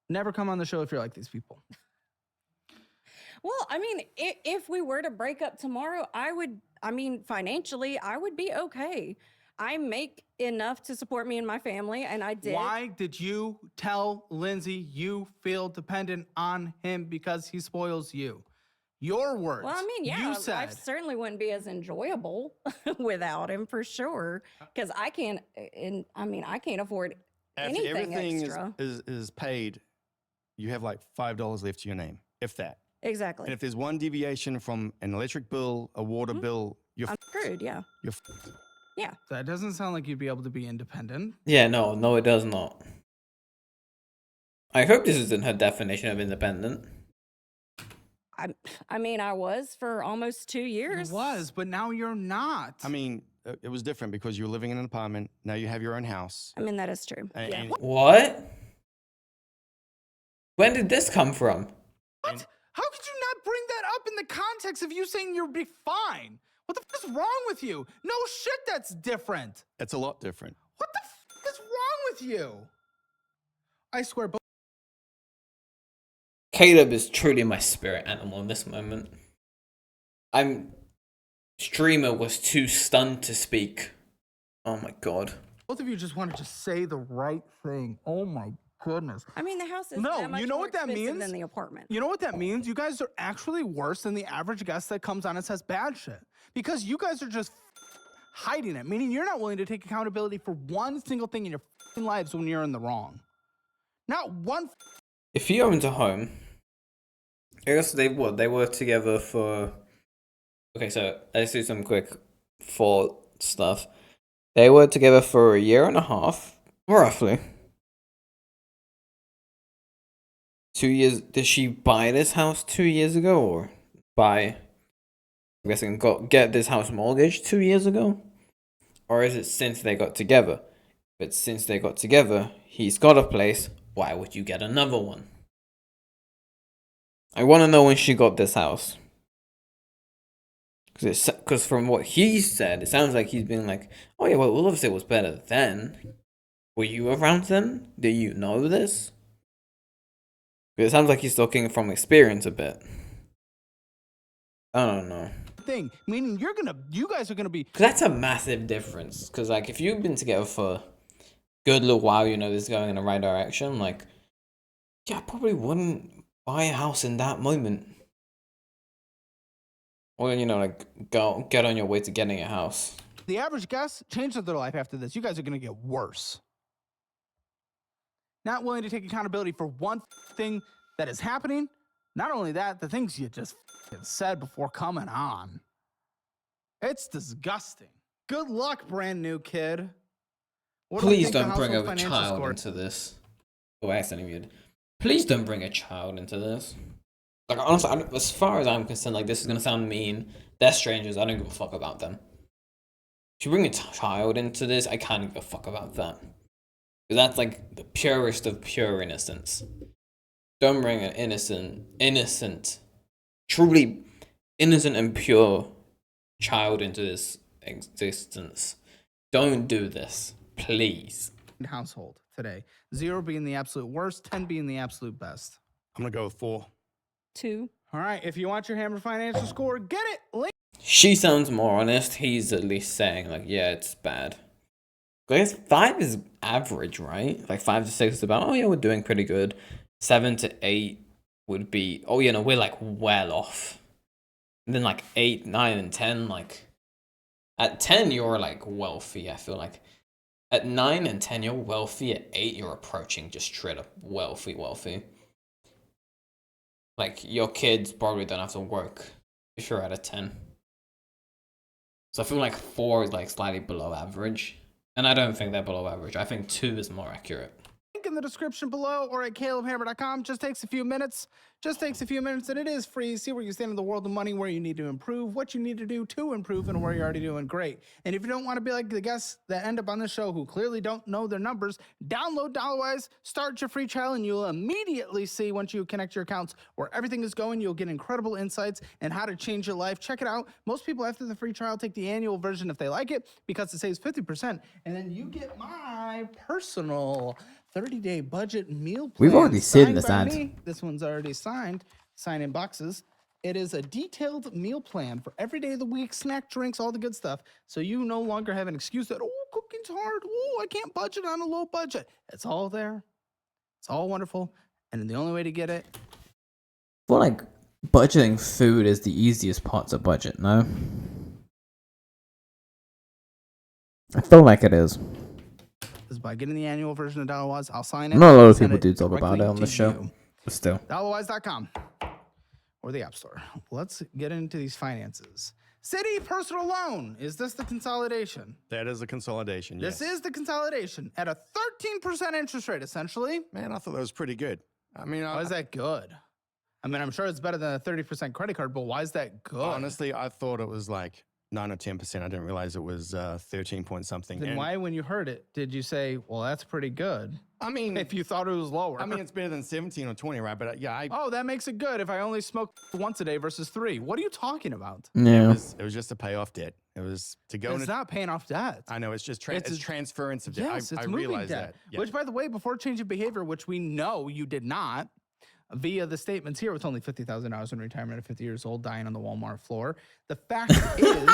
S2: never come on the show if you're like these people.
S4: Well, I mean, if we were to break up tomorrow, financially, I would be okay. I make enough to support me and my family, and I did.
S2: Why did you tell Lindsay you feel dependent on him because he spoils you? Your words.
S4: Well, I mean, yeah,
S2: You said.
S4: life certainly wouldn't be as enjoyable without him for sure. Because I can't, and I mean, I can't afford
S3: After
S4: anything
S3: everything
S4: extra.
S3: is paid, you have like $5 left to your name, if that.
S4: Exactly.
S3: And if there's one deviation from an electric bill, a water bill, you're
S4: I'm screwed. Yeah.
S3: you're
S4: Yeah.
S2: That doesn't sound like you'd be able to be independent.
S1: Yeah, no, it does not. I hope this isn't her definition of independent.
S4: I mean, I was for almost 2
S2: It
S4: years.
S2: was, but now you're not.
S3: I mean, it was different because you were living in an apartment. Now you have your own house.
S4: I mean, that is true.
S3: And
S1: What? When did this come from?
S2: What? How could you not bring that up in the context of you saying you'll be fine? What the f is wrong with you? No shit, that's different.
S3: it's a lot different.
S2: What the f is wrong with you? I swear, both.
S1: Caleb is truly my spirit animal in this moment. Streamer was too stunned to speak. Oh my god.
S2: Both of you just wanted to say the right thing. Oh my goodness.
S4: I mean, the house is
S2: No,
S4: that much
S2: you know
S4: more
S2: what that
S4: expensive
S2: means?
S4: than the apartment.
S2: You know what that means? You guys are actually worse than the average guest that comes on and says bad shit. Because you guys are just hiding it, meaning you're not willing to take accountability for one single thing in your lives when you're in the wrong. Not one.
S1: If he owns a home, I guess they were together for. Okay, so let's do some quick thought stuff. They were together for a year and a half, roughly. 2 years. Did she buy this house 2 years ago, or buy? I'm guessing get this house mortgaged 2 years ago, or is it since they got together? But since they got together, he's got a place. Why would you get another one? I want to know when she got this house. Because from what he said, it sounds like he's been like, oh yeah, well, obviously it was better then. Were you around then? Do you know this? Because it sounds like he's talking from experience a bit. I don't know.
S2: Thing, meaning you guys are gonna be.
S1: Because that's a massive difference. Because, like, if you've been together for a good little while, you know this is going in the right direction, like, yeah, I probably wouldn't buy a house in that moment. Or, you know, like, get on your way to getting a house.
S2: The average guest changes their life after this. You guys are gonna get worse. Not willing to take accountability for one thing that is happening. Not only that, the things you just said before coming on. It's disgusting. Good luck, brand new kid. What do I
S1: Please
S2: think the
S1: don't bring
S2: household
S1: a
S2: financial
S1: child
S2: score-
S1: into this. Oh, I accidentally muted. Please don't bring a child into this. Like, honestly, as far as I'm concerned, like, this is gonna sound mean. They're strangers. I don't give a fuck about them. If you bring a child into this, I can't give a fuck about that. Because that's like the purest of pure innocence. Don't bring an innocent, truly innocent and pure child into this existence. Don't do this, please.
S2: household today. 0 being the absolute worst, 10 being the absolute best.
S3: I'm gonna go with 4.
S4: 2.
S2: All right, if you want your Hammer financial score, get it. Link.
S1: She sounds more honest. He's at least saying, like, yeah, it's bad. I guess 5 is average, right? Like 5 to 6 is about, oh yeah, we're doing pretty good. 7 to 8 would be, oh yeah, no, we're like well off. And then like 8, 9, and 10, like at 10 you're like wealthy. I feel like at 9 and 10 you're wealthy. At 8 you're approaching just straight up wealthy. Like your kids probably don't have to work if you're at a 10. So I feel like 4 is like slightly below average. And I don't think they're below average. I think 2 is more accurate.
S2: Link in the description below or at calebhammer.com. Just takes a few minutes. And it is free. See where you stand in the world of money, where you need to improve, what you need to do to improve, and where you're already doing great. And if you don't want to be like the guests that end up on the show who clearly don't know their numbers, download Dollarwise, start your free trial, and you'll immediately see once you connect your accounts where everything is going. You'll get incredible insights and how to change your life. Check it out. Most people after the free trial take the annual version if they like it because it saves 50%. And then you get my personal 30-day budget meal plan.
S1: We've already seen
S2: signed
S1: this
S2: by
S1: ad.
S2: me. This one's already signed. Sign in boxes. It is a detailed meal plan for every day of the week, snack, drinks, all the good stuff. So you no longer have an excuse that, oh, cooking's hard. Oh, I can't budget on a low budget. It's all there. It's all wonderful. And the only way to get it,
S1: I feel like Budgeting food is the easiest part to budget, no? I feel like it is.
S2: Is by getting the annual version of DollarWise. I'll sign it.
S1: I know a lot of
S2: send
S1: people
S2: it
S1: do talk about
S2: directly
S1: it on the
S2: to
S1: show,
S2: you.
S1: but still.
S2: DollarWise.com or the App Store. Let's get into these finances. City personal loan. Is this the consolidation?
S3: That is a consolidation, yes.
S2: This is the consolidation at a 13% interest rate, essentially.
S3: Man, I thought that was pretty good. I mean,
S2: Why is that good? I mean, I'm sure it's better than a 30% credit card, but why is that good?
S3: honestly, I thought it was like 9 or 10%. I didn't realize it was 13 point something.
S2: Then
S3: And,
S2: why, when you heard it, did you say, well, that's pretty good?
S3: I mean,
S2: If you thought it was lower.
S3: I mean, it's better than 17 or 20, right? But yeah,
S2: oh, that makes it good if I only smoke once a day versus 3. What are you talking about?
S1: Yeah.
S3: it was just to pay off debt. It was to go
S2: It's
S3: into.
S2: not paying off debt.
S3: I know it's just
S2: It's
S3: it's
S2: a-
S3: transference of debt.
S2: Yes,
S3: I
S2: it's moving
S3: realize
S2: debt.
S3: that. Yeah.
S2: Which, by the way, before change of behavior, which we know you did not, via the statements here with only $50,000 in retirement at 50 years old, dying on the Walmart floor. The fact is,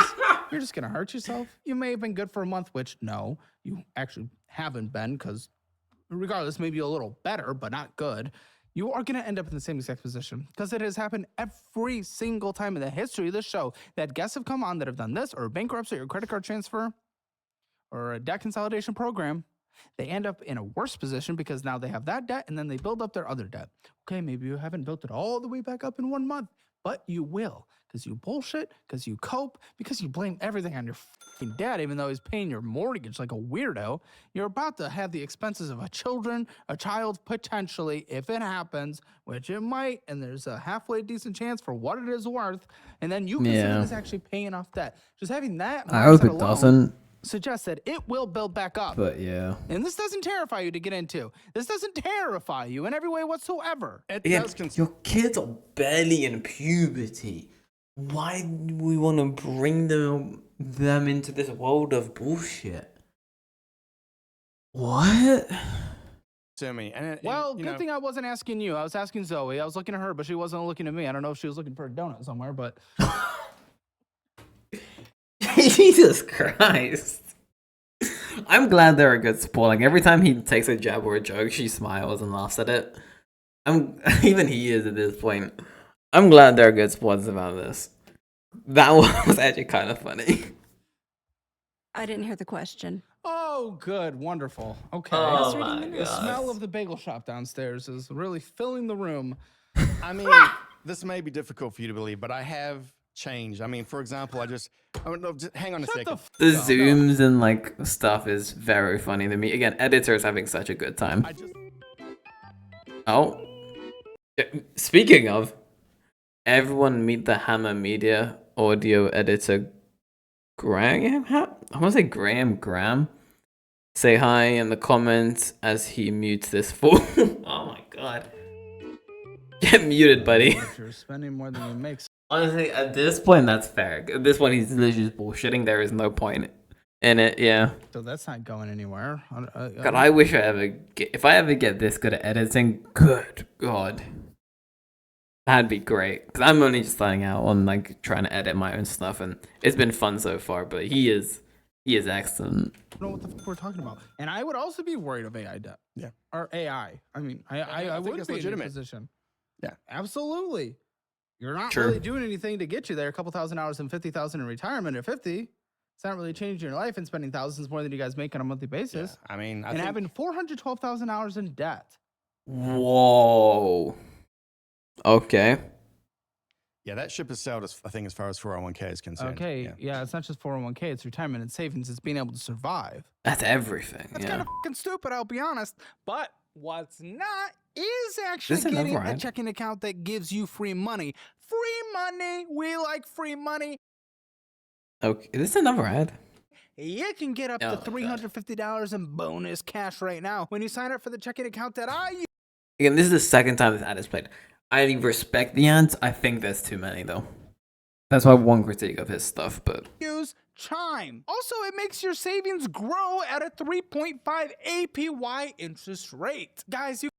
S2: you're just going to hurt yourself. You may have been good for a month, which no, you actually haven't been, because regardless, maybe a little better, but not good. You are going to end up in the same exact position, because it has happened every single time in the history of this show that guests have come on that have done this, or bankruptcy, or credit card transfer, or a debt consolidation program. They end up in a worse position because now they have that debt and then they build up their other debt. Okay, maybe you haven't built it all the way back up in 1 month, but you will, because you bullshit, because you cope, because you blame everything on your fucking dad, even though he's paying your mortgage like a weirdo. You're about to have the expenses of a child potentially, if it happens, which it might, and there's a halfway decent chance for what it is worth, and then you consider
S1: Yeah.
S2: this actually paying off debt. Just having that
S1: I hope
S2: mindset
S1: it
S2: alone
S1: doesn't,
S2: suggests that it will build back up.
S1: but yeah.
S2: And this doesn't terrify you to get into. This doesn't terrify you in every way whatsoever.
S3: It
S1: Again,
S3: does
S1: your kids are barely in puberty. Why do we want to bring them into this world of bullshit? What?
S3: to me. And
S2: Well,
S3: you
S2: good
S3: know,
S2: thing I wasn't asking you. I was asking Zoe. I was looking at her, but she wasn't looking at me. I don't know if she was looking for a donut somewhere, but
S1: Jesus Christ. I'm glad they're a good sport. Like every time he takes a jab or a joke, she smiles and laughs at it. Even he is at this point. I'm glad they're good sports about this. That was actually kind of funny.
S4: I didn't hear the question.
S2: oh, good, wonderful. Okay.
S1: Oh
S4: reading
S1: my
S4: the
S2: The
S4: news.
S2: smell of the bagel shop downstairs is really filling the room.
S3: I mean, this may be difficult for you to believe, but I have changed. I mean, for example, just hang on a
S2: Shut
S3: second.
S2: the
S1: The
S2: f- up.
S1: zooms and like stuff is very funny to me. Again, editors having such a good time.
S3: I just
S1: Oh. Speaking of, everyone meet the Hammer Media audio editor Graham. I want to say Graham. Say hi in the comments as he mutes this fool. Oh my god. Get muted, buddy.
S2: If you're spending more than you make.
S1: Honestly, at this point, that's fair. At this point, he's literally just bullshitting. There is no point in it. Yeah.
S2: So that's not going anywhere.
S1: God, I wish if I ever get this good at editing, good God. That'd be great. Because I'm only just starting out on like trying to edit my own stuff, and it's been fun so far, but he is excellent.
S2: I don't know what the fuck we're talking about. And I would also be worried of AI debt.
S3: Yeah.
S2: Or AI. I mean, I
S3: think
S2: would
S3: it's
S2: be in
S3: legitimate.
S2: a position.
S3: Yeah.
S2: Absolutely. You're not
S1: True.
S2: really doing anything to get you there. A couple $1,000s and $50,000 in retirement at 50. It's not really changing your life and spending thousands more than you guys make on a monthly basis.
S3: I mean, I
S2: And
S3: think,
S2: having $412,000 in debt.
S1: Whoa. Okay.
S3: yeah, that ship has sailed, I think, as far as 401k is concerned.
S2: Okay.
S3: Yeah.
S2: It's not just 401k, it's retirement and savings. It's being able to survive.
S1: That's everything.
S2: That's
S1: Yeah.
S2: kind of fucking stupid, I'll be honest. But what's not is actually
S1: This is another
S2: getting a
S1: ad.
S2: checking account that gives you free money. Free money. We like free money.
S1: Okay. This is another ad.
S2: You can get up
S1: Oh
S2: to
S1: my God.
S2: $350 in bonus cash right now when you sign up for the checking account that I
S1: Again, this is the second time this ad is played. I respect the ads. I think there's too many though. That's my one critique of his stuff, but
S2: use. Chime. Also, it makes your savings grow at a 3.5 APY interest rate. Guys, you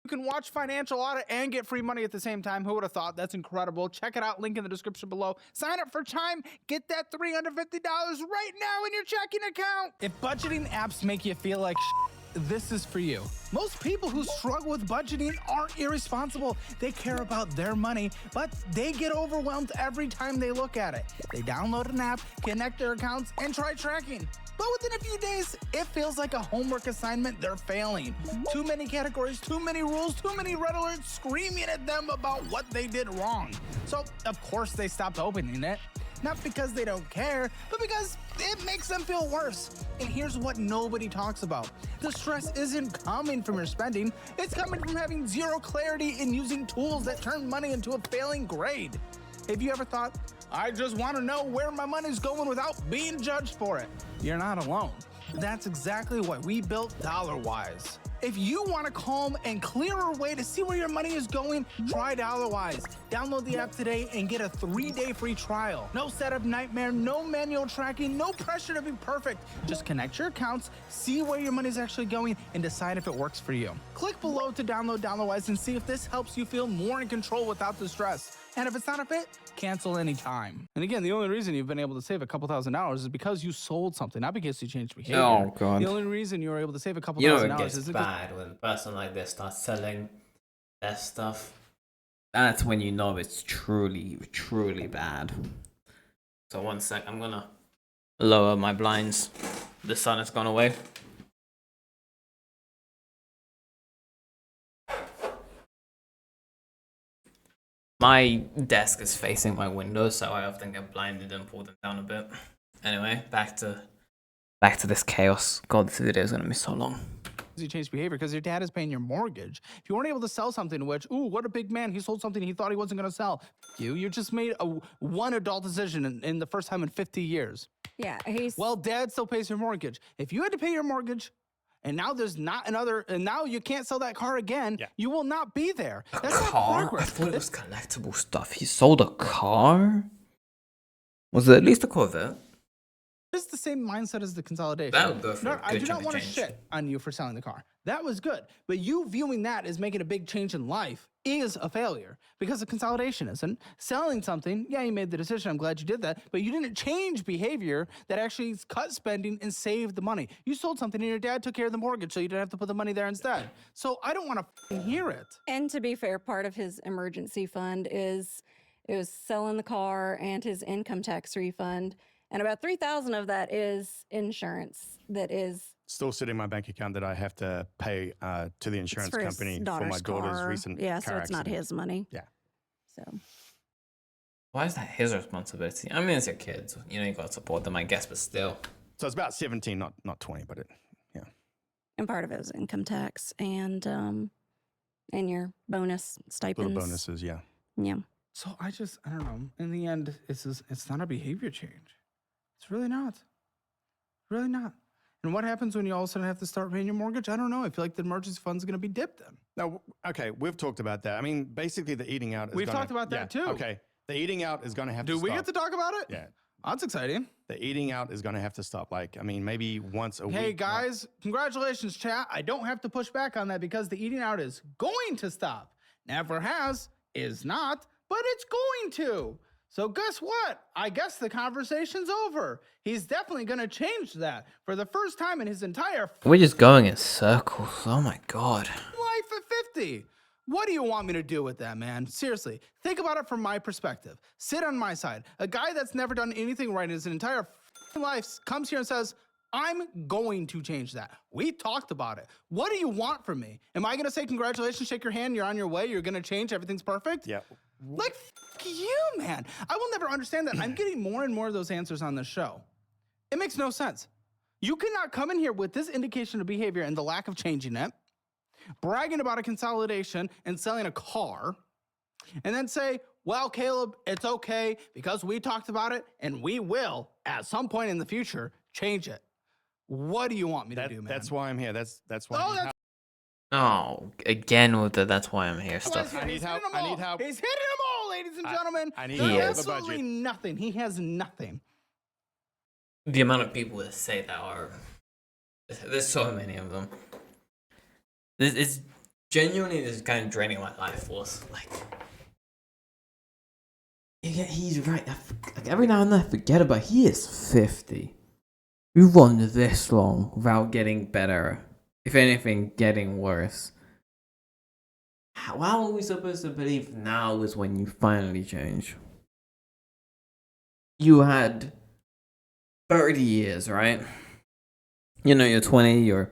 S2: can watch Financial Audit and get free money at the same time. Who would have thought? That's incredible. Check it out. Link in the description below. Sign up for Chime. Get that $350 right now in your checking account. If budgeting apps make you feel like this is for you. Most people who struggle with budgeting aren't irresponsible. They care about their money, but they get overwhelmed every time they look at it. They download an app, connect their accounts, and try tracking. But within a few days, it feels like a homework assignment they're failing. Too many categories, too many rules, too many red alerts screaming at them about what they did wrong. So, of course, they stopped opening it. Not because they don't care, but because it makes them feel worse. And here's what nobody talks about. The stress isn't coming from your spending, it's coming from having zero clarity in using tools that turn money into a failing grade. Have you ever thought, I just want to know where my money's going without being judged for it? You're not alone. That's exactly why we built DollarWise. If you want a calm and clearer way to see where your money is going, try DollarWise. Download the app today and get a 3-day free trial. No setup nightmare, no manual tracking, no pressure to be perfect. Just connect your accounts, see where your money is actually going, and decide if it works for you. Click below to download DollarWise and see if this helps you feel more in control without the stress. And if it's not a fit, cancel anytime. And again, the only reason you've been able to save a couple $1,000s is because you sold something, not because you changed behavior.
S1: Oh, God.
S2: The only reason you were able to save a couple
S1: You know
S2: $1,000
S1: it gets
S2: is because
S1: bad when a person like this starts selling their stuff. That's when you know it's truly, truly bad. So 1 sec, I'm gonna lower my blinds. The sun has gone away. My desk is facing my window, so I often get blinded and pull them down a bit. Anyway, back to this chaos. God, this video is gonna be so long.
S2: you changed behavior because your dad is paying your mortgage. If you weren't able to sell something, which, ooh, what a big man, he sold something he thought he wasn't going to sell. You just made one adult decision in the first time in 50 years.
S4: Yeah,
S2: Well, dad still pays your mortgage. If you had to pay your mortgage, and now there's not another, and now you can't sell that car again, you will not be there. That's not
S1: Car? I
S2: progress.
S1: thought it was collectible stuff. He sold a car? Was it at least a Corvette?
S2: It's the same mindset as the consolidation.
S1: That would go for a
S2: I
S1: good
S2: do not
S1: chunk of
S2: want to
S1: change.
S2: shit on you for selling the car. That was good. But you viewing that as making a big change in life is a failure because the consolidation isn't. Selling something, yeah, you made the decision. I'm glad you did that. But you didn't change behavior that actually cut spending and saved the money. You sold something and your dad took care of the mortgage so you didn't have to put the money there instead. So I don't want to hear it.
S4: And to be fair, part of his emergency fund is it was selling the car and his income tax refund. And about 3,000 of that is insurance that is
S3: Still sitting in my bank account that I have to pay to the insurance
S4: for his
S3: company for
S4: daughter's
S3: my daughter's
S4: car.
S3: recent
S4: Yeah,
S3: car
S4: so it's not
S3: accident.
S4: his money.
S3: Yeah.
S4: So
S1: Why is that his responsibility? I mean, it's your kids. You know, you got to support them, I guess, but still.
S3: So it's about 17, not 20, but yeah.
S4: and part of it was income tax and your bonus stipends.
S3: Little bonuses, yeah.
S4: Yeah.
S2: So I don't know. In the end, it's not a behavior change. It's really not. Really not. And what happens when you all of a sudden have to start paying your mortgage? I don't know. I feel like the emergency fund's going to be dipped then.
S3: No, okay, we've talked about that. I mean, basically the eating out is
S2: We've
S3: gonna,
S2: talked about that too.
S3: Okay, the eating out is going to have to
S2: Do
S3: stop.
S2: we get to talk about it?
S3: Yeah.
S2: That's exciting.
S3: The eating out is going to have to stop. Like, I mean, maybe once a week.
S2: Hey guys, congratulations, chat. I don't have to push back on that because the eating out is going to stop. Never has, is not, but it's going to. So guess what? I guess the conversation's over. He's definitely going to change that for the first time in his entire
S1: We're just going in circles. Oh my god.
S2: life at 50. What do you want me to do with that, man? Seriously, think about it from my perspective. Sit on my side. A guy that's never done anything right in his entire life comes here and says, I'm going to change that. We talked about it. What do you want from me? Am I going to say congratulations, shake your hand, you're on your way, you're going to change, everything's perfect?
S3: Yeah.
S2: Like, you, man. I will never understand that. I'm getting more and more of those answers on this show. It makes no sense. You cannot come in here with this indication of behavior and the lack of changing it, bragging about a consolidation and selling a car, and then say, well, Caleb, it's okay because we talked about it and we will, at some point in the future, change it. What do you want me to do, man?
S3: That's why I'm here. That's why.
S2: Oh,
S3: I need
S2: that's
S3: help.
S1: Oh, again with the that's why I'm here stuff.
S3: I need
S2: He's
S3: help.
S2: hitting them
S3: I need
S2: all.
S3: help.
S2: He's hitting them all, ladies and gentlemen.
S3: I need
S2: There's
S1: help
S3: with the
S2: absolutely
S3: budget.
S2: nothing. He has nothing.
S1: The amount of people that say that are. There's so many of them. It's genuinely this kind of draining my life force. Like. Yeah, he's right. Like, every now and then I forget about he is 50. You've run this long without getting better if anything, getting worse. How are we supposed to believe now is when you finally change? You had 30 years, right? You know, you're 20, you're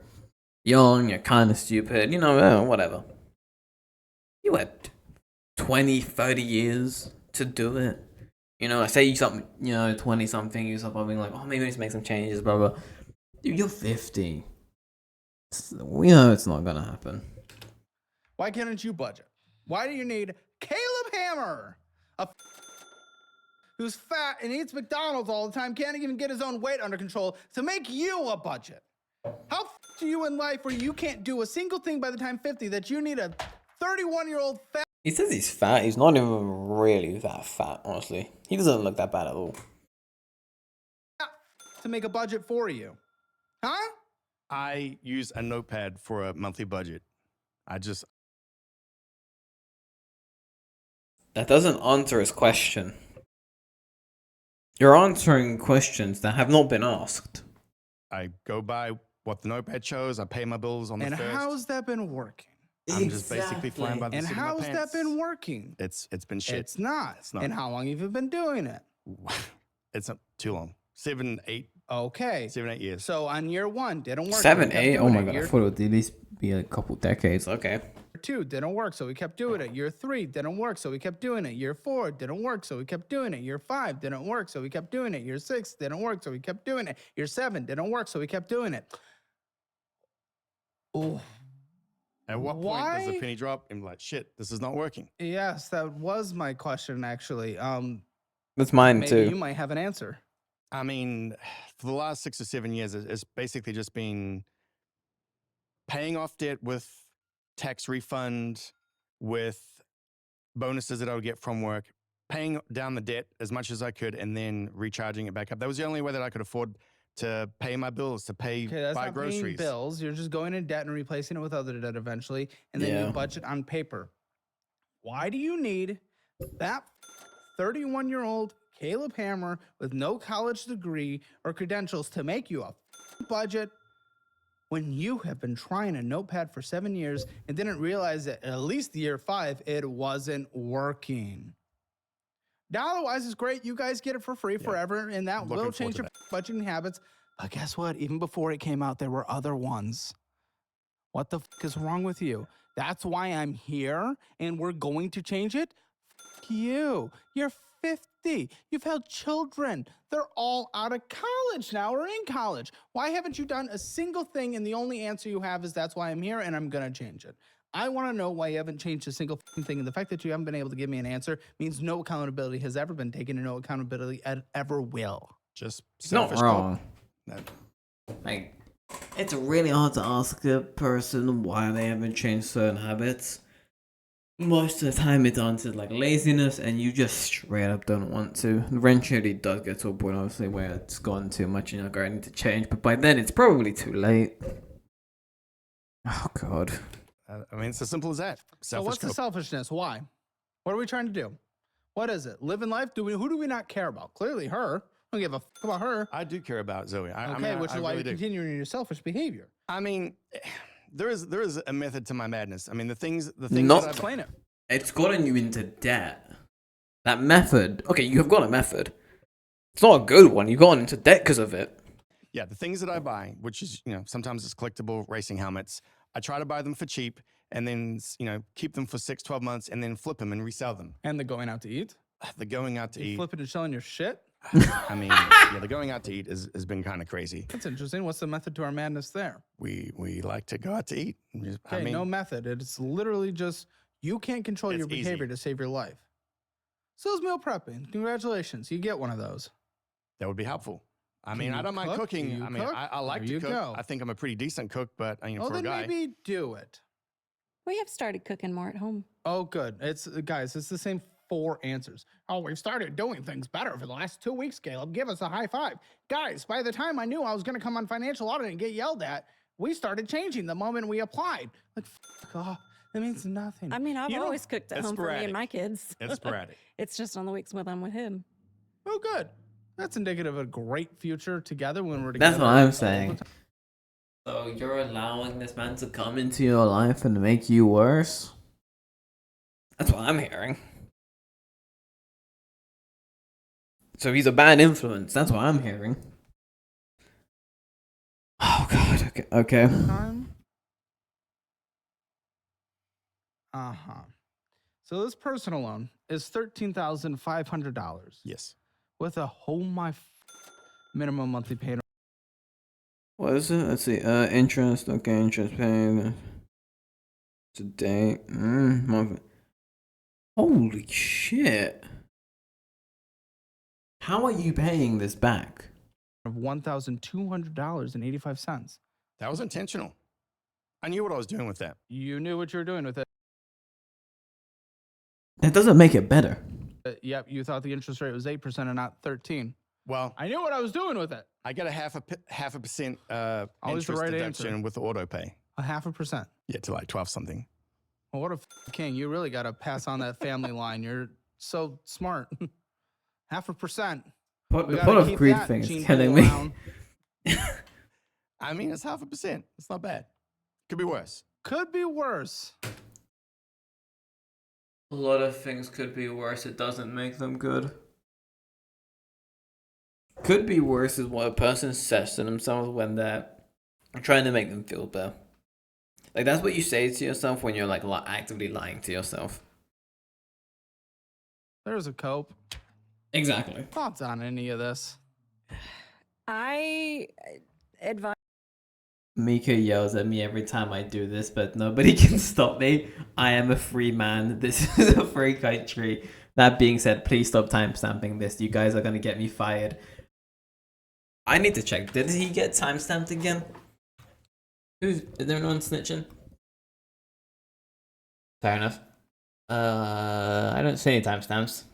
S1: young, you're kind of stupid, whatever. You had 20, 30 years to do it. I say you something, 20 something, you're something like, oh, maybe let's make some changes, blah, blah. Dude, you're 50. We know it's not gonna happen.
S2: Why can't you budget? Why do you need Caleb Hammer, who's fat and eats McDonald's all the time, can't even get his own weight under control, to make you a budget? How are you in life where you can't do a single thing by the time 50 that you need a 31-year-old fat?
S1: He says he's fat. He's not even really that fat, honestly. He doesn't look that bad at all.
S2: To make a budget for you? Huh?
S3: I use a notepad for a monthly budget.
S1: That doesn't answer his question. You're answering questions that have not been asked.
S3: I go by what the notepad shows. I pay my bills on the first.
S2: And how's that been working?
S3: I'm just basically flying by the
S2: And
S3: seat of my
S2: how's
S3: pants.
S2: that been working?
S3: It's been shit.
S2: It's not.
S3: It's not.
S2: And how long have you been doing it?
S3: It's not too long. 7, 8
S2: Okay.
S3: 7, 8 years.
S2: So on year 1, didn't work.
S1: 7,
S2: so we kept
S1: 8? Oh
S2: doing
S1: my
S2: it.
S1: god, I
S2: Year
S1: thought it would at least be a couple decades. Okay.
S2: 2 didn't work, so we kept doing it. Year 3 didn't work, so we kept doing it. Year 4 didn't work, so we kept doing it. Year 5 didn't work, so we kept doing it. Year 6 didn't work, so we kept doing it. Year 7 didn't work, so we kept doing it. Oh.
S3: At what point does the penny drop and be like, shit, this is not working?
S2: Yes, that was my question, actually.
S1: That's mine
S2: Maybe
S1: too.
S2: you might have an answer.
S3: I mean, for the last 6 or 7 years, it's basically just been paying off debt with tax refund, with bonuses that I would get from work, paying down the debt as much as I could, and then recharging it back up. That was the only way that I could afford to pay my bills, to
S2: Okay, that's
S3: buy
S2: not
S3: groceries.
S2: paying bills. You're just going in debt and replacing it with other debt eventually, and then
S1: Yeah.
S2: you budget on paper. Why do you need that 31-year-old Caleb Hammer with no college degree or credentials to make you a budget when you have been trying a notepad for 7 years and didn't realize that at least year 5 it wasn't working? Dollar-wise is great. You guys get it for free forever, and that
S3: Looking
S2: will change your
S3: forward
S2: budgeting habits. But guess what? Even before it came out, there were other ones. What the is wrong with you? That's why I'm here, and we're going to change it. You. You're 50. You've held children. They're all out of college now or in college. Why haven't you done a single thing? And the only answer you have is that's why I'm here, and I'm going to change it. I want to know why you haven't changed a single thing. And the fact that you haven't been able to give me an answer means no accountability has ever been taken and no accountability ever will.
S3: Just
S1: It's not
S3: selfish
S1: wrong.
S3: No.
S1: Like, it's really hard to ask a person why they haven't changed certain habits. Most of the time it's answered like laziness, and you just straight up don't want to. Eventually it does get to a point, obviously, where it's gone too much and you're like, I need to change, but by then it's probably too late. Oh god.
S3: I mean, it's as simple as that.
S2: So what's the selfishness? Why? What are we trying to do? What is it? Living life? Who do we not care about? Clearly her. I don't give a about her.
S3: I do care about Zoe.
S2: Which is why
S3: really
S2: you're
S3: do.
S2: continuing your selfish behavior.
S3: I mean, there is a method to my madness. I mean, the things
S1: Not-
S3: that I've,
S2: Explain it.
S1: It's gotten you into debt. That method. Okay, you have got a method. It's not a good one. You've gotten into debt because of it.
S3: yeah, the things that I buy, which is, sometimes it's collectible racing helmets. I try to buy them for cheap and then, keep them for 6, 12 months and then flip them and resell them.
S2: And the going out to eat?
S3: The going out to
S2: You
S3: eat.
S2: flipping and selling your shit?
S3: I mean, yeah, the going out to eat has been kind of crazy.
S2: That's interesting. What's the method to our madness there?
S3: We like to go out to eat.
S2: Okay, no method. It's literally just you can't control your
S3: It's easy.
S2: behavior to save your life. So is meal prepping. Congratulations. You get one of those.
S3: That would be helpful. I
S2: Can
S3: mean, I
S2: you
S3: don't mind
S2: cook? Do
S3: cooking.
S2: you
S3: I mean,
S2: cook?
S3: I like
S2: There
S3: to
S2: you
S3: cook.
S2: go.
S3: I think I'm a pretty decent cook, but
S2: Well,
S3: for a
S2: then
S3: guy,
S2: maybe do it.
S4: We have started cooking more at home.
S2: Oh, good. It's guys, it's the same 4 answers. Oh, we've started doing things better for the last 2 weeks, Caleb. Give us a high five. Guys, by the time I knew I was going to come on financial audit and get yelled at, we started changing the moment we applied. Like, oh, that means nothing.
S4: I mean, I've
S2: You know,
S4: always cooked at
S3: it's
S4: home for me
S3: sporadic.
S4: and my kids.
S3: it's sporadic.
S4: It's just on the weeks when I'm with him.
S2: Oh, good. That's indicative of a great future together when we're together.
S1: That's what I'm
S2: all the
S1: saying.
S2: time.
S1: So you're allowing this man to come into your life and make you worse? That's what I'm hearing. So he's a bad influence. That's what I'm hearing. Oh God. Okay. Okay.
S2: Time. Uh-huh. So this personal loan is $13,500
S3: Yes.
S2: with a minimum monthly payment
S1: What is it? Let's see. Interest. Okay, interest paid today. Month. Holy shit! How are you paying this back?
S2: of $1,200.85.
S3: That was intentional. I knew what I was doing with that.
S2: You knew what you were doing with it.
S1: It doesn't make it better.
S2: Yep, you thought the interest rate was 8% and not 13.
S3: Well,
S2: I knew what I was doing with it.
S3: I get a half a percent
S2: Always the
S3: interest
S2: right
S3: deduction
S2: answer.
S3: with auto pay.
S2: 0.5%.
S3: Yeah, to like 12 something.
S2: Well, what a king. You really got to pass on that family line. You're so smart. 0.5%.
S1: The
S2: We
S1: pot
S2: gotta
S1: of
S2: keep
S1: greed
S2: that
S1: thing is
S2: gene
S1: killing
S2: pool
S1: me.
S2: around.
S3: I mean, it's 0.5%. It's not bad. Could be worse.
S2: Could be worse.
S1: A lot of things could be worse. It doesn't make them good. Could be worse is what a person says to themselves when they're trying to make them feel better. Like that's what you say to yourself when you're like actively lying to yourself.
S2: There's a cope.
S1: Exactly.
S2: Thoughts on any of this?
S4: I advise.
S1: Mika yells at me every time I do this, but nobody can stop me. I am a free man. This is a free country. That being said, please stop timestamping this. You guys are gonna get me fired. I need to check. Did he get timestamped again? Is there anyone snitching? Fair enough. I don't see any timestamps.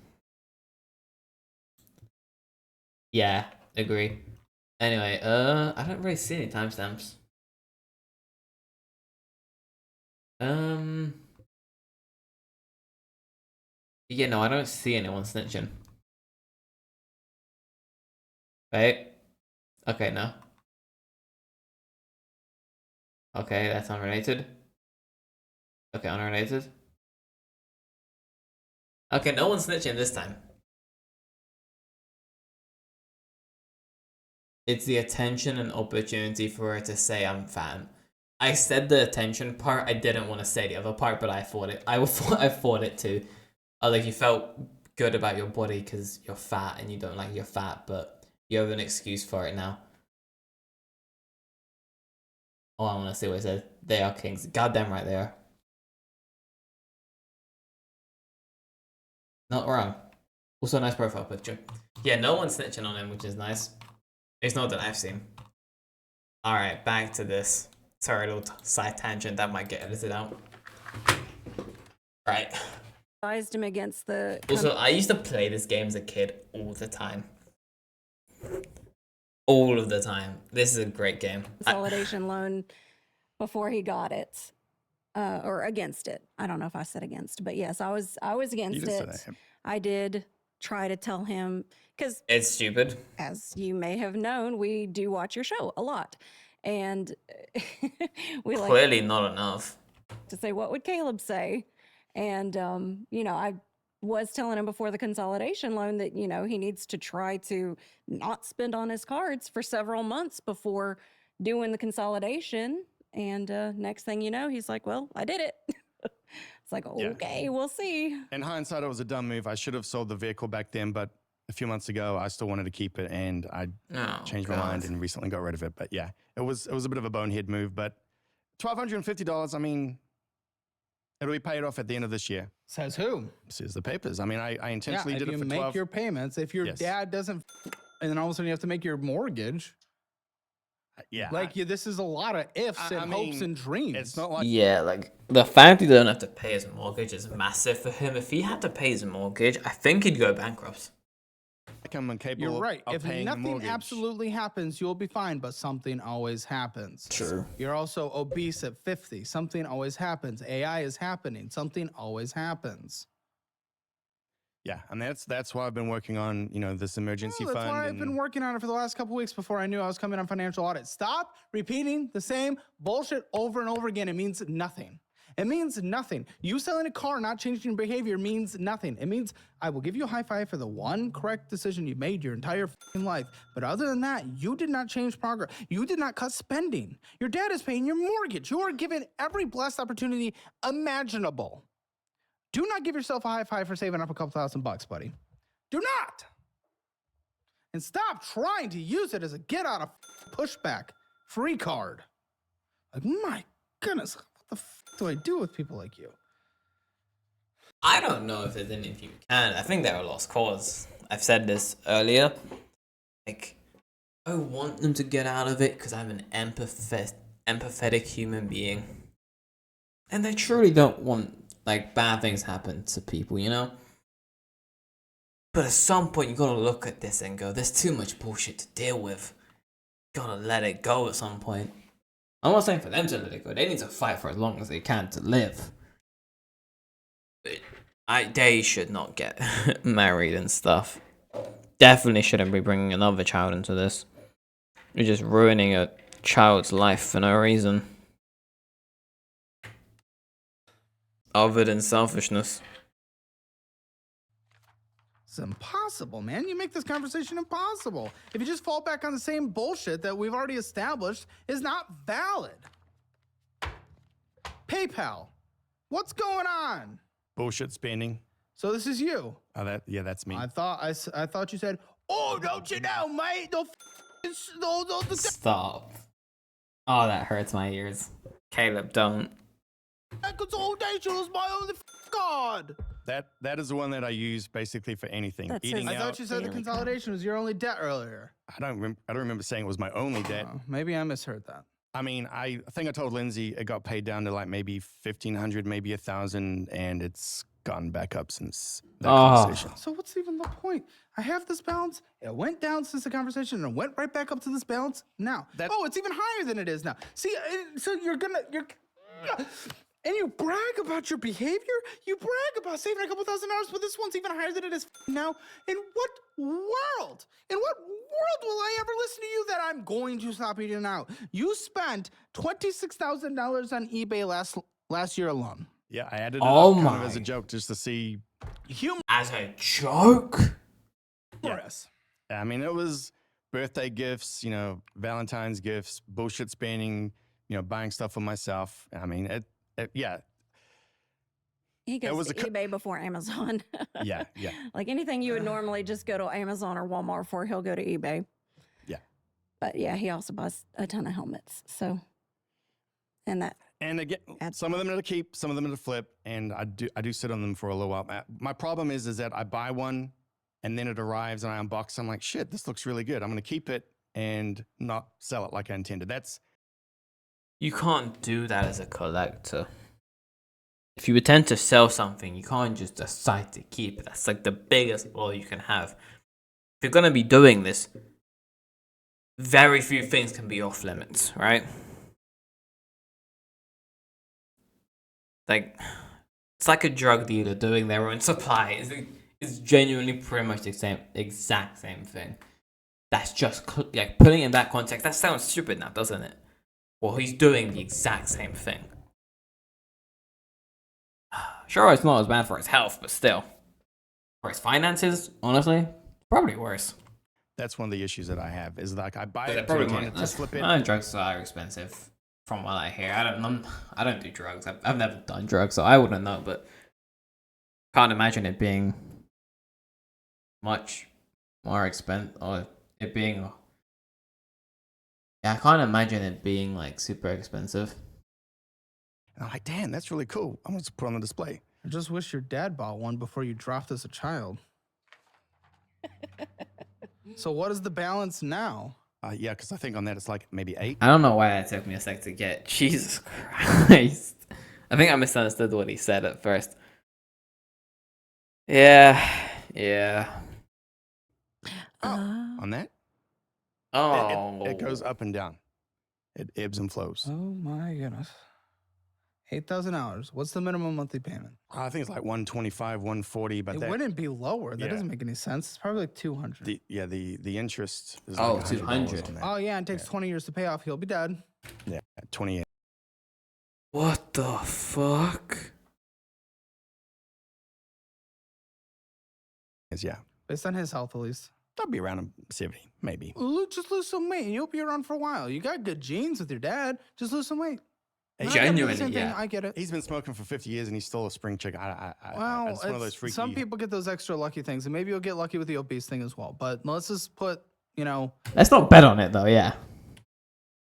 S1: Yeah, agree. Anyway, I don't really see any timestamps. Yeah, no, I don't see anyone snitching. Right? Okay, no. Okay, that's unrelated. Okay, unrelated. Okay, no one's snitching this time. It's the attention and opportunity for her to say I'm fat. I said the attention part. I didn't want to say the other part, but I thought it. I thought it too. Like you felt good about your body because you're fat and you don't like you're fat, but you have an excuse for it now. Oh, I want to see what it said. They are kings. Goddamn right they are. Not wrong. Also, a nice profile picture. Yeah, no one's snitching on him, which is nice. It's not that I've seen. Alright, back to this. Sorry, a little side tangent that might get edited out. Right.
S4: Advised him against the.
S1: Also, I used to play this game as a kid all the time. All of the time. This is a great game.
S4: Consolidation loan before he got it, or against it. I don't know if I said against, but yes, I was against
S3: just said
S4: it.
S3: that.
S4: I did try to tell him because,
S1: It's stupid.
S4: as you may have known, we do watch your show a lot, and we like
S1: Clearly not enough.
S4: to say, what would Caleb say? And, you know, I was telling him before the consolidation loan that, you know, he needs to try to not spend on his cards for several months before doing the consolidation. And next thing you know, he's like, well, I did it. It's like,
S3: Yeah.
S4: okay, we'll see.
S3: In hindsight, it was a dumb move. I should have sold the vehicle back then, but a few months ago, I still wanted to keep it, and I
S1: Oh,
S3: changed my mind and recently got rid of it. But yeah, it was a bit of a bonehead move. But $1,250, I mean, it'll be paid off at the end of this year.
S2: Says who?
S3: Says the papers. I mean, I
S2: Yeah,
S3: intentionally
S2: if
S3: did it
S2: you
S3: for
S2: make
S3: 12.
S2: your payments, if your
S3: Yes.
S2: dad doesn't, and then all of a sudden you have to make your mortgage.
S3: Yeah,
S2: This is a lot of ifs
S3: I
S2: and hopes
S3: mean,
S2: and dreams.
S3: it's not like
S1: Yeah, like the fact he don't have to pay his mortgage is massive for him. If he had to pay his mortgage, I think he'd go bankrupt.
S3: I'm incapable
S2: You're right.
S3: of
S2: If
S3: paying the
S2: nothing
S3: mortgage.
S2: absolutely happens, you'll be fine, but something always happens.
S1: True.
S2: You're also obese at 50. Something always happens. AI is happening. Something always happens.
S3: Yeah, and that's why I've been working on, this emergency
S2: Well, that's
S3: fund.
S2: why I've been working on it for the last couple weeks before I knew I was coming on financial audit. Stop repeating the same bullshit over and over again. It means nothing. It means nothing. You selling a car, not changing your behavior means nothing. It means I will give you a high five for the one correct decision you made your entire life. But other than that, you did not change progress. You did not cut spending. Your dad is paying your mortgage. You are given every blessed opportunity imaginable. Do not give yourself a high five for saving up a couple $1,000, buddy. Do not. And stop trying to use it as a get out of pushback free card. Like, my goodness, what the do I do with people like you?
S1: I don't know if there's anything you can. I think they're a lost cause. I've said this earlier. Like, I want them to get out of it because I'm an empathetic human being. And I truly don't want, bad things happen to people, But at some point, you gotta look at this and go, there's too much bullshit to deal with. Gotta let it go at some point. I'm not saying for them to let it go. They need to fight for as long as they can to live. But they should not get married and stuff. Definitely shouldn't be bringing another child into this. You're just ruining a child's life for no reason. Other than selfishness.
S2: It's impossible, man. You make this conversation impossible. If you just fall back on the same bullshit that we've already established is not valid. PayPal, what's going on?
S3: Bullshit spending.
S2: So this is you.
S3: Oh, that's me.
S2: I thought you said, oh, don't you know, mate? The
S1: Stop. Oh, that hurts my ears. Caleb, don't.
S2: consolidation was my only God.
S3: That is the one that I use basically for anything.
S4: That's
S3: Eating
S4: his-
S2: I
S3: out.
S2: thought you said the
S4: Daily
S2: consolidation was your only debt earlier.
S3: I don't remember saying it was my only debt.
S2: Maybe I misheard that.
S3: I mean, I think I told Lindsay it got paid down to maybe 1,500, maybe 1,000, and it's gone back up since that conversation.
S2: So what's even the point? I have this balance. It went down since the conversation and went right back up to this balance now. It's even higher than it is now. See, so you're and you brag about your behavior. You brag about saving a couple $1,000, but this one's even higher than it is now. In what world? In what world will I ever listen to you that I'm going to stop eating out? You spent $26,000 on eBay last year alone.
S3: Yeah, I added it
S1: Oh
S3: up kind of
S1: my.
S3: as a joke just to see.
S1: As a joke?
S2: Humorous.
S3: I mean, it was birthday gifts, Valentine's gifts, bullshit spending, buying stuff for myself. I mean, yeah.
S4: He goes
S3: was
S4: to eBay before Amazon.
S3: Yeah.
S4: Like anything you would normally just go to Amazon or Walmart for, he'll go to eBay.
S3: Yeah.
S4: But yeah, he also buys a ton of helmets. So, and that.
S3: And again, some of them are to keep, some of them are to flip, and I do sit on them for a little while. My problem is that I buy one, and then it arrives, and I unbox. I'm like, shit, this looks really good. I'm going to keep it and not sell it like I intended.
S1: You can't do that as a collector. If you intend to sell something, you can't just decide to keep it. That's the biggest blow you can have. If you're going to be doing this, very few things can be off limits, right? It's like a drug dealer doing their own supply. It's genuinely pretty much the exact same thing. That's just putting it in that context. That sounds stupid now, doesn't it? Well, he's doing the exact same thing. Sure, it's not as bad for his health, but still, for his finances, honestly, probably worse.
S3: That's one of the issues that I have. Is I buy
S1: They're
S3: it
S1: probably
S3: to
S1: more.
S3: just flip it.
S1: Drugs are expensive, from what I hear. I don't do drugs. I've never done drugs, so I wouldn't know. But can't imagine it being much more expensive, or it being. Yeah, I can't imagine it being super expensive.
S3: And I'm like, damn, that's really cool. I'm going to put on the display.
S2: I just wish your dad bought one before you dropped as a child. So what is the balance now?
S3: Yeah, because I think on that it's maybe 8.
S1: I don't know why it took me a sec to get. Jesus Christ. I think I misunderstood what he said at first. Yeah.
S3: On that?
S1: Oh.
S3: It goes up and down. It ebbs and flows.
S2: Oh my goodness. $8,000. What's the minimum monthly payment?
S3: I think it's like 125, 140, but
S2: It
S3: that,
S2: wouldn't be lower. That
S3: Yeah.
S2: doesn't make any sense. It's probably like 200.
S3: the interest is
S1: Oh,
S3: like $100
S1: 200.
S3: on that.
S2: Oh yeah, it takes 20 years to pay off. He'll be dead.
S3: Yeah, 28.
S1: What the fuck?
S3: Yeah,
S2: Based on his health, at least.
S3: that'd be around 70, maybe.
S2: Just lose some weight and you'll be around for a while. You got good genes with your dad. Just lose some weight.
S3: Hey,
S2: Not gonna be the
S1: Genuinely,
S2: same thing,
S1: yeah.
S2: I get it.
S3: He's been smoking for 50 years and he's still a spring chicken.
S2: Well,
S3: it's one of those freaky.
S2: some people get those extra lucky things, and maybe you'll get lucky with the obese thing as well. But let's just put,
S1: Let's not bet on it though. Yeah.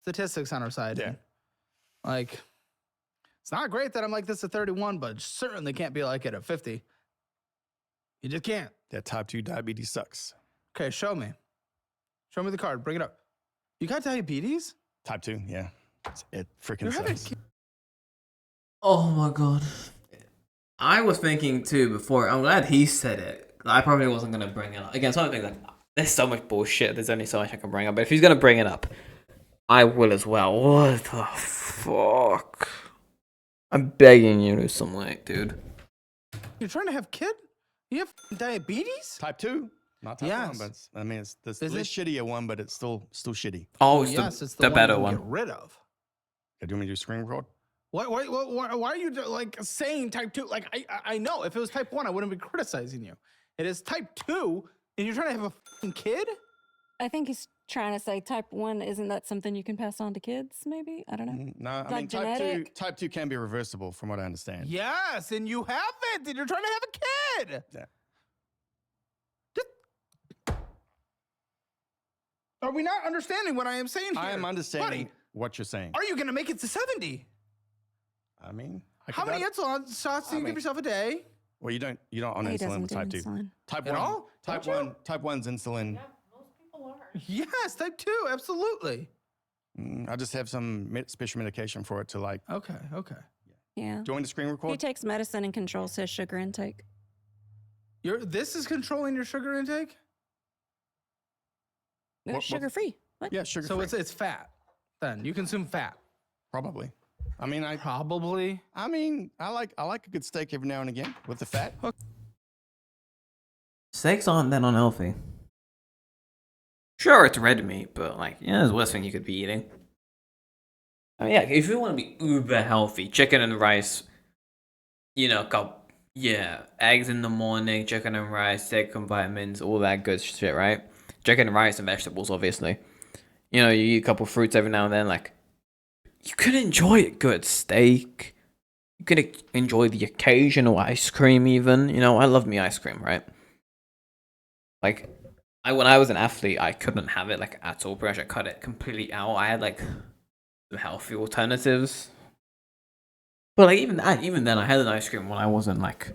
S2: statistics on our side.
S3: Yeah.
S2: Like, it's not great that I'm like this at 31, but certainly can't be like it at 50. You just can't.
S3: That type 2 diabetes sucks.
S2: Okay, show me. Show me the card. Bring it up. You got diabetes?
S3: Type 2, yeah. It freaking
S2: You're having
S3: sucks.
S1: Oh my god. I was thinking too before. I'm glad he said it. I probably wasn't gonna bring it up. Again, some of the things like there's so much bullshit. There's only so much I can bring up. But if he's gonna bring it up, I will as well. What the fuck? I'm begging you to lose some weight, dude.
S2: You're trying to have kid? You have diabetes?
S3: Type 2? Not type 1,
S2: Yes.
S3: but it's the
S2: Is
S3: least shittier one, but it's still shitty.
S1: Oh, it's
S2: Yes,
S1: the,
S2: it's
S1: the
S2: the
S1: better
S2: one.
S1: one.
S2: You get rid of.
S3: Do you want me to do screen record?
S2: Why are you like saying type 2? Like, I know if it was type 1, I wouldn't be criticizing you. It is type 2, and you're trying to have a fucking kid?
S4: I think he's trying to say type 1, isn't that something you can pass on to kids, maybe? I don't know.
S3: No, I
S4: Like
S3: mean,
S4: genetic?
S3: type 2 can be reversible from what I understand.
S2: Yes, and you have it, and you're trying to have a kid.
S3: Yeah.
S2: Are we not understanding what I am saying here?
S3: I am understanding
S2: Buddy,
S3: what you're saying.
S2: are you going to make it to 70?
S3: I mean,
S2: How many insulin shots do you give yourself a day?
S3: Well, you don't on
S4: He
S3: insulin
S4: doesn't
S3: with
S4: do
S3: type 2.
S4: insulin.
S3: Type
S2: At
S3: 1.
S2: all?
S3: Type
S2: Don't you?
S3: 1. Type 1's insulin.
S2: Yes, type 2, absolutely.
S3: I just have some special medication for it to like.
S2: Okay.
S4: Yeah.
S3: Do you want me to screen
S4: He
S3: record?
S4: takes medicine and controls his sugar intake.
S2: This is controlling your sugar intake?
S3: What-
S4: Sugar free. What?
S3: Yeah, sugar
S2: So
S3: free.
S2: it's fat. Then you consume fat.
S3: Probably. I mean,
S2: Probably.
S3: I like a good steak every now and again with the fat.
S1: Steaks aren't that unhealthy. Sure, it's red meat, but like, yeah, there's worse thing you could be eating. I mean, yeah, if you want to be uber healthy, chicken and rice, eggs in the morning, chicken and rice, steak and vitamins, all that good shit, right? Chicken and rice and vegetables, obviously. You eat a couple fruits every now and then, like, you could enjoy a good steak. You could enjoy the occasional ice cream, even. I love me ice cream, right? Like, when I was an athlete, I couldn't have it, like, at all. Pretty much I cut it completely out. I had, like, some healthy alternatives. But, like, even then, I had an ice cream when I wasn't, like...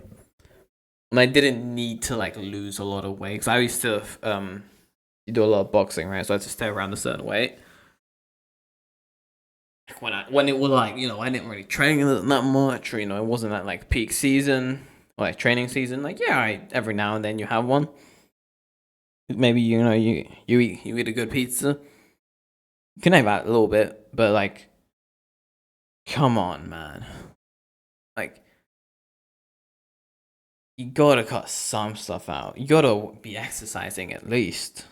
S1: When I didn't need to, like, lose a lot of weight. Because I used to, you do a lot of boxing, right? So I had to stay around a certain weight. When it was, like, I didn't really train that much. Or, it wasn't that, like, peak season. Or, like, training season. Like, yeah, every now and then you have one. Maybe you eat a good pizza. You can have that a little bit, but like, come on, man. Like, you gotta cut some stuff out. You gotta be exercising at least.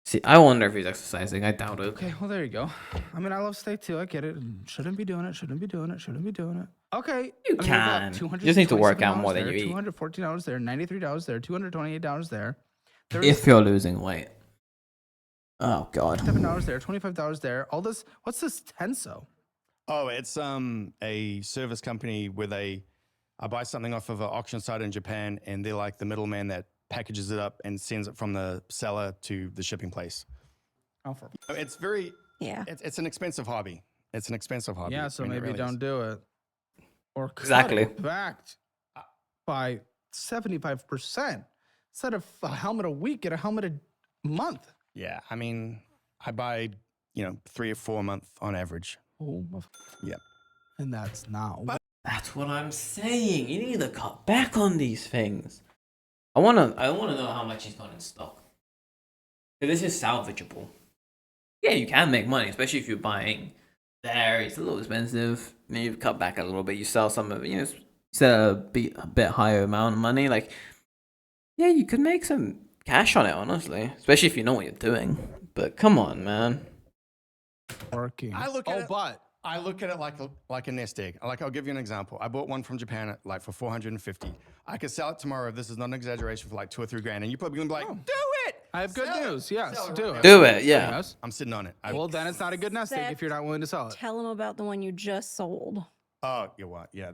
S1: See, I wonder if he's exercising. I doubt it.
S2: Okay, well, there you go. I mean, I love steak too. I get it. Shouldn't be doing it. Okay.
S1: You can. You just need to work out more than you eat.
S2: $214 there, $93 there, $228 there.
S1: If you're losing weight. Oh, God.
S2: $7 there, $25 there. All this, what's this Tenso?
S3: Oh, it's a service company where I buy something off of an auction site in Japan, and they're like the middleman that packages it up and sends it from the seller to the shipping place. It's very it's an expensive hobby. Yeah,
S2: so
S3: I mean, it
S2: maybe
S3: really
S2: don't
S3: is.
S2: do it. Or cut
S1: Exactly.
S2: it back by 75%. Instead of a helmet a week, get a helmet a month.
S3: Yeah, I mean, I buy 3 or 4 a month on average.
S2: Oh,
S3: Yeah.
S2: and that's now.
S1: That's what I'm saying. You need to cut back on these things. I wanna know how much he's got in stock. This is salvageable. Yeah, you can make money, especially if you're buying there. It's a little expensive. Then you cut back a little bit. You sell some of it. Sell a bit higher amount of money. Like, yeah, you could make some cash on it, honestly, especially if you know what you're doing. But come on, man.
S2: Working.
S3: I look at it.
S2: but
S3: I look at it like a nest egg. Like, I'll give you an example. I bought one from Japan at like for 450. I could sell it tomorrow. This is not an exaggeration, for like 2 or 3 grand, and you're probably gonna be like, "Do it!"
S2: I have good
S3: Sell it.
S2: news. Yes,
S3: Sell it
S2: do
S3: right
S2: it.
S1: Do it, yeah.
S2: Yes.
S3: I'm sitting on it.
S2: Well, then it's not a good nest egg if you're not willing to sell it.
S4: Tell them about the one you just sold.
S3: Oh, you what? Yeah.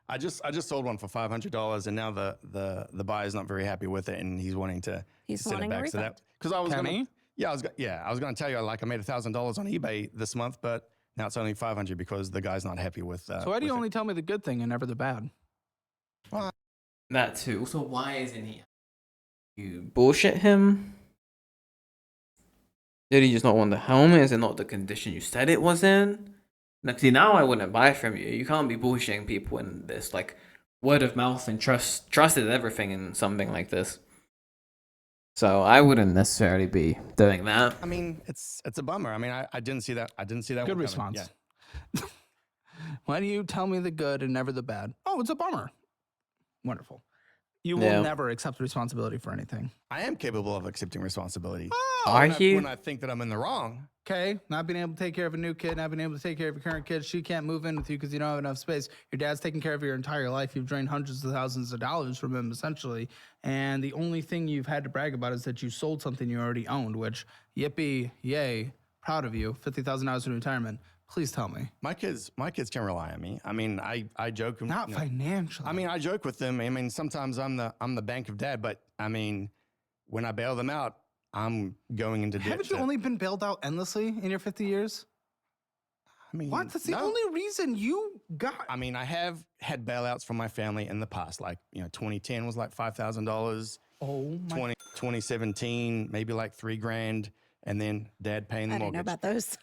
S3: I just sold one for $500, and now the buyer's not very happy with it, and he's wanting to
S4: He's
S3: send
S4: wanting
S3: it
S4: a
S3: back. So
S4: refund.
S3: that because I was
S2: Can
S3: gonna,
S2: he?
S3: yeah, I was gonna tell you, like, I made $1,000 on eBay this month, but now it's only 500 because the guy's not happy with.
S2: So why do you
S3: with
S2: only tell me the good thing and never the bad?
S1: That too. So why isn't he? You bullshit him? Did he just not want the helmet? Is it not the condition you said it was in? Like, see, now I wouldn't buy from you. You can't be bullshitting people in this. Like, word of mouth and trust is everything in something like this. So I wouldn't necessarily be doing that.
S3: I mean, it's a bummer. I mean, I didn't see that. I didn't see that.
S2: Good
S3: one coming.
S2: response.
S3: Yeah.
S2: Why do you tell me the good and never the bad? Oh, it's a bummer. Wonderful. You will
S1: Yeah.
S2: never accept responsibility for anything.
S3: I am capable of accepting responsibility.
S1: Are
S3: when
S1: you?
S3: When I think that I'm in the wrong.
S2: Okay, not being able to take care of a new kid, not being able to take care of your current kid. She can't move in with you because you don't have enough space. Your dad's taking care of your entire life. You've drained hundreds of thousands of dollars from him, essentially. And the only thing you've had to brag about is that you sold something you already owned, which, yippee, yay, proud of you. $50,000 in retirement. Please tell me.
S3: My kids can rely on me. I mean, I joke.
S2: Not
S3: you know,
S2: financially.
S3: I mean, I joke with them. I mean, sometimes I'm the bank of dad, but I mean, when I bail them out, I'm going into debt.
S2: haven't you only been bailed out endlessly in your 50 years?
S3: I mean,
S2: What? That's the
S3: no.
S2: only reason you got.
S3: I mean, I have had bailouts from my family in the past. Like, 2010 was like $5,000.
S2: Oh my.
S3: 2017, maybe like $3,000, and then dad paying the
S4: I didn't know
S3: mortgage.
S4: about those.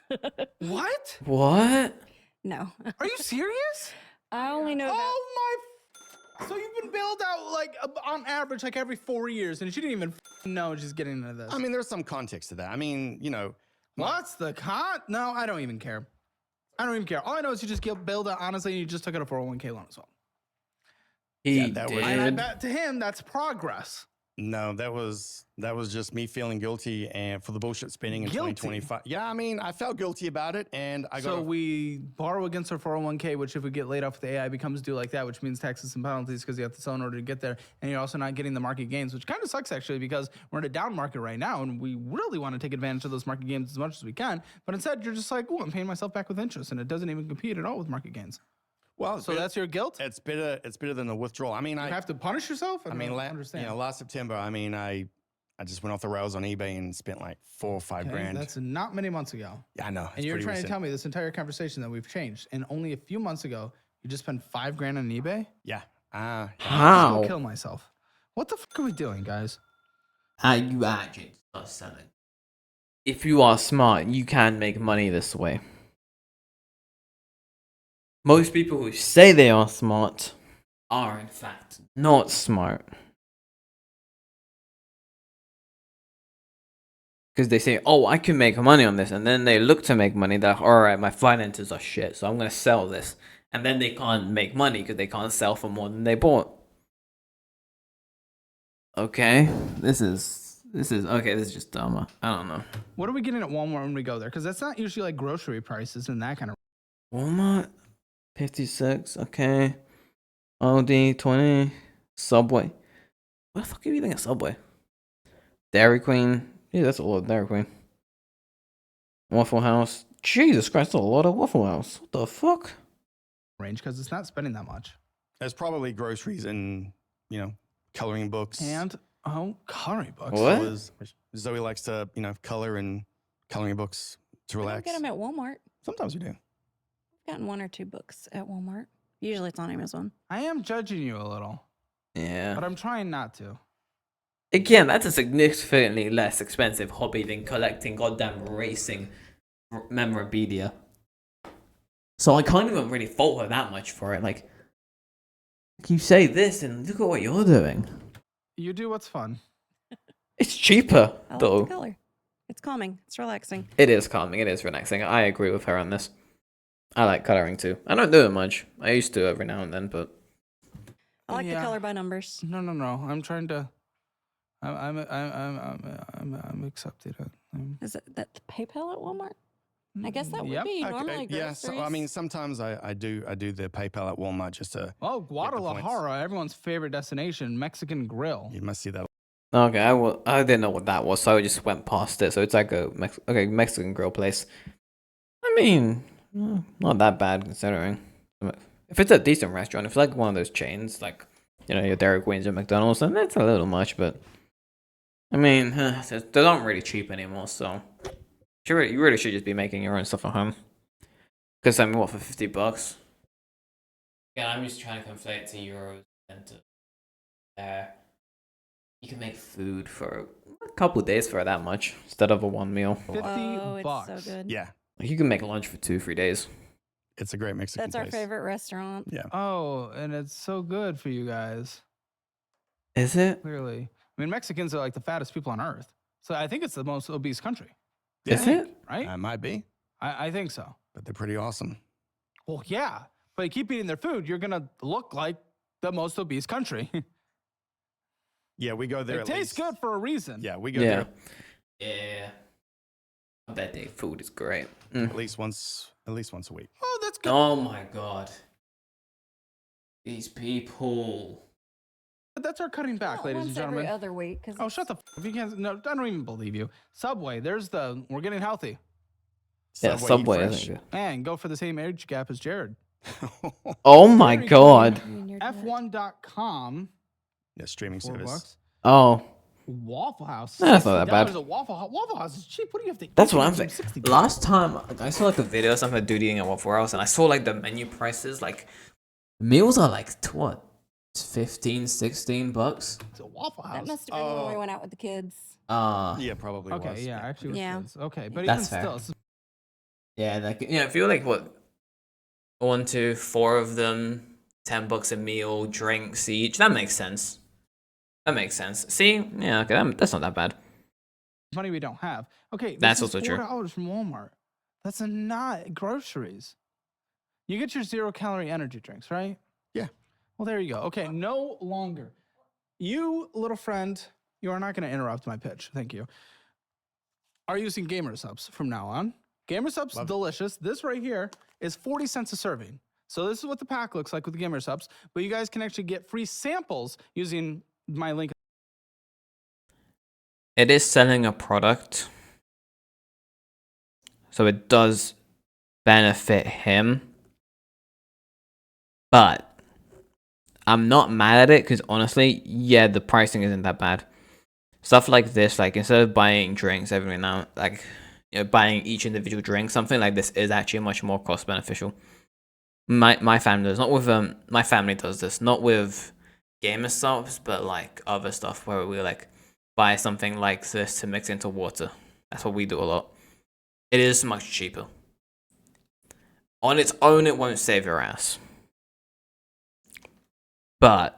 S2: What?
S1: What?
S4: No.
S2: Are you serious?
S4: I only know about.
S2: Oh my. So you've been bailed out like on average like every 4 years, and she didn't even know she's getting into this.
S3: I mean, there's some context to that. I mean,
S2: what's the con? No, I don't even care. I don't even care. All I know is you just get bailed out honestly, and you just took out a 401k loan as well.
S1: He
S3: that was-
S2: And I
S1: did.
S2: bet to him that's progress.
S3: no, that was just me feeling guilty and for the bullshit spending in
S2: Guilty?
S3: 2025. Yeah, I mean, I felt guilty about it, and I got.
S2: So we borrow against our 401k, which if we get laid off with the AI becomes due like that, which means taxes and penalties because you have to sell in order to get there. And you're also not getting the market gains, which kind of sucks actually because we're in a down market right now and we really want to take advantage of those market gains as much as we can. But instead, you're just like, oh, I'm paying myself back with interest and it doesn't even compete at all with market gains.
S3: well,
S2: So that's your guilt?
S3: it's better than a withdrawal. I mean,
S2: You have to punish yourself?
S3: I mean,
S2: don't understand.
S3: last September, I mean, I just went off the rails on eBay and spent like $4 or $5
S2: Okay,
S3: grand.
S2: that's not many months ago.
S3: Yeah, I know.
S2: And you're trying to tell me this entire conversation that we've changed. And only a few months ago, you just spent $5 grand on eBay?
S3: Yeah.
S2: I'm
S1: How?
S2: gonna kill myself. What the fuck are we doing, guys?
S1: You actually start selling. If you are smart, you can make money this way. Most people who say they are smart are, in fact, not smart. Because they say, oh, I can make money on this. And then they look to make money. They're like, all right, my finances are shit, so I'm going to sell this. And then they can't make money because they can't sell for more than they bought. Okay, this is just dumb. I don't know.
S2: What are we getting at Walmart when we go there? Because that's not usually like grocery prices and that kind of.
S1: Walmart, 56, okay. Aldi, 20. Subway. What the fuck are you eating at Subway? Dairy Queen. Yeah, that's a lot of Dairy Queen. Waffle House. Jesus Christ, that's a lot of Waffle House. What the fuck?
S2: range because it's not spending that much.
S3: There's probably groceries and, coloring books.
S2: And coloring books.
S1: What?
S3: Zoe likes to, color and coloring books to
S4: I don't
S3: relax.
S4: get them at Walmart.
S3: Sometimes we do.
S4: I've gotten 1 or 2 books at Walmart. Usually it's on Amazon.
S2: I am judging you a little,
S1: Yeah.
S2: but I'm trying not to.
S1: Again, that's a significantly less expensive hobby than collecting goddamn racing memorabilia. So I can't even really fault her that much for it. Like, you say this and look at what you're doing.
S2: You do what's fun.
S1: It's cheaper,
S4: I like
S1: though.
S4: the color. It's calming. It's relaxing.
S1: It is calming. It is relaxing. I agree with her on this. I like coloring too. I don't do it much. I used to every now and then, but
S4: I like
S2: Yeah.
S4: the color by numbers.
S2: No. I'm trying to. I'm accepted it.
S4: Is it that PayPal at Walmart? I guess that would
S2: Yep.
S4: be
S3: Okay,
S4: normally
S3: yeah,
S4: groceries.
S3: so I mean, sometimes I do the PayPal at Walmart just to.
S2: Oh,
S3: points.
S2: Guadalajara, everyone's favorite destination, Mexican grill.
S3: You must see that.
S1: okay. I didn't know what that was, so I just went past it. So it's like a Mexican grill place. I mean, not that bad considering. If it's a decent restaurant, if it's like one of those chains, like your Dairy Queens or McDonald's, then that's a little much. But I mean, they're not really cheap anymore, so you really should just be making your own stuff at home. Because I mean, what, for $50? Yeah, I'm just trying to conflate to euros and to there. You can make food for a couple of days for that much instead of a one meal.
S2: 50
S4: Oh, it's
S2: bucks.
S4: so good.
S3: Yeah,
S1: Like you can make lunch for 2-3 days.
S3: it's a great Mexican
S4: That's our
S3: place.
S4: favorite restaurant.
S3: Yeah.
S2: Oh, and it's so good for you guys.
S1: Is it?
S2: Clearly, I mean, Mexicans are like the fattest people on earth. So I think it's the most obese country,
S1: Is
S3: Yeah,
S1: it?
S2: right?
S3: Might be,
S2: I think so.
S3: but they're pretty awesome.
S2: Well, yeah, but you keep eating their food, you're gonna look like the most obese country.
S3: Yeah, we go there.
S2: It
S3: at
S2: tastes
S3: least.
S2: good for a reason.
S3: Yeah, we go
S1: Yeah.
S3: there
S1: Yeah. I bet their food is great.
S3: at least once a week.
S2: Oh, that's good.
S1: Oh my god. These people.
S2: That's our cutting back,
S4: Well,
S2: ladies
S4: once
S2: and gentlemen.
S4: every other week. Cause
S2: Oh, shut the f if you can't. No, I don't even believe you. Subway, we're getting healthy.
S1: Yeah,
S3: Eat
S1: Subway
S3: fresh.
S1: isn't good.
S2: And go for the same age gap as Jared.
S1: Oh my
S2: Very
S1: god.
S4: I mean, you're dead.
S2: F1.com,
S3: Yeah, streaming
S2: $4.
S3: service.
S1: Oh.
S2: Waffle House.
S1: That's not that bad.
S2: $60 at Waffle House. Waffle House is cheap. What do you have to eat?
S1: That's what I'm
S2: for
S1: saying.
S2: 60
S1: Last time I saw like a video of something like dude eating at Waffle House, and I saw like the menu prices. Like meals are like what, 15, $16.
S2: It's a Waffle House.
S4: That must have been when we went out with the kids.
S3: Yeah, probably
S2: Okay,
S3: was.
S2: yeah, actually,
S4: Yeah.
S2: it was. Okay, but
S1: That's
S2: even
S1: fair.
S2: still, it's
S1: Yeah, like if you're like what, 1, 2, 4 of them, $10 a meal, drinks each. That makes sense. That makes sense. See, yeah, okay, that's not that bad.
S2: money we don't have. Okay,
S1: That's
S2: this is
S1: also true.
S2: $4 from Walmart. That's not groceries. You get your 0-calorie energy drinks, right?
S3: Yeah.
S2: Well, there you go. Okay, no longer. You, little friend, you are not going to interrupt my pitch. Thank you. Are using Gamer Subs from now on. Gamer Subs,
S3: Love it.
S2: delicious. This right here is 40 cents a serving. So this is what the pack looks like with the Gamer Subs. But you guys can actually get free samples using my link.
S1: It is selling a product, so it does benefit him. But I'm not mad at it because honestly, yeah, the pricing isn't that bad. Stuff like this, like instead of buying drinks every now, like buying each individual drink, something like this is actually much more cost beneficial. My family does not with my family does this not with gamer subs, but like other stuff where we like buy something like this to mix into water. That's what we do a lot. It is much cheaper. On its own, it won't save your ass, but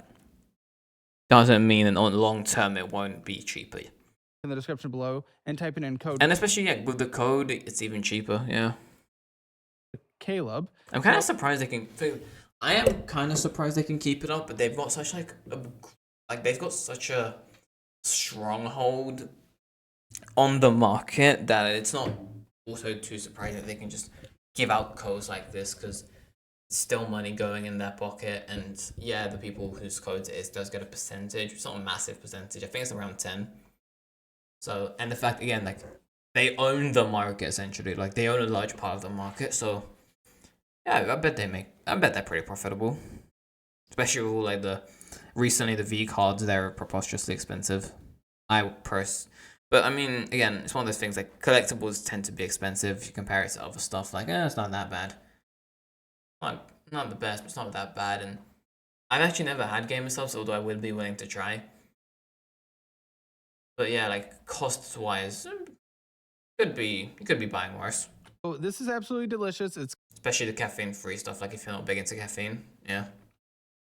S1: doesn't mean that on long term it won't be cheaper.
S2: In the description below and typing in code
S1: And especially with the code, it's even cheaper. Yeah,
S2: Caleb.
S1: I'm kind of surprised they can. I am kind of surprised they can keep it up, but they've got such they've got such a stronghold on the market that it's not also too surprising that they can just give out codes like this because it's still money going in their pocket. And yeah, the people whose codes it is does get a percentage. It's not a massive percentage. I think it's around 10. So, and the fact again, like they own the market essentially, like they own a large part of the market. So yeah, I bet they're pretty profitable, especially with all, like recently the V cards. They're preposterously expensive. But I mean, again, it's one of those things like collectibles tend to be expensive. If you compare it to other stuff, like it's not that bad. Not the best, but it's not that bad. And I've actually never had gamer subs, although I would be willing to try. But yeah, like costs wise, you could be buying worse.
S2: Oh, this is absolutely delicious. It's
S1: Especially the caffeine free stuff. Like if you're not big into caffeine, yeah.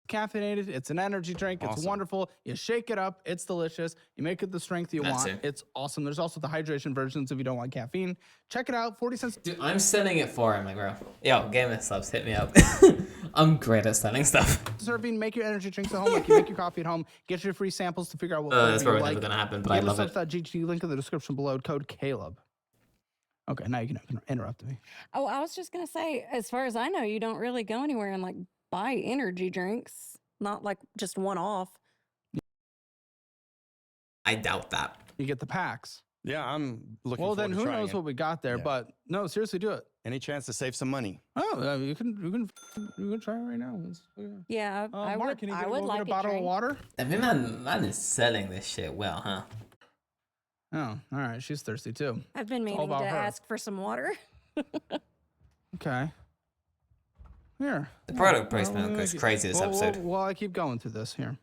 S2: caffeinated. It's an energy drink. It's
S3: Awesome.
S2: wonderful. You shake it up. It's delicious. You make it the strength you
S1: That's
S2: want.
S1: it.
S2: It's awesome. There's also the hydration versions if you don't want caffeine. Check it out. 40 cents.
S1: Dude, I'm selling it for him, like, bro. Yo, Gamer Subs, hit me up. I'm great at selling stuff.
S2: Serving. Make your energy drinks at home like you make your coffee at home. Get your free samples to figure out what
S1: That's
S2: flavor you
S1: probably
S2: like.
S1: never gonna happen, but I love it.
S2: GamerSubs.gg, link in the description below. Code Caleb. Okay, now you can interrupt me.
S4: Oh, I was just gonna say, as far as I know, you don't really go anywhere and like buy energy drinks, not like just one off.
S1: I doubt that.
S2: You get the packs.
S3: Yeah, I'm looking
S2: Well,
S3: forward
S2: then
S3: to
S2: who
S3: trying
S2: knows
S3: it.
S2: what we got there?
S3: Yeah.
S2: But no, seriously, do it.
S3: Any chance to save some money?
S2: Oh, you can try it right now.
S4: Yeah, I
S2: Mark,
S4: would.
S2: can you
S4: I
S2: get,
S4: would
S2: go
S4: like
S2: get a bottle of
S4: drink.
S2: water?
S1: I mean, man is selling this shit well, huh?
S2: Oh, all right. She's thirsty too.
S4: I've been meaning to
S2: about her.
S4: ask for some water.
S2: Okay. Here.
S1: The product placement goes crazy this episode.
S2: Well, I keep going through this. Here.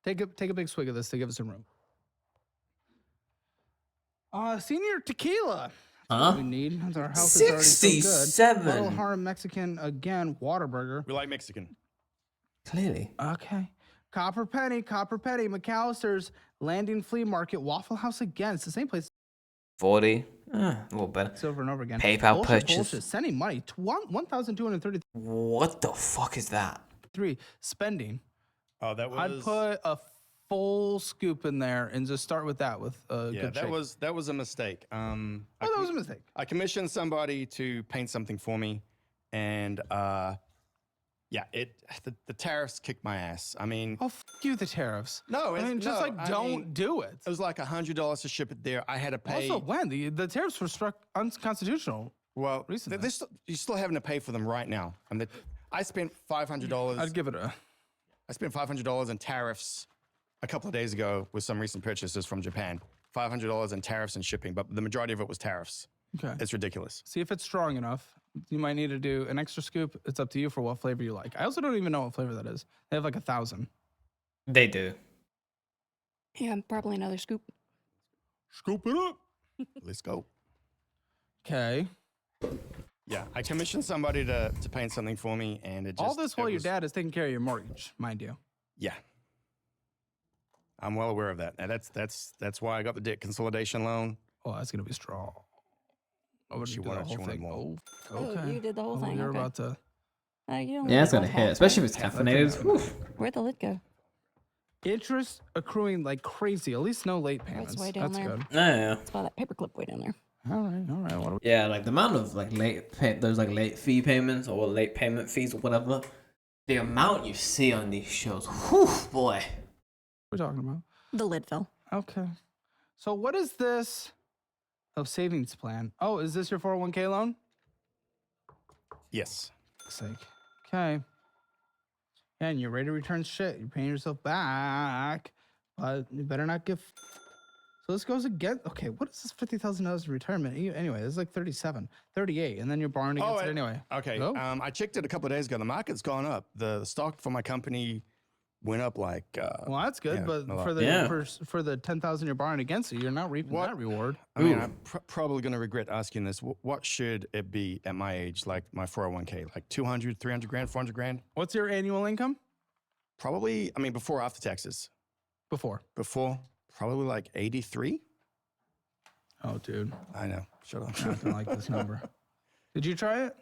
S2: Take a big swig of this to give us some room. Senior tequila.
S1: Huh?
S2: We need. Our health is already so good.
S1: 67.
S2: Guadalajara Mexican again. Waterburger.
S3: We like Mexican.
S1: Clearly.
S2: Okay. Copper Penny. McAllister's Landing Flea Market. Waffle House again. It's the same place
S1: 40. A little better.
S2: over and over again.
S1: PayPal purchase.
S2: Bullshit. Sending money. 1,233.
S1: What the fuck is that?
S2: Spending.
S3: Oh, that was.
S2: I'd put a full scoop in there and just start with that with a
S3: Yeah,
S2: good shake.
S3: that was a mistake.
S2: Oh, that was a mistake.
S3: I commissioned somebody to paint something for me, and yeah, the tariffs kicked my ass. I mean,
S2: Oh, you, the tariffs.
S3: no,
S2: I mean, just
S3: no,
S2: like
S3: I
S2: don't
S3: mean,
S2: do it.
S3: It was like $100 to ship it there. I had to pay.
S2: Also, when the tariffs were struck unconstitutional.
S3: Well,
S2: recently.
S3: you're still having to pay for them right now. And I spent $500.
S2: I'd give it a.
S3: I spent $500 in tariffs a couple of days ago with some recent purchases from Japan. $500 in tariffs and shipping, but the majority of it was tariffs.
S2: Okay.
S3: It's ridiculous.
S2: See if it's strong enough. You might need to do an extra scoop. It's up to you for what flavor you like. I also don't even know what flavor that is. They have like 1,000.
S1: They do.
S4: Yeah, probably another scoop.
S3: Scoop it up. Let's go.
S2: Okay.
S3: Yeah, I commissioned somebody to paint something for me, and it just
S2: All this while
S3: it
S2: your
S3: was-
S2: dad is taking care of your mortgage, mind you.
S3: Yeah, I'm well aware of that, and that's why I got the debt consolidation loan.
S2: Oh, that's gonna be strong. Oh, but
S3: She
S2: you did the
S3: wanted- she
S2: whole
S3: wanted
S2: thing.
S3: more.
S2: Oh,
S4: Oh,
S2: okay.
S4: you did the whole
S2: Oh,
S4: thing.
S2: You're
S4: Okay.
S2: about to.
S4: You don't
S1: Yeah, it's
S4: need
S1: gonna
S4: the
S1: hit,
S4: whole
S1: especially if
S4: thing.
S1: it's caffeinated. Whew.
S4: Where'd the lid go?
S2: Interest accruing like crazy. At least no late payments.
S4: way down
S2: That's
S4: there.
S2: good.
S1: Yeah.
S4: It's by that paperclip way down there.
S2: All right. What do
S1: Yeah, like the amount of like those like late fee payments or late payment fees or whatever. The amount you see on these shows, whew, boy.
S2: we talking about?
S4: The lid fell.
S2: Okay. So what is this? Oh, savings plan. Oh, is this your 401k loan?
S3: Yes.
S2: Fuck's sake. Okay. Yeah, and you're ready to return shit. You're paying yourself back, but you better not give. So this goes again. Okay, what is this $50,000 in retirement? Anyway, this is like 37, 38, and then you're borrowing against it anyway.
S3: Okay.
S2: Go.
S3: I checked it a couple of days ago. The market's gone up. The stock for my company went up like.
S2: Well, that's good,
S3: yeah,
S2: but
S3: a lot.
S2: for the
S1: Yeah.
S2: for the 10,000 you're borrowing against it, you're not reaping
S3: What?
S2: that reward.
S3: I mean, I'm probably going to regret asking this. What should it be at my age, like my 401k? Like 200, 300 grand, 400 grand?
S2: What's your annual income?
S3: Probably, I mean, before or after taxes?
S2: Before.
S3: Before, probably like 83?
S2: Oh, dude,
S3: I know. Shut up.
S2: I don't like this number. Did you try it?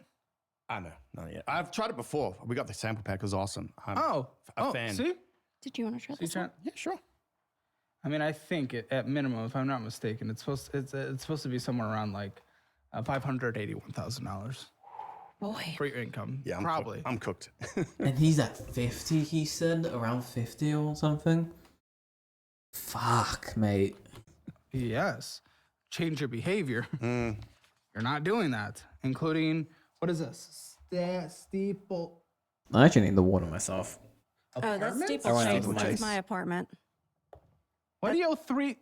S3: I know. Not yet. I've tried it before. We got the sample pack. It was awesome. I'm
S2: Oh,
S3: a fan.
S2: See?
S4: Did you want to try
S2: See,
S4: this one?
S3: Yeah, sure.
S2: I mean, I think at minimum, if I'm not mistaken, it's supposed to be somewhere around like $581,000
S4: Boy.
S2: for your income.
S3: Yeah,
S2: probably.
S3: I'm cooked.
S1: And he's at 50, he said, around 50 or something. Fuck, mate.
S2: Yes. Change your behavior.
S3: Mm.
S2: You're not doing that, including what is this? Steeple.
S1: I actually need the water myself.
S4: Oh, that's
S2: Apartments?
S4: steeplechase, which
S1: Nice.
S4: is my apartment.
S2: Why do you owe three?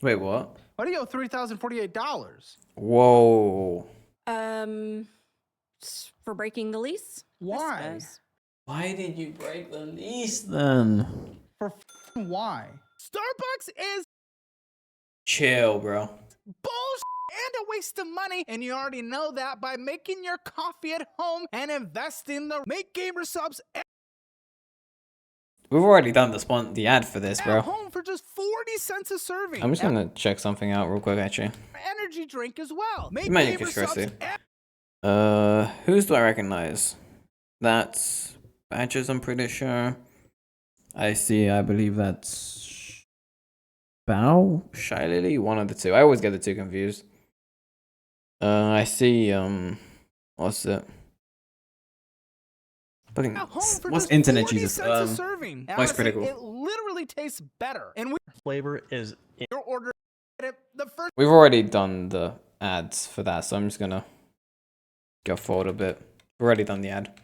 S1: Wait, what?
S2: Why do you owe $3,048?
S1: Whoa.
S4: For breaking the lease. I
S2: Why?
S4: suppose.
S1: Why did you break the lease then?
S2: For f***ing why? Starbucks is
S1: Chill, bro.
S2: bullshit and a waste of money, and you already know that by making your coffee at home and investing the make gamer subs
S1: We've already done the ad for this,
S2: At
S1: bro.
S2: home for just 40 cents a serving.
S1: I'm just gonna check something out real quick, actually.
S2: Energy drink as well. Make
S1: Magic
S2: gamer
S1: Conspiracy.
S2: subs
S1: Who's do I recognize? That's Badges, I'm pretty sure. I believe that's Bow? Shy Lily? One of the two. I always get the two confused. I see, what's it? Fucking,
S2: at home for
S1: what's
S2: just
S1: internet
S2: 40
S1: Jesus?
S2: cents a serving. And
S1: Voice
S2: honestly,
S1: Critical.
S2: it literally tastes better. And
S6: Flavor is
S2: your order the first
S1: We've already done the ads for that, so I'm just gonna go forward a bit. We've already done the ad.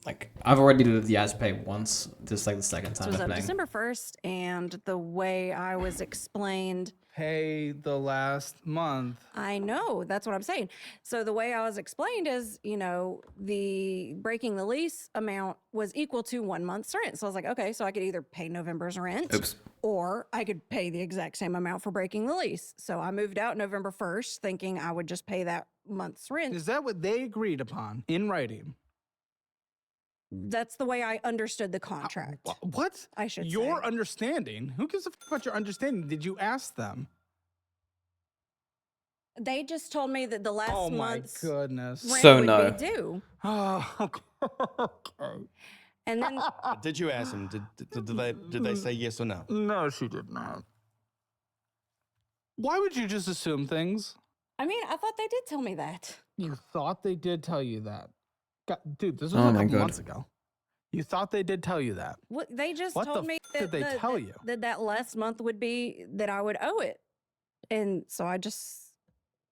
S1: Like, I've already did the ads pay once. This is like the second
S4: So
S1: time
S4: it was
S1: I'm
S4: up
S1: playing.
S4: December 1st, and the way I was explained,
S2: pay the last month.
S4: I know, that's what I'm saying. So the way I was explained is, you know, the breaking the lease amount was equal to 1 month's rent. So I was like, okay, so I could either pay November's rent
S1: Oops.
S4: or I could pay the exact same amount for breaking the lease. So I moved out November 1st thinking I would just pay that month's rent.
S2: Is that what they agreed upon in writing?
S4: That's the way I understood the contract.
S2: What?
S4: I should
S2: Your
S4: say.
S2: understanding? Who gives a about your understanding? Did you ask them?
S4: They just told me that the last
S2: Oh my
S4: month's
S2: goodness.
S4: rent
S1: So
S4: would
S1: no.
S4: be due.
S2: Oh, okay.
S4: And then
S3: Did you ask them? Did they say yes or no?
S2: No, she did not. Why would you just assume things?
S4: I mean, I thought they did tell me that.
S2: You thought they did tell you that. Dude, this was
S1: Oh
S2: a
S1: my
S2: couple
S1: God.
S2: months ago. You thought they did tell you that.
S4: What they just
S2: What
S4: told
S2: the
S4: me
S2: f-
S4: that
S2: did they tell you?
S4: that last month would be that I would owe it, and so I just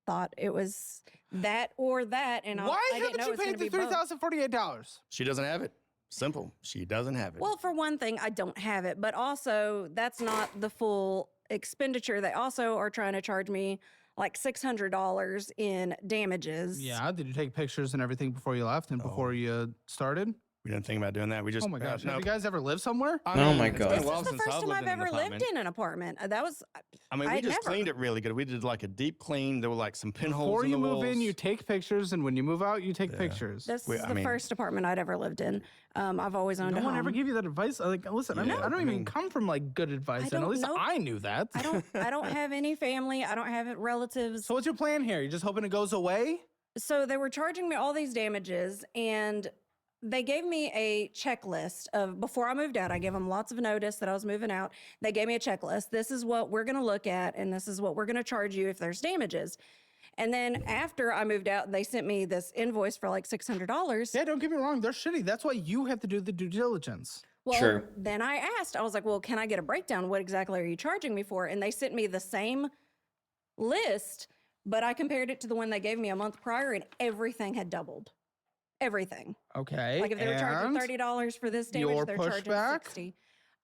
S4: thought it was that or that, and
S2: Why
S4: I didn't
S2: haven't
S4: know
S2: you
S4: it was going
S2: paid
S4: to
S2: the
S4: be both.
S2: $3,048?
S3: She doesn't have it. Simple. She doesn't have it.
S4: Well, for one thing, I don't have it, but also that's not the full expenditure. They also are trying to charge me like $600 in damages.
S2: Yeah, did you take pictures and everything before you left and before you started?
S3: We didn't think about doing that. We just.
S2: Oh my gosh,
S3: no.
S2: have you guys ever lived somewhere?
S1: Oh my
S3: it's
S1: God.
S3: been a
S4: This
S3: while
S4: is the
S3: since
S4: first
S3: I've
S4: time
S3: lived
S4: I've
S3: in an
S4: ever
S3: apartment.
S4: lived in an apartment. That was.
S3: I mean, we
S4: I'd
S3: just
S4: never.
S3: cleaned it really good. We did like a deep clean. There were like some pinholes
S2: Before
S3: in
S2: you
S3: the
S2: move in,
S3: walls.
S2: you take pictures, and when you move out, you take pictures.
S4: This
S3: Wait,
S4: is
S3: I
S4: the
S3: mean-
S4: first apartment I'd ever lived in. I've always owned
S2: No
S4: a
S2: one
S4: home.
S2: ever gave you that advice. Like, listen,
S3: Yeah,
S2: I don't
S3: I
S2: even
S3: mean-
S2: come from like good advice, and at
S4: don't
S2: least
S4: know.
S2: I knew that.
S4: I don't have any family. I don't have relatives.
S2: So what's your plan here? You just hoping it goes away?
S4: So they were charging me all these damages, and they gave me a checklist of before I moved out. I gave them lots of notice that I was moving out. They gave me a checklist. This is what we're going to look at, and this is what we're going to charge you if there's damages. And then after I moved out, they sent me this invoice for like $600.
S2: Yeah, don't get me wrong. They're shitty. That's why you have to do the due diligence.
S4: Well,
S1: True.
S4: then I asked, I was like, well, can I get a breakdown? What exactly are you charging me for? And they sent me the same list, but I compared it to the one they gave me a month prior, and everything had doubled. Everything.
S2: Okay.
S4: Like if they were charging
S2: and
S4: $30 for this damage,
S2: your
S4: they're charging
S2: pushback?
S4: $60.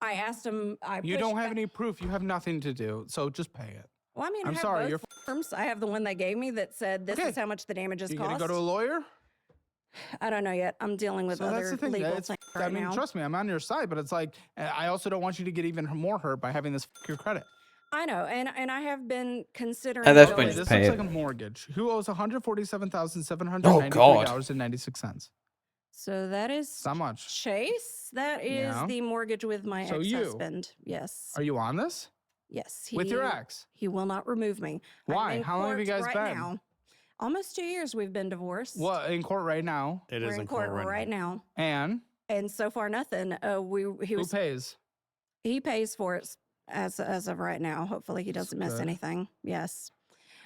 S4: I asked them.
S2: you don't have any proof. You have nothing to do. So just pay it.
S4: Well, I mean,
S2: I'm
S4: I have
S2: sorry,
S4: both
S2: you're
S4: forms. I have the one they gave me that said this
S2: Okay.
S4: is how much the damages
S2: You
S4: cost.
S2: gonna go to a lawyer?
S4: I don't know yet. I'm dealing with
S2: So that's
S4: other
S2: the thing.
S4: legal
S2: It's,
S4: things
S2: I
S4: right
S2: mean,
S4: now.
S2: trust me, I'm on your side, but it's like I also don't want you to get even more hurt by having this your credit.
S4: I know, and I have been considering.
S1: At this
S2: By the
S1: point,
S2: way,
S1: just
S2: this
S1: pay
S2: looks
S1: it.
S2: like a mortgage. Who owes $147,793.96?
S4: So that is
S2: It's not much.
S4: Chase. That is
S2: Yeah.
S4: the mortgage with my
S2: So you-
S4: ex-husband. Yes.
S2: Are you on this?
S4: Yes.
S2: With your ex?
S4: He will not remove me. I'm
S2: Why?
S4: in
S2: How long have you
S4: court
S2: guys
S4: right
S2: been?
S4: Now. Almost 2 years we've been divorced.
S2: What, in court right now?
S3: It
S4: We're
S3: is
S4: in court right now.
S2: And
S4: And so far nothing. He
S2: who
S4: was
S2: pays?
S4: he pays for it as of right now. Hopefully he doesn't miss
S2: good.
S4: anything. Yes.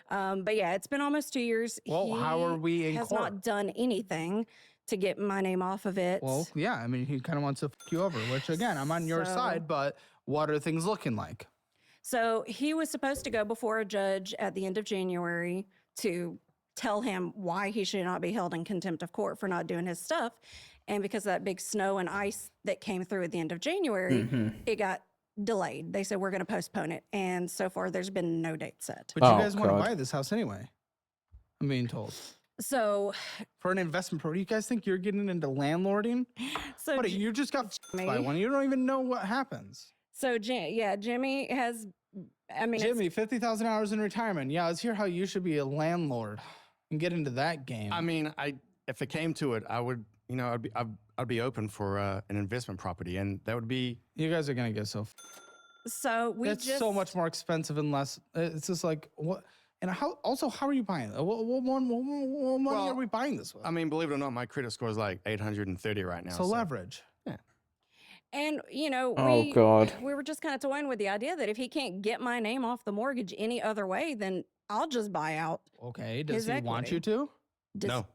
S4: But yeah, it's been almost 2 years.
S2: Well, how are we in
S4: has
S2: court?
S4: not done anything to get my name off of it.
S2: Well, yeah, I mean, he kind of wants to you over, which again, I'm on your
S4: So-
S2: side, but what are things looking like?
S4: So he was supposed to go before a judge at the end of January to tell him why he should not be held in contempt of court for not doing his stuff. And because of that big snow and ice that came through at the end of January, it got delayed. They said, we're going to postpone it. And so far, there's been no date set.
S2: But
S1: Oh,
S2: you guys want to
S1: God.
S2: buy this house anyway. I'm being told.
S4: So,
S2: For an investment property, you guys think you're getting into landlording?
S4: so,
S2: What, you just got by
S4: Jimmy.
S2: one. You don't even know what happens.
S4: Jimmy has, I mean, it's-
S2: Jimmy, 50,000 hours in retirement. Yeah, let's hear how you should be a landlord and get into that game.
S3: I mean, if it came to it, I would, I'd be open for an investment property, and that would be.
S2: You guys are gonna get so.
S4: So we
S2: It's
S4: just
S2: so much more expensive and less. It's just like what. And how? Also, how are you buying it? What money are we buying this with?
S3: I mean, believe it or not, my credit score is like 830 right now.
S2: so leverage.
S4: And
S1: Oh, God.
S4: we were just kind of toying with the idea that if he can't get my name off the mortgage any other way, then I'll just buy out.
S2: Okay. Does
S4: His
S2: he want
S4: equity.
S2: you to?
S4: Does-
S3: No.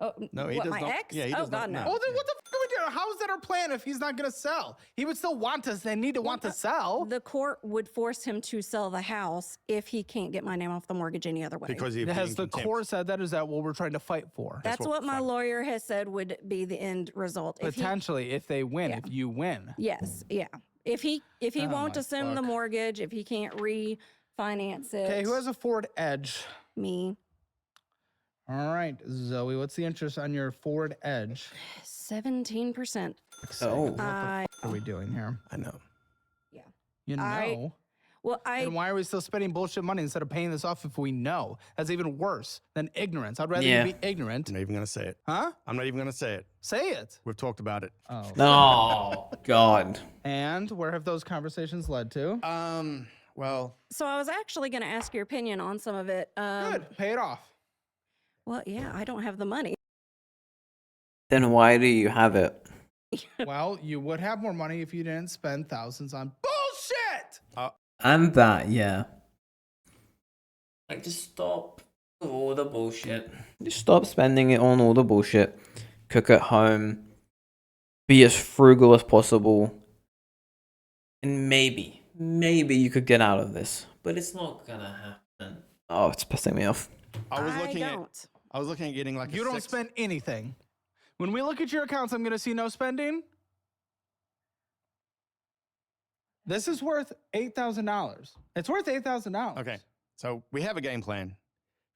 S4: Oh,
S3: No, he
S4: what,
S3: does
S4: my
S3: not.
S4: ex?
S3: Yeah, he
S4: oh
S3: does
S4: God,
S3: not.
S4: no.
S2: Well, then what the fuck are we doing? How is that our plan if he's not gonna sell? He would still want us and need to want to sell.
S4: The court would force him to sell the house if he can't get my name off the mortgage any other way.
S3: Because he
S2: Has the court said that? Is that what we're trying to fight for?
S4: That's what my lawyer has said would be the end result. If he,
S2: Potentially, if they win,
S4: Yeah.
S2: if you win.
S4: yes, yeah. If he
S2: Oh
S4: won't
S2: my
S4: assume the
S2: fuck.
S4: mortgage, if he can't refinance it,
S2: Okay, who has a Ford Edge?
S4: me?
S2: All right, Zoe, what's the interest on your Ford Edge?
S4: 17%.
S1: Oh.
S2: What are we doing here?
S3: I know.
S4: Yeah.
S2: You know.
S4: Well,
S2: Then why are we still spending bullshit money instead of paying this off if we know? That's even worse than ignorance. I'd rather
S1: Yeah.
S2: you be ignorant.
S3: I'm not even gonna say it.
S2: Huh?
S3: I'm not even gonna say it.
S2: Say it.
S3: We've talked about it.
S2: Oh.
S1: Oh, God.
S2: And where have those conversations led to?
S3: Well,
S4: So I was actually going to ask your opinion on some of it.
S2: Good. Pay it off.
S4: Well, yeah, I don't have the money.
S1: Then why do you have it?
S2: Well, you would have more money if you didn't spend thousands on bullshit.
S1: And that, yeah. Like, just stop all the bullshit. Just stop spending it on all the bullshit. Cook at home. Be as frugal as possible. And maybe you could get out of this. But it's not gonna happen. Oh, it's pissing me off.
S3: I was looking
S4: don't.
S3: at getting like
S2: You
S3: a
S2: don't
S3: six.
S2: spend anything. When we look at your accounts, I'm going to see no spending. This is worth $8,000. It's worth $8,000.
S3: Okay, so we have a game plan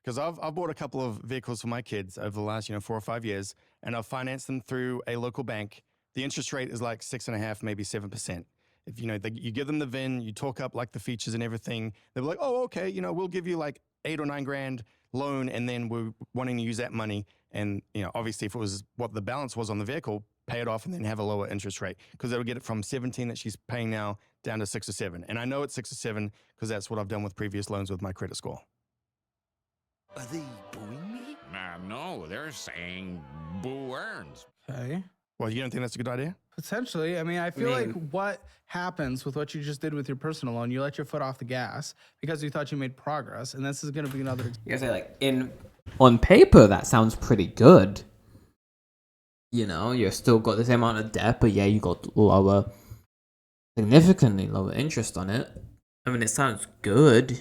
S3: because I've bought a couple of vehicles for my kids over the last 4 or 5 years, and I've financed them through a local bank. The interest rate is like 6.5%, maybe 7%. If you give them the VIN, you talk up like the features and everything, they're like, oh, okay, we'll give you like 8 or 9 grand loan, and then we're wanting to use that money. And obviously, if it was what the balance was on the vehicle, pay it off and then have a lower interest rate because it'll get it from 17 that she's paying now down to 6 or 7. And I know it's 6 or 7 because that's what I've done with previous loans with my credit score.
S6: Are they booing me?
S5: No, they're saying boo earns.
S2: Okay.
S3: Well, you don't think that's a good idea?
S2: Potentially. I mean, I feel like what happens with what you just did with your personal loan, you let your foot off the gas because you thought you made progress. And this is going to be another.
S1: You gotta say, on paper, that sounds pretty good. You've still got the same amount of debt, but yeah, you got significantly lower interest on it. I mean, it sounds good.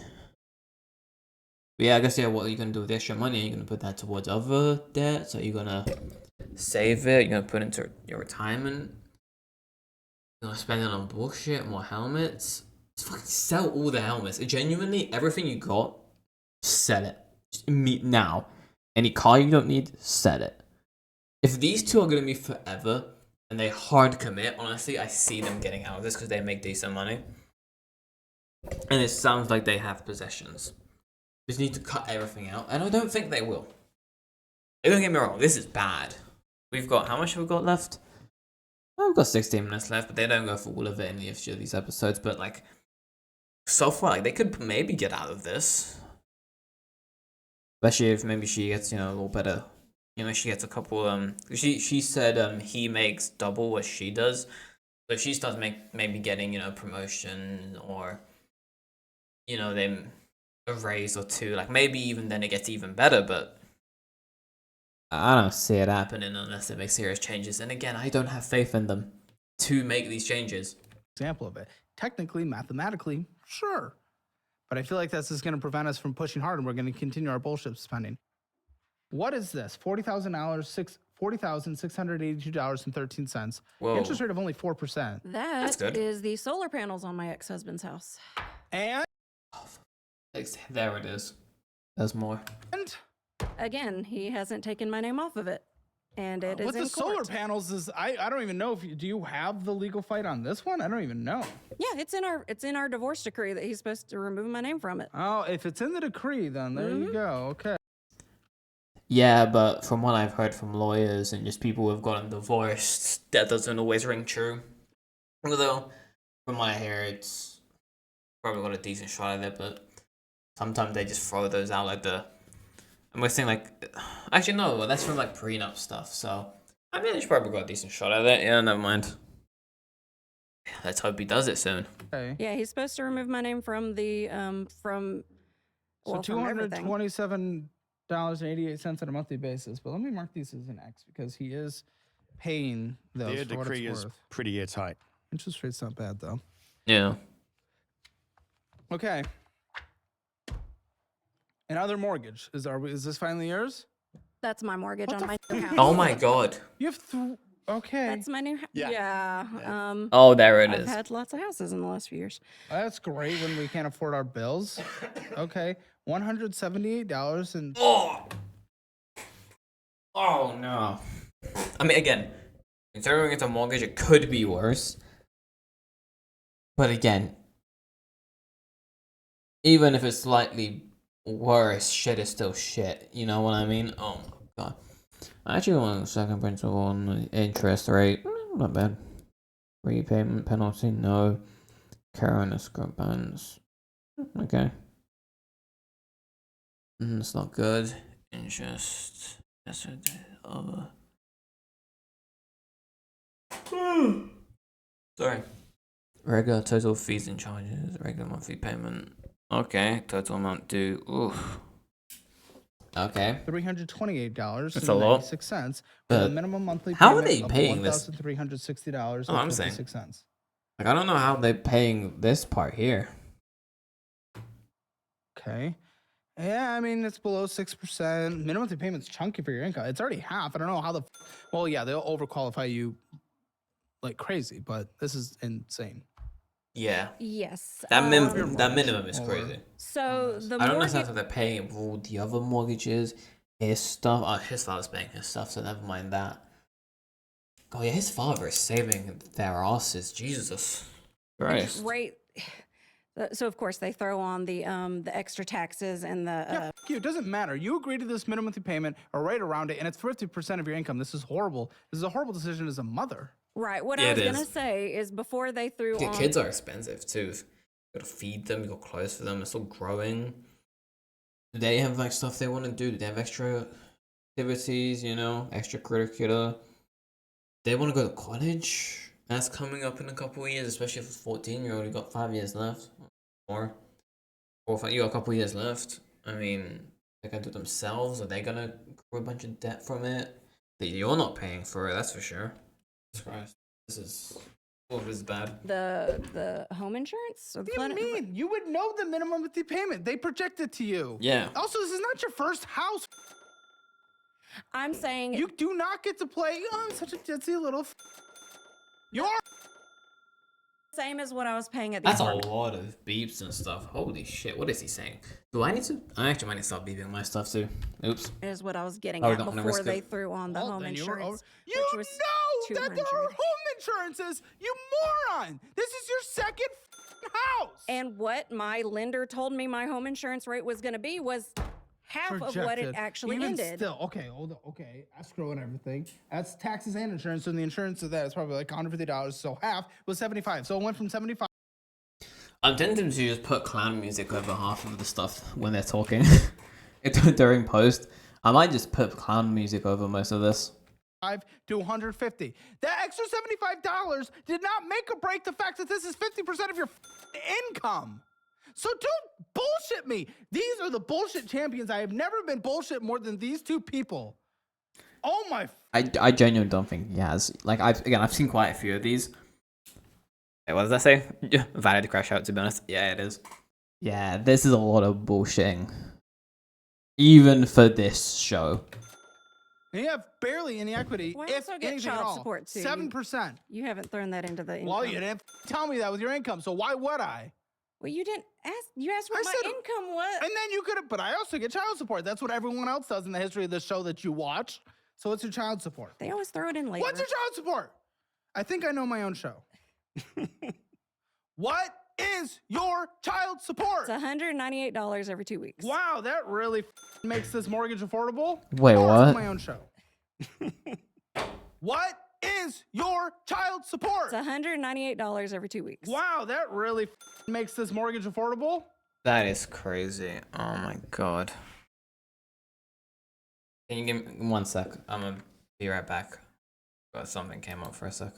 S1: But yeah, I guess, what are you gonna do with the extra money? Are you gonna put that towards other debts? Are you gonna save it? You're gonna put it into your retirement? You're gonna spend it on bullshit, more helmets? Just fucking sell all the helmets. Genuinely, everything you got, sell it. Just now. Any car you don't need, sell it. If these two are gonna be forever, and they hard commit, honestly, I see them getting out of this because they make decent money. And it sounds like they have possessions. Just need to cut everything out, and I don't think they will. Don't get me wrong, this is bad. We've got, how much have we got left? Well, we've got 16 minutes left, but they don't go for all of it in each of these episodes, but so far, they could maybe get out of this. Especially if maybe she gets, a little better. She gets a couple, she said, he makes double what she does. So if she starts maybe getting, promotion or, they a raise or two, maybe even then it gets even better, but I don't see it happening unless they make serious changes. And again, I don't have faith in them to make these changes.
S2: Example of it. Technically, mathematically, sure. But I feel like that's just going to prevent us from pushing hard, and we're going to continue our bullshit spending. What is this? $40,682.13.
S1: Whoa.
S2: Interest rate of only 4%.
S4: That
S1: good.
S4: is the solar panels on my ex-husband's house.
S2: And
S1: There it is. There's more.
S4: Again, he hasn't taken my name off of it. And it is
S2: with
S4: in
S2: the solar
S4: court.
S2: panels is I don't even know if do you have the legal fight on this one? I don't even know.
S4: Yeah, it's in our divorce decree that he's supposed to remove my name from it.
S2: Oh, if it's in the decree, then there you go. Okay.
S1: Yeah, but from what I've heard from lawyers and just people who've gotten divorced, that doesn't always ring true. Although, from what I hear, it's probably got a decent shot at it, but sometimes they just throw those out like the. I'm guessing like, actually no, that's from like prenup stuff. So I mean, he's probably got a decent shot at it. Yeah, never mind. Let's hope he does it soon.
S2: Okay.
S4: Yeah, he's supposed to remove my name from the
S2: So
S4: from everything.
S2: $227.88 on a monthly basis. But let me mark these as an X because he is paying those
S3: Their
S2: for what
S3: decree
S2: it's
S3: is
S2: worth.
S3: pretty airtight.
S2: Interest rate's not bad though.
S1: Yeah.
S2: Okay. Another mortgage. Is this finally yours?
S4: That's my mortgage
S2: What
S4: on
S2: the
S4: my new house.
S1: Oh my god.
S2: You have okay.
S4: That's my new house.
S3: Yeah.
S4: Yeah.
S1: Oh, there it
S4: I've
S1: is.
S4: had lots of houses in the last few years.
S2: That's great when we can't afford our bills. Okay. $178 and
S1: Oh. Oh no. I mean, again, considering it's a mortgage, it could be worse. But again, even if it's slightly worse, shit is still shit. You know what I mean? Oh my god. I actually want a second principal on the interest rate. Not bad. Repayment penalty, no. Current escrow balance. Okay. It's not good. Interest. Other. Sorry. Regular total fees and charges. Regular monthly payment. Okay. Total amount due. Oof. Okay.
S2: $328
S1: That's a lot.
S2: 96 cents with a
S1: But
S2: minimum monthly
S1: how are
S2: payment
S1: they
S2: of
S1: paying this?
S2: $1,360
S1: Oh, I'm
S2: and
S1: saying.
S2: 56 cents.
S1: Like, I don't know how they're paying this part here.
S2: Okay. Yeah, I mean it's below 6%. Minimum monthly payment's chunky for your income. It's already half. I don't know how well, yeah, they'll overqualify you like crazy, but this is insane.
S1: Yeah.
S4: Yes.
S1: That
S2: mortgage
S1: minimum is
S2: or-
S1: crazy.
S4: So the
S1: I don't know
S4: mortgage.
S1: if they're paying for all the other mortgages, his stuff. Oh, his father's paying his stuff, so never mind that. Oh yeah, his father is saving their asses. Jesus Christ.
S4: Right. So of course they throw on the extra taxes and the
S2: Yeah, f- you. It doesn't matter. You agree to this minimum monthly payment or right around it, and it's 50% of your income. This is horrible. This is a horrible decision as a mother.
S4: right. What
S1: Yeah,
S4: I
S1: it
S4: was gonna
S1: is.
S4: say is before they threw
S1: Yeah,
S4: on
S1: kids are expensive too. You gotta feed them. You got clothes for them. They're still growing. Do they have like stuff they want to do? Do they have extra activities? You know, extracurricular. They want to go to college. That's coming up in a couple of years, especially if it's 14. You already got 5 years left. More. 4 or 5. You got a couple of years left. I mean, they're gonna do it themselves. Are they gonna grow a bunch of debt from it? That you're not paying for it. That's for sure. Jesus Christ. This is. Oh, this is bad.
S4: the home insurance or the
S2: What do you
S4: flood-
S2: mean? You would know the minimum monthly payment. They project it to you.
S1: Yeah.
S2: Also, this is not your first house.
S4: I'm saying
S2: You do not get to play. Oh, I'm such a ditzy little. You're
S4: same as what I was paying at the
S1: That's a
S4: apartment.
S1: lot of beeps and stuff. Holy shit. What is he saying? Do I need to? I actually might need to start beeping my stuff too. Oops.
S4: Is what I was getting
S1: Oh,
S4: at
S1: don't wanna
S4: before
S1: risk
S4: they
S1: it.
S4: through on the
S2: Well,
S4: home
S2: then you were
S4: insurance.
S2: You
S4: which was
S2: know that there are
S4: 200.
S2: home insurances, you moron! This is your second house.
S4: And what my lender told me my home insurance rate was going to be was half of what it
S2: Projected.
S4: actually
S2: Even
S4: ended.
S2: Still, okay, hold on. Okay, escrow and everything. That's taxes and insurance. And the insurance of that is probably like $150. So half was 75. So it went from 75.
S1: I'm tempted to just put clown music over half of the stuff when they're talking during post. I might just put clown music over most of this.
S2: To 150. That extra $75 did not make or break the fact that this is 50% of your income. So don't bullshit me. These are the bullshit champions. I have never been bullshit more than these two people. Oh my.
S1: I genuinely don't think he has. Like, I've seen quite a few of these. Wait, what does that say? Valid to crash out, to be honest. Yeah, it is. Yeah, this is a lot of bullshitting. Even for this show.
S2: And you have barely any equity.
S4: Well, I
S2: if
S4: also get
S2: anything at
S4: child
S2: all.
S4: support, too.
S2: 7%.
S4: You haven't thrown that into the income.
S2: Well, you didn't tell me that with your income, so why would I?
S4: Well, you didn't ask. You asked what
S2: I
S4: my
S2: said-
S4: income was.
S2: And then you could have, but I also get child support. That's what everyone else does in the history of the show that you watch. So what's your child support?
S4: They always throw it in later.
S2: What's your child support? I think I know my own show. What is your child support?
S4: It's $198 every 2 weeks.
S2: Wow, that really makes this mortgage affordable.
S1: Wait,
S2: I'll
S1: what?
S2: do my own show. What is your child support?
S4: It's $198 every 2 weeks.
S2: Wow, that really makes this mortgage affordable.
S1: That is crazy. Oh my god. Can you give me 1 sec? I'm gonna be right back. Got something came up for a sec.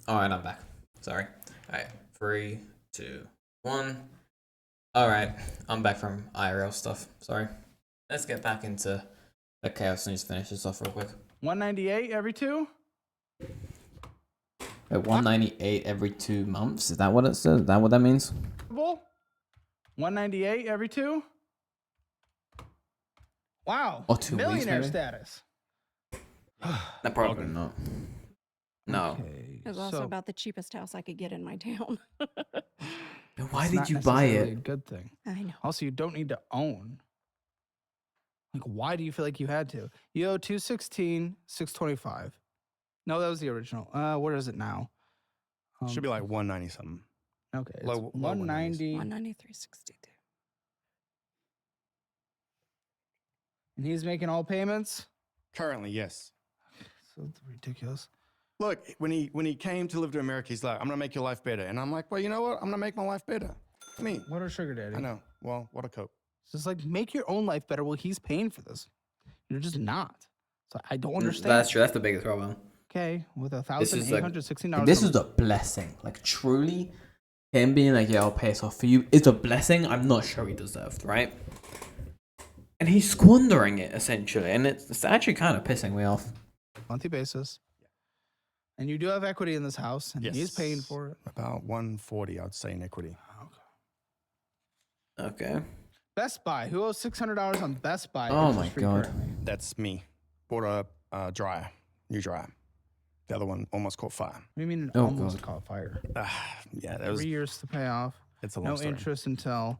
S1: Alright, I'm back. Sorry. Alright, 3, 2, 1. Alright, I'm back from IRL stuff. Sorry. Let's get back into the chaos and just finish this off real quick.
S2: 198 every 2?
S1: Wait, 198 every 2 months? Is that what it says? Is that what that means?
S2: 198 every 2? Wow.
S1: Or 2 weeks,
S2: millionaire
S1: maybe?
S2: status.
S1: No, probably not. No.
S2: Okay,
S4: It was also
S2: so
S4: about the cheapest house I could get in my town.
S1: Then why
S2: it's
S1: did
S2: not
S1: you buy
S2: necessarily a
S1: it?
S2: good thing.
S4: I know.
S2: Also, you don't need to own. Like, why do you feel like you had to? You owe 216, 625. No, that was the original. What is it now?
S3: Should be like 190 something.
S2: Okay, it's
S3: low
S2: 190.
S4: 193.62.
S2: And he's making all payments.
S3: Currently, yes.
S2: So ridiculous.
S3: Look, when he came to live to America, he's like, I'm gonna make your life better. And I'm like, well, you know what? I'm gonna make my life better. Me.
S2: What a sugar daddy.
S3: I know. Well, what a cope.
S2: It's just like, make your own life better. Well, he's paying for this. You're just not. So I don't understand.
S1: That's true. That's the biggest problem.
S2: Okay, with
S1: This is like-
S2: $1,816.
S1: This is a blessing. Like, truly, him being like, yeah, I'll pay this off for you is a blessing I'm not sure he deserved, right? And he's squandering it, essentially. And it's actually kind of pissing me off.
S2: monthly basis. And you do have equity in this house, and he's paying
S3: Yes.
S2: for it.
S3: About 140, I'd say, in equity.
S1: Okay.
S2: Best Buy. Who owes $600 on Best Buy?
S1: Oh
S2: interest
S1: my
S2: free
S1: God.
S2: currently?
S3: That's me. Bought a dryer, new dryer. The other one almost caught fire.
S2: What do you mean it
S1: Oh,
S2: almost
S1: God.
S2: caught fire?
S3: Yeah, that was.
S2: 3 years to pay off.
S3: It's a long
S2: No
S3: story.
S2: interest until.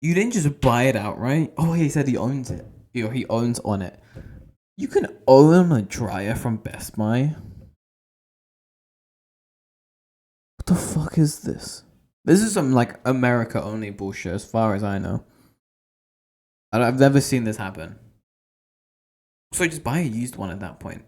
S1: You didn't just buy it outright. Oh, he said he owns it. He owns on it. You can own a dryer from Best Buy. What the fuck is this? This is some like America only bullshit, as far as I know. I've never seen this happen. So just buy a used one at that point.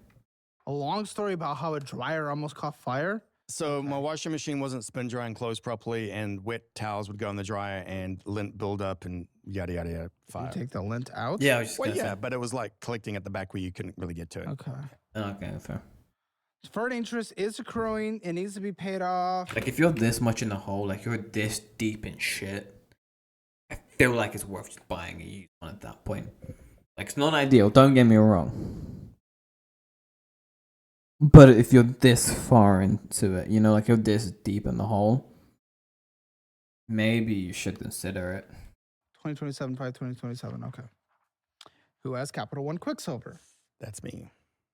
S2: A long story about how a dryer almost caught fire.
S3: So my washing machine wasn't spin drying clothes properly, and wet towels would go in the dryer, and lint build up, and yada yada yada.
S2: You
S3: Fire.
S2: take the lint out.
S1: Yeah, I was just
S3: Well,
S1: gonna
S3: yeah, but it was like collecting at the back where you couldn't really get to it.
S2: Okay.
S1: say. Okay, fair.
S2: Deferred interest is accruing. It needs to be paid off.
S1: Like if you're this much in the hole, like you're this deep in shit, I feel like it's worth just buying a used one at that point. Like it's not ideal, don't get me wrong. But if you're this far into it, you know, like you're this deep in the hole, maybe you should consider it.
S2: 2027, 2027. Okay. Who has Capital One Quicksilver?
S3: That's me.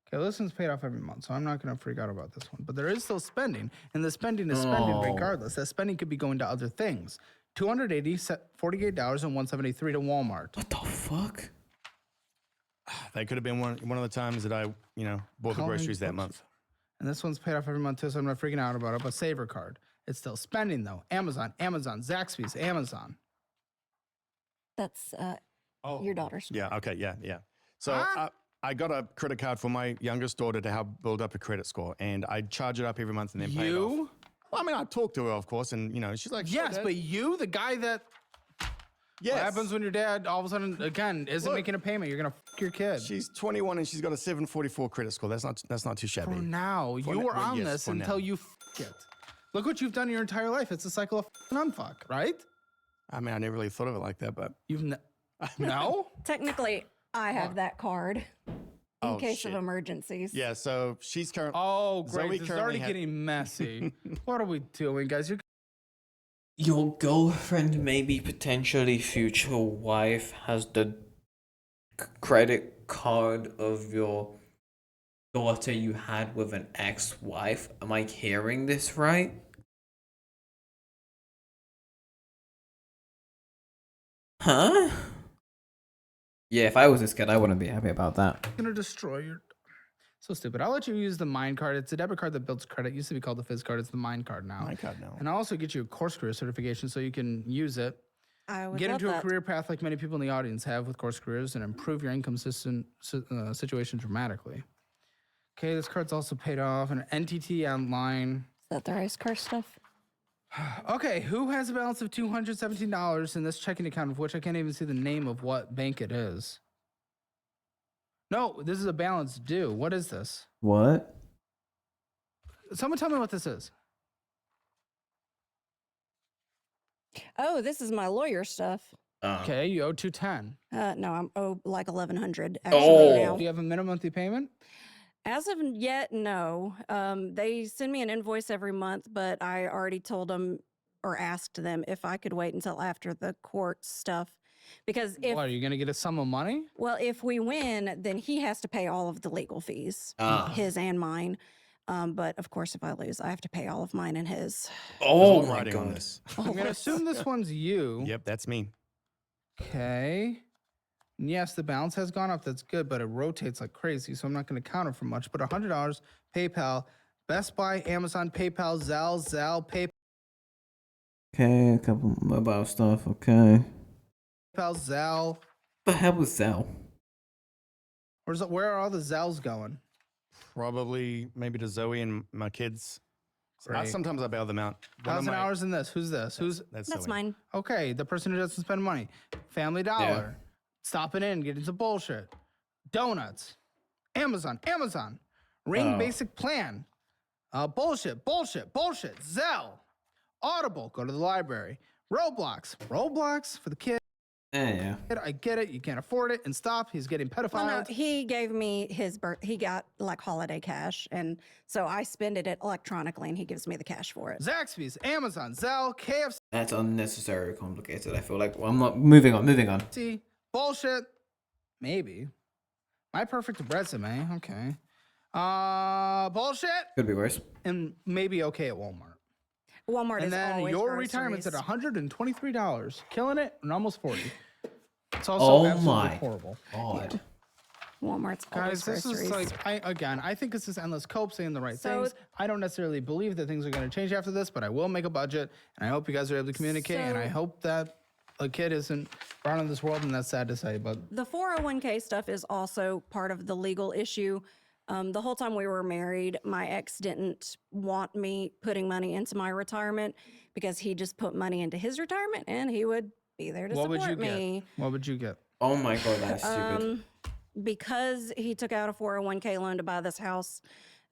S2: Okay, this one's paid off every month, so I'm not going to freak out about this one. But there is still spending, and the spending is spending
S1: Oh.
S2: regardless. That spending could be going to other things. $248.173 to Walmart.
S1: What the fuck?
S3: That could have been one of the times that I, bought the
S2: How
S3: groceries
S2: many
S3: that month.
S2: And this one's paid off every month too, so I'm not freaking out about it. But Saver card, it's still spending though. Amazon, Zaxby's, Amazon.
S4: That's
S3: Oh,
S4: your daughter's.
S3: yeah. Okay. Yeah. Yeah. So
S2: Huh?
S3: I got a credit card for my youngest daughter to help build up a credit score, and I charge it up every month and then pay it off.
S2: You?
S3: Well, I mean, I talk to her, of course, and she's like, "Sure,
S2: Yes,
S3: Dad."
S2: but you, the guy that
S3: yes.
S2: what happens when your dad all of a sudden again isn't
S3: Look.
S2: making a payment? You're gonna f your kid.
S3: She's 21 and she's got a 744 credit score. That's not too shabby.
S2: For now, you
S3: now-
S2: were
S3: well,
S2: on
S3: yes,
S2: this
S3: for
S2: until
S3: now.
S2: you f it. Look what you've done your entire life. It's a cycle of unfuck, right?
S3: I mean, I never really thought of it like that, but
S2: No.
S4: Technically, I have that card in
S3: Oh,
S4: case
S3: shit.
S4: of emergencies.
S3: yeah. So she's currently.
S2: Oh,
S3: Zoe
S2: great. This is
S3: currently
S2: already
S3: ha-
S2: getting messy. What are we doing, guys?
S1: Your girlfriend, maybe potentially future wife, has the credit card of your daughter you had with an ex-wife. Am I hearing this right? Huh? Yeah, if I was this kid, I wouldn't be happy about that.
S2: Gonna destroy your. So stupid. I'll let you use the Mine card. It's a debit card that builds credit. It used to be called the Fizz card. It's the Mine card now.
S3: My God, no.
S2: And I'll also get you a Corkscrew certification so you can use it.
S4: I would
S2: Get
S4: love
S2: into a
S4: that.
S2: career path like many people in the audience have with course careers and improve your income situation dramatically. Okay, this card's also paid off. An NTT online.
S4: Is that the race car stuff?
S2: Okay, who has a balance of $217 in this checking account, of which I can't even see the name of what bank it is? No, this is a balance due. What is this?
S1: What?
S2: Someone tell me what this is.
S4: Oh, this is my lawyer stuff.
S2: Okay, you owe 210.
S4: No, I'm like 1,100 actually
S1: Oh.
S4: now.
S2: Do you have a minimum monthly payment?
S4: As of yet, no. They send me an invoice every month, but I already told them or asked them if I could wait until after the court stuff. Because if,
S2: What, are you going to get a sum of money?
S4: well, if we win, then he has to pay all of the legal fees, his and mine. But of course, if I lose, I have to pay all of mine and his.
S1: Oh
S3: I'm
S1: my
S3: writing on
S1: god.
S3: this.
S2: I'm going to assume this one's you.
S3: Yep, that's me.
S2: Okay. And yes, the balance has gone up. That's good, but it rotates like crazy, so I'm not going to count it for much. But $100, PayPal, Best Buy, Amazon, PayPal, Zelle, PayPal,
S1: Okay, a couple mobile stuff. Okay.
S2: Zelle.
S1: The hell was Zell?
S2: Where are all the Zelles going?
S3: Probably maybe to Zoe and my kids.
S2: Great.
S3: Sometimes I bail them out. One of
S2: $1,000 in this. Who's this? Who's
S4: That's
S3: Zoe.
S4: mine.
S2: okay? The person who doesn't spend money. Family Dollar. Stopping in, getting some bullshit. Donuts. Amazon. Ring basic plan. Bullshit. Zelle. Audible. Go to the library. Roblox for the kid.
S1: Yeah.
S2: I get it. You can't afford it. And stop. He's getting
S4: Well, no,
S2: pedophile.
S4: he gave me his he got like holiday cash, and so I spend it electronically, and he gives me the cash for it.
S2: Zaxby's, Amazon, Zelle, KFC.
S1: That's unnecessarily complicated. I feel like I'm not moving on.
S2: Bullshit. Maybe. My perfect resume. Okay. Bullshit.
S1: Could be worse.
S2: And maybe okay at Walmart.
S4: Walmart
S2: And
S4: is
S2: then
S4: always
S2: your retirement's at
S4: groceries.
S2: $123. Killing it and almost 40. It's also
S1: Oh
S2: absolutely
S1: my
S2: horrible.
S1: God.
S4: Walmart's always
S2: Guys, this
S4: groceries.
S2: is like, I think this is endless cope saying the right
S4: So-
S2: things. I don't necessarily believe that things are going to change after this, but I will make a budget, and I hope you guys are able to communicate, and I
S4: So-
S2: hope that a kid isn't brought into this world, and that's sad to say, but
S4: The 401k stuff is also part of the legal issue. The whole time we were married, my ex didn't want me putting money into my retirement because he just put money into his retirement and he would be there to
S2: what would
S4: support
S2: you
S4: me.
S2: get? What would you get?
S1: Oh my god, that's stupid.
S4: Because he took out a 401k loan to buy this house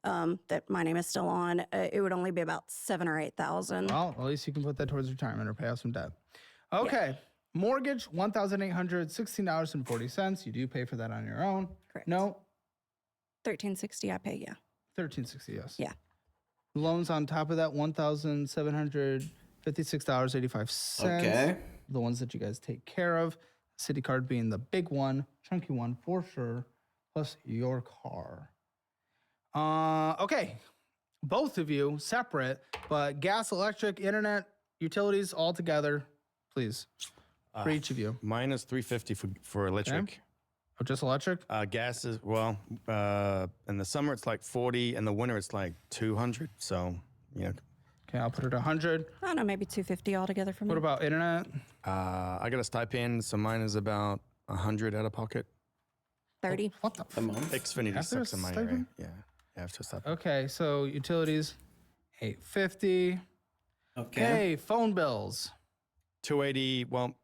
S4: that my name is still on, it would only be about $7,000 or $8,000.
S2: Well, at least you can put that towards retirement or pay off some debt. Okay. Mortgage, $1,816.40. You do pay for that on your own.
S4: Correct.
S2: No,
S4: $1,360 I pay, yeah.
S2: $1,360, yes.
S4: Yeah.
S2: Loans on top of that, $1,756.85.
S1: Okay.
S2: The ones that you guys take care of. City card being the big one, chunky one for sure, plus your car. Okay. Both of you separate, but gas, electric, internet, utilities all together. please, for each of you.
S3: Mine is $350 for electric.
S2: Oh, just electric?
S3: Gas is in the summer it's like $40, in the winter it's like $200. So
S2: Okay, I'll put it 100.
S4: I don't know, maybe 250 altogether for me.
S2: What about internet?
S3: I got a stipend, so mine is about $100 out of pocket.
S4: 30.
S2: What the?
S1: A month.
S3: Xfinity
S2: After
S3: sucks in my area.
S2: stipend?
S3: Yeah, after stipend.
S2: Okay, so utilities, $850. Okay, phone bills.
S3: $280. Well,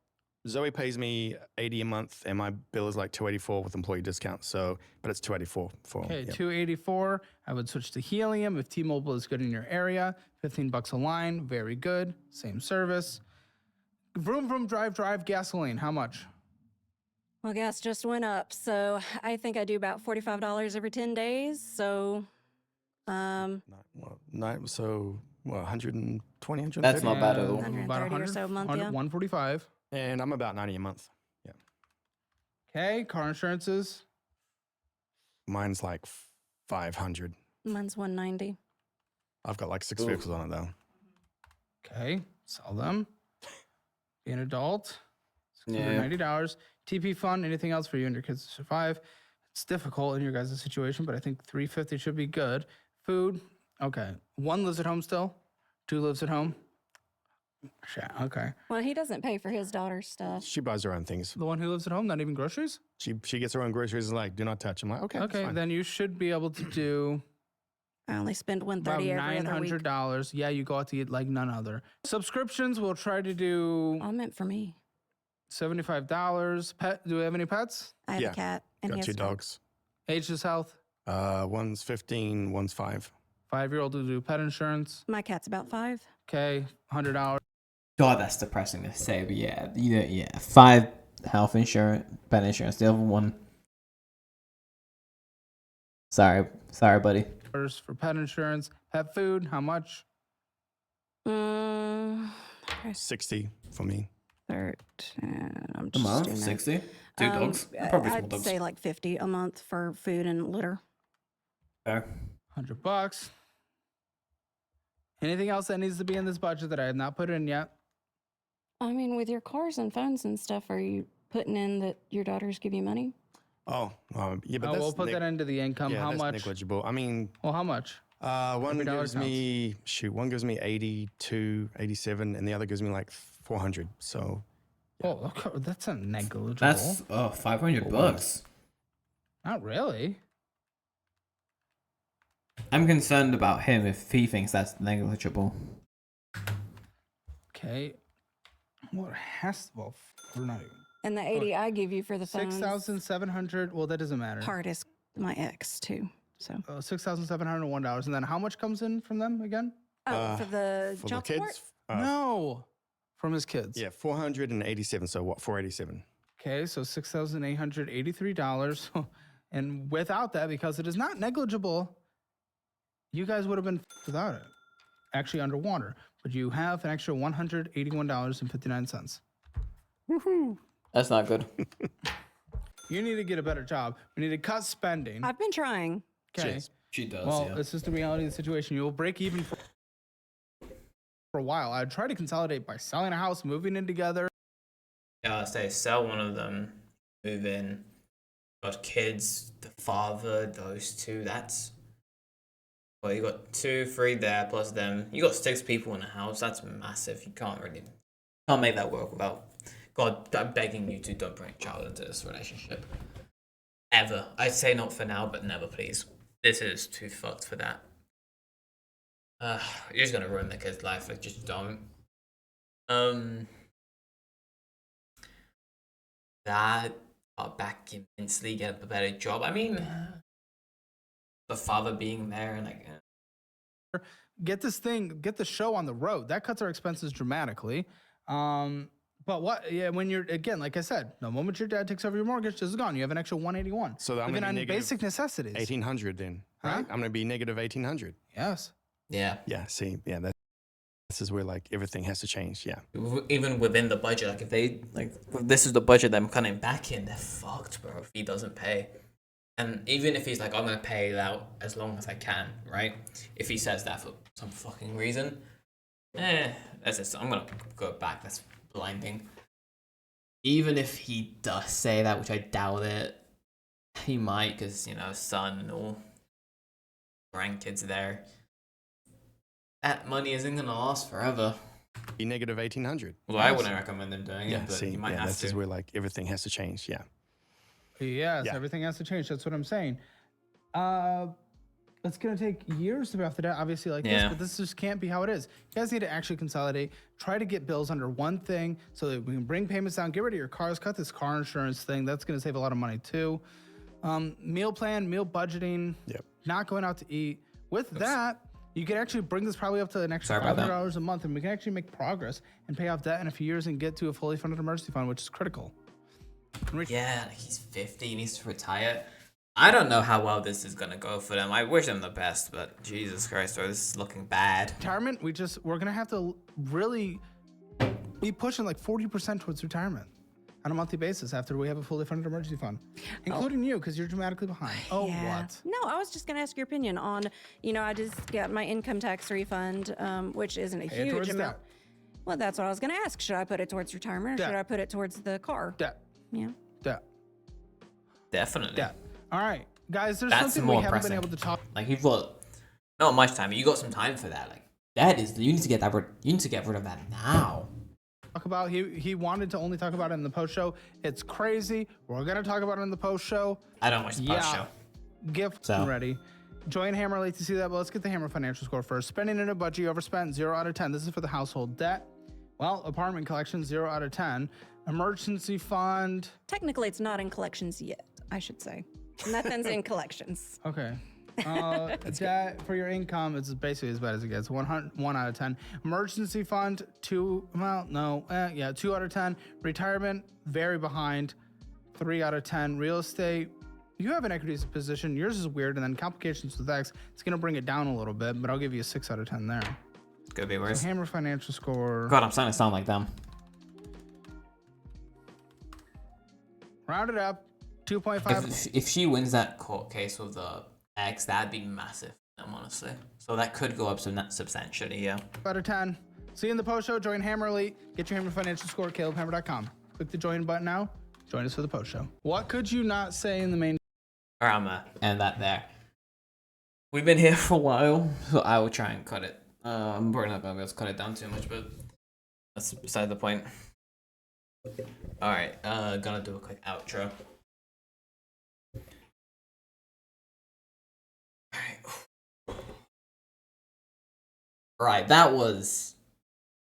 S3: Zoe pays me $80 a month, and my bill is like $284 with employee discount. So, but it's $284 for.
S2: Okay,
S3: yeah.
S2: $284. I would switch to Helium if T-Mobile is good in your area. $15 a line, very good. Same service. Vroom vroom drive gasoline. How much?
S4: Well, gas just went up, so I think I do about $45 every 10 days. So,
S3: So 120, 130.
S1: That's not bad at all.
S4: 130 or so a month, yeah.
S2: 145.
S3: And I'm about 90 a month. Yeah,
S2: Okay, car insurances.
S3: mine's like 500.
S4: Mine's 190.
S3: I've got like 6 vehicles on it though.
S2: Okay, sell them. Be an adult.
S1: Yeah.
S2: $690. TP fund. Anything else for you and your kids to survive? It's difficult in your guys' situation, but I think $350 should be good. Food. Okay. 1 lives at home still. 2 lives at home. Shit. Okay.
S4: Well, he doesn't pay for his daughter's stuff.
S3: She buys her own things.
S2: The one who lives at home, not even groceries.
S3: She gets her own groceries and like, do not touch. I'm like, okay.
S2: Okay,
S3: fine.
S2: then you should be able to do
S4: I only spend
S2: about
S4: $130 every other week.
S2: $900. Yeah, you go out to eat like none other. Subscriptions, we'll try to do
S4: All meant for me.
S2: $75. Pet? Do we have any pets?
S4: I have
S3: Yeah,
S4: a cat and he
S3: got
S4: has
S3: 2
S4: a dog.
S3: dogs.
S2: Ageless health.
S3: One's 15, one's 5.
S2: 5-year-old to do pet insurance.
S4: My cat's about 5.
S2: Okay, $100.
S1: God, that's depressing to say, but yeah, 5 health insurance, pet insurance. The other one. Sorry, buddy.
S2: For pet insurance. Pet food, how much?
S3: 60 for me.
S4: 13. I'm
S1: A
S4: just
S1: month,
S4: doing that.
S1: 60. 2 dogs, probably 4
S4: I'd
S1: dogs.
S4: say like 50 a month for food and litter.
S1: Fair.
S2: $100. Anything else that needs to be in this budget that I have not put in yet?
S4: I mean, with your cars and phones and stuff, are you putting in that your daughters give you money?
S3: Oh, yeah, but
S2: Oh,
S3: that's
S2: we'll put that into the income.
S3: yeah,
S2: How
S3: that's
S2: much?
S3: negible. I mean,
S2: Well, how much?
S3: one
S2: dollar
S3: gives one gives me 82, 87, and the other gives me like 400. So
S2: Oh, okay, that's not negligible.
S1: That's $500.
S2: Not really.
S1: I'm concerned about him if he thinks that's negligible.
S2: Okay. What has well, we're not even.
S4: And the 80 I give you for the phones.
S2: 6,700. Well, that doesn't matter.
S4: Part is my ex too. So
S2: $6,701. And then how much comes in from them again?
S4: for the
S3: for the
S4: child support?
S3: kids,
S2: No, from his kids.
S3: yeah, 487. So what? 487.
S2: Okay, so $6,883. And without that, because it is not negligible, you guys would have been without it. Actually underwater. But you have an extra $181.59.
S1: That's not good.
S2: You need to get a better job. We need to cut spending.
S4: I've been trying.
S2: Okay.
S1: She does.
S2: Well, it's just the reality of the situation. You'll break even for a while. I'd try to consolidate by selling a house, moving in together.
S1: Yeah, say sell one of them, move in. Got kids, the father, those 2. That's well, you got 2, 3 there plus them. You got 6 people in the house. That's massive. You can't make that work without. God, I'm begging you to don't bring a child into this relationship. Ever. I'd say not for now, but never, please. This is too fucked for that. You're just gonna ruin the kid's life. Like, just don't. That back immensely, get a better job. I mean, the father being there and like.
S2: Get the show on the road. That cuts our expenses dramatically. But when you're, again, like I said, the moment your dad takes over your mortgage, this is gone. You have an extra 181.
S3: So I'm
S2: even
S3: gonna be
S2: on
S3: negative
S2: basic necessities.
S3: 1,800 then.
S2: Huh?
S3: Right? I'm gonna be negative 1,800.
S2: Yes.
S1: Yeah.
S3: Yeah. See. Yeah. This is where like everything has to change. Yeah.
S1: Even within the budget, like if they this is the budget that I'm cutting back in, they're fucked, bro. If he doesn't pay, and even if he's like, I'm gonna pay it out as long as I can, right? If he says that for some fucking reason, that's just, I'm gonna go back. That's blinding. Even if he does say that, which I doubt it, he might, because, you know, son and all grandkids there. That money isn't going to last forever.
S3: Be negative 1,800.
S1: Well, I wouldn't recommend them doing
S3: Yeah,
S1: it, but
S3: see,
S1: you might have
S3: this
S1: to.
S3: is where like everything has to change. Yeah.
S2: Yes,
S3: Yeah.
S2: everything has to change. That's what I'm saying. It's gonna take years to pay off the debt, obviously, like this, but this just can't be how it is. You guys need to actually consolidate, try to get bills under one thing so that we can bring payments down, get rid of your cars, cut this car insurance thing. That's gonna save a lot of money too. Meal plan, meal budgeting, not going out to eat. With that, you can actually bring this probably up to an extra $500 a month, and we can actually make progress and pay off debt in a few years and get to a fully funded emergency fund, which is critical.
S1: Yeah, he's 50, he needs to retire. I don't know how well this is gonna go for them. I wish them the best, but Jesus Christ, bro, this is looking bad.
S2: Retirement, we're gonna have to really be pushing like 40% towards retirement on a monthly basis after we have a fully funded emergency fund, including you, because you're dramatically behind. What?
S4: No, I was just going to ask your opinion on, you know, I just got my income tax refund, which isn't a
S2: Pay it
S4: huge
S2: towards
S4: amount.
S2: debt.
S4: Well, that's what I was going to ask. Should I put it towards retirement or
S2: Debt.
S4: should I put it towards the car?
S2: Debt.
S4: Yeah.
S2: Debt.
S1: Definitely.
S2: Debt. All right, guys, there's
S1: That's
S2: something
S1: more
S2: we haven't
S1: pressing.
S2: been able to talk
S1: Like, you've got not much time, but you got some time for that. Like, that is, you need to get rid of that now.
S2: about. He wanted to only talk about it in the post show. It's crazy. We're gonna talk about it in the post show.
S1: I don't watch the post show.
S2: Gift ready. Join Hammer late to see that, but let's get the Hammer financial score first. Spending in a budget, you overspent, 0 out of 10. This is for the household debt. Well, apartment collection, 0 out of 10. Emergency fund.
S4: Technically, it's not in collections yet, I should say. Nothing's in collections.
S2: Okay. Debt for your income, it's basically as bad as it gets. 1 out of 10. Emergency fund, 2. Well, no. 2 out of 10. Retirement, very behind. 3 out of 10. Real estate. You have an equity position. Yours is weird, and then complications with X. It's gonna bring it down a little bit, but I'll give you a 6 out of 10 there.
S1: Could be worse.
S2: So Hammer financial score.
S1: God, I'm starting to sound like them.
S2: Round it up. 2.5.
S1: If she wins that court case with the ex, that'd be massive, honestly. So that could go up substantially, yeah.
S2: Out of 10. See you in the post show. Join Hammer Elite. Get your Hammer financial score at CalebHammer.com. Click the join button now. Join us for the post show. What could you not say in the main?
S1: Alright, I'm gonna end that there. We've been here for a while, so I will try and cut it. I'm probably not gonna be able to cut it down too much, but that's beside the point. Alright, gonna do a quick outro. Right, that was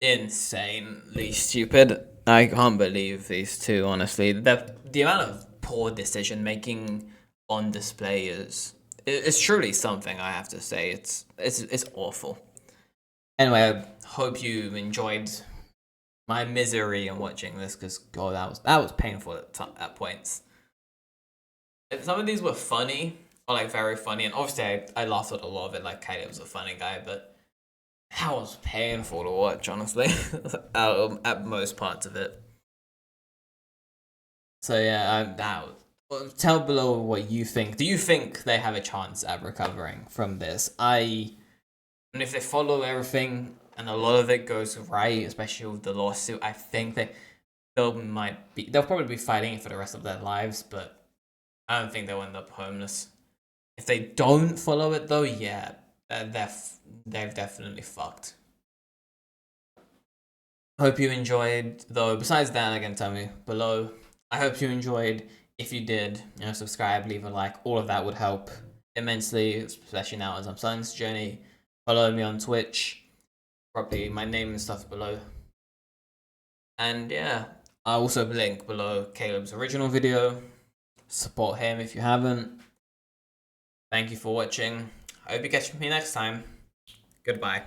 S1: insanely stupid. I can't believe these two, honestly. The amount of poor decision making on display is truly something, I have to say. It's awful. Anyway, I hope you enjoyed my misery in watching this, because God, that was painful at points. Some of these were funny, or like very funny, and obviously I laughed at a lot of it, like Caleb's a funny guy, but that was painful to watch, honestly, at most parts of it. So yeah, tell below what you think. Do you think they have a chance at recovering from this? And if they follow everything and a lot of it goes right, especially with the lawsuit, I think they'll probably be fighting it for the rest of their lives, but I don't think they'll end up homeless. If they don't follow it though, yeah, they've definitely fucked. Hope you enjoyed though. Besides that, again, tell me below. I hope you enjoyed. If you did, subscribe, leave a like. All of that would help immensely, especially now as I'm starting this journey. Follow me on Twitch. Probably my name and stuff below. And yeah, I'll also link below Caleb's original video. Support him if you haven't. Thank you for watching. I hope you catch me next time. Goodbye.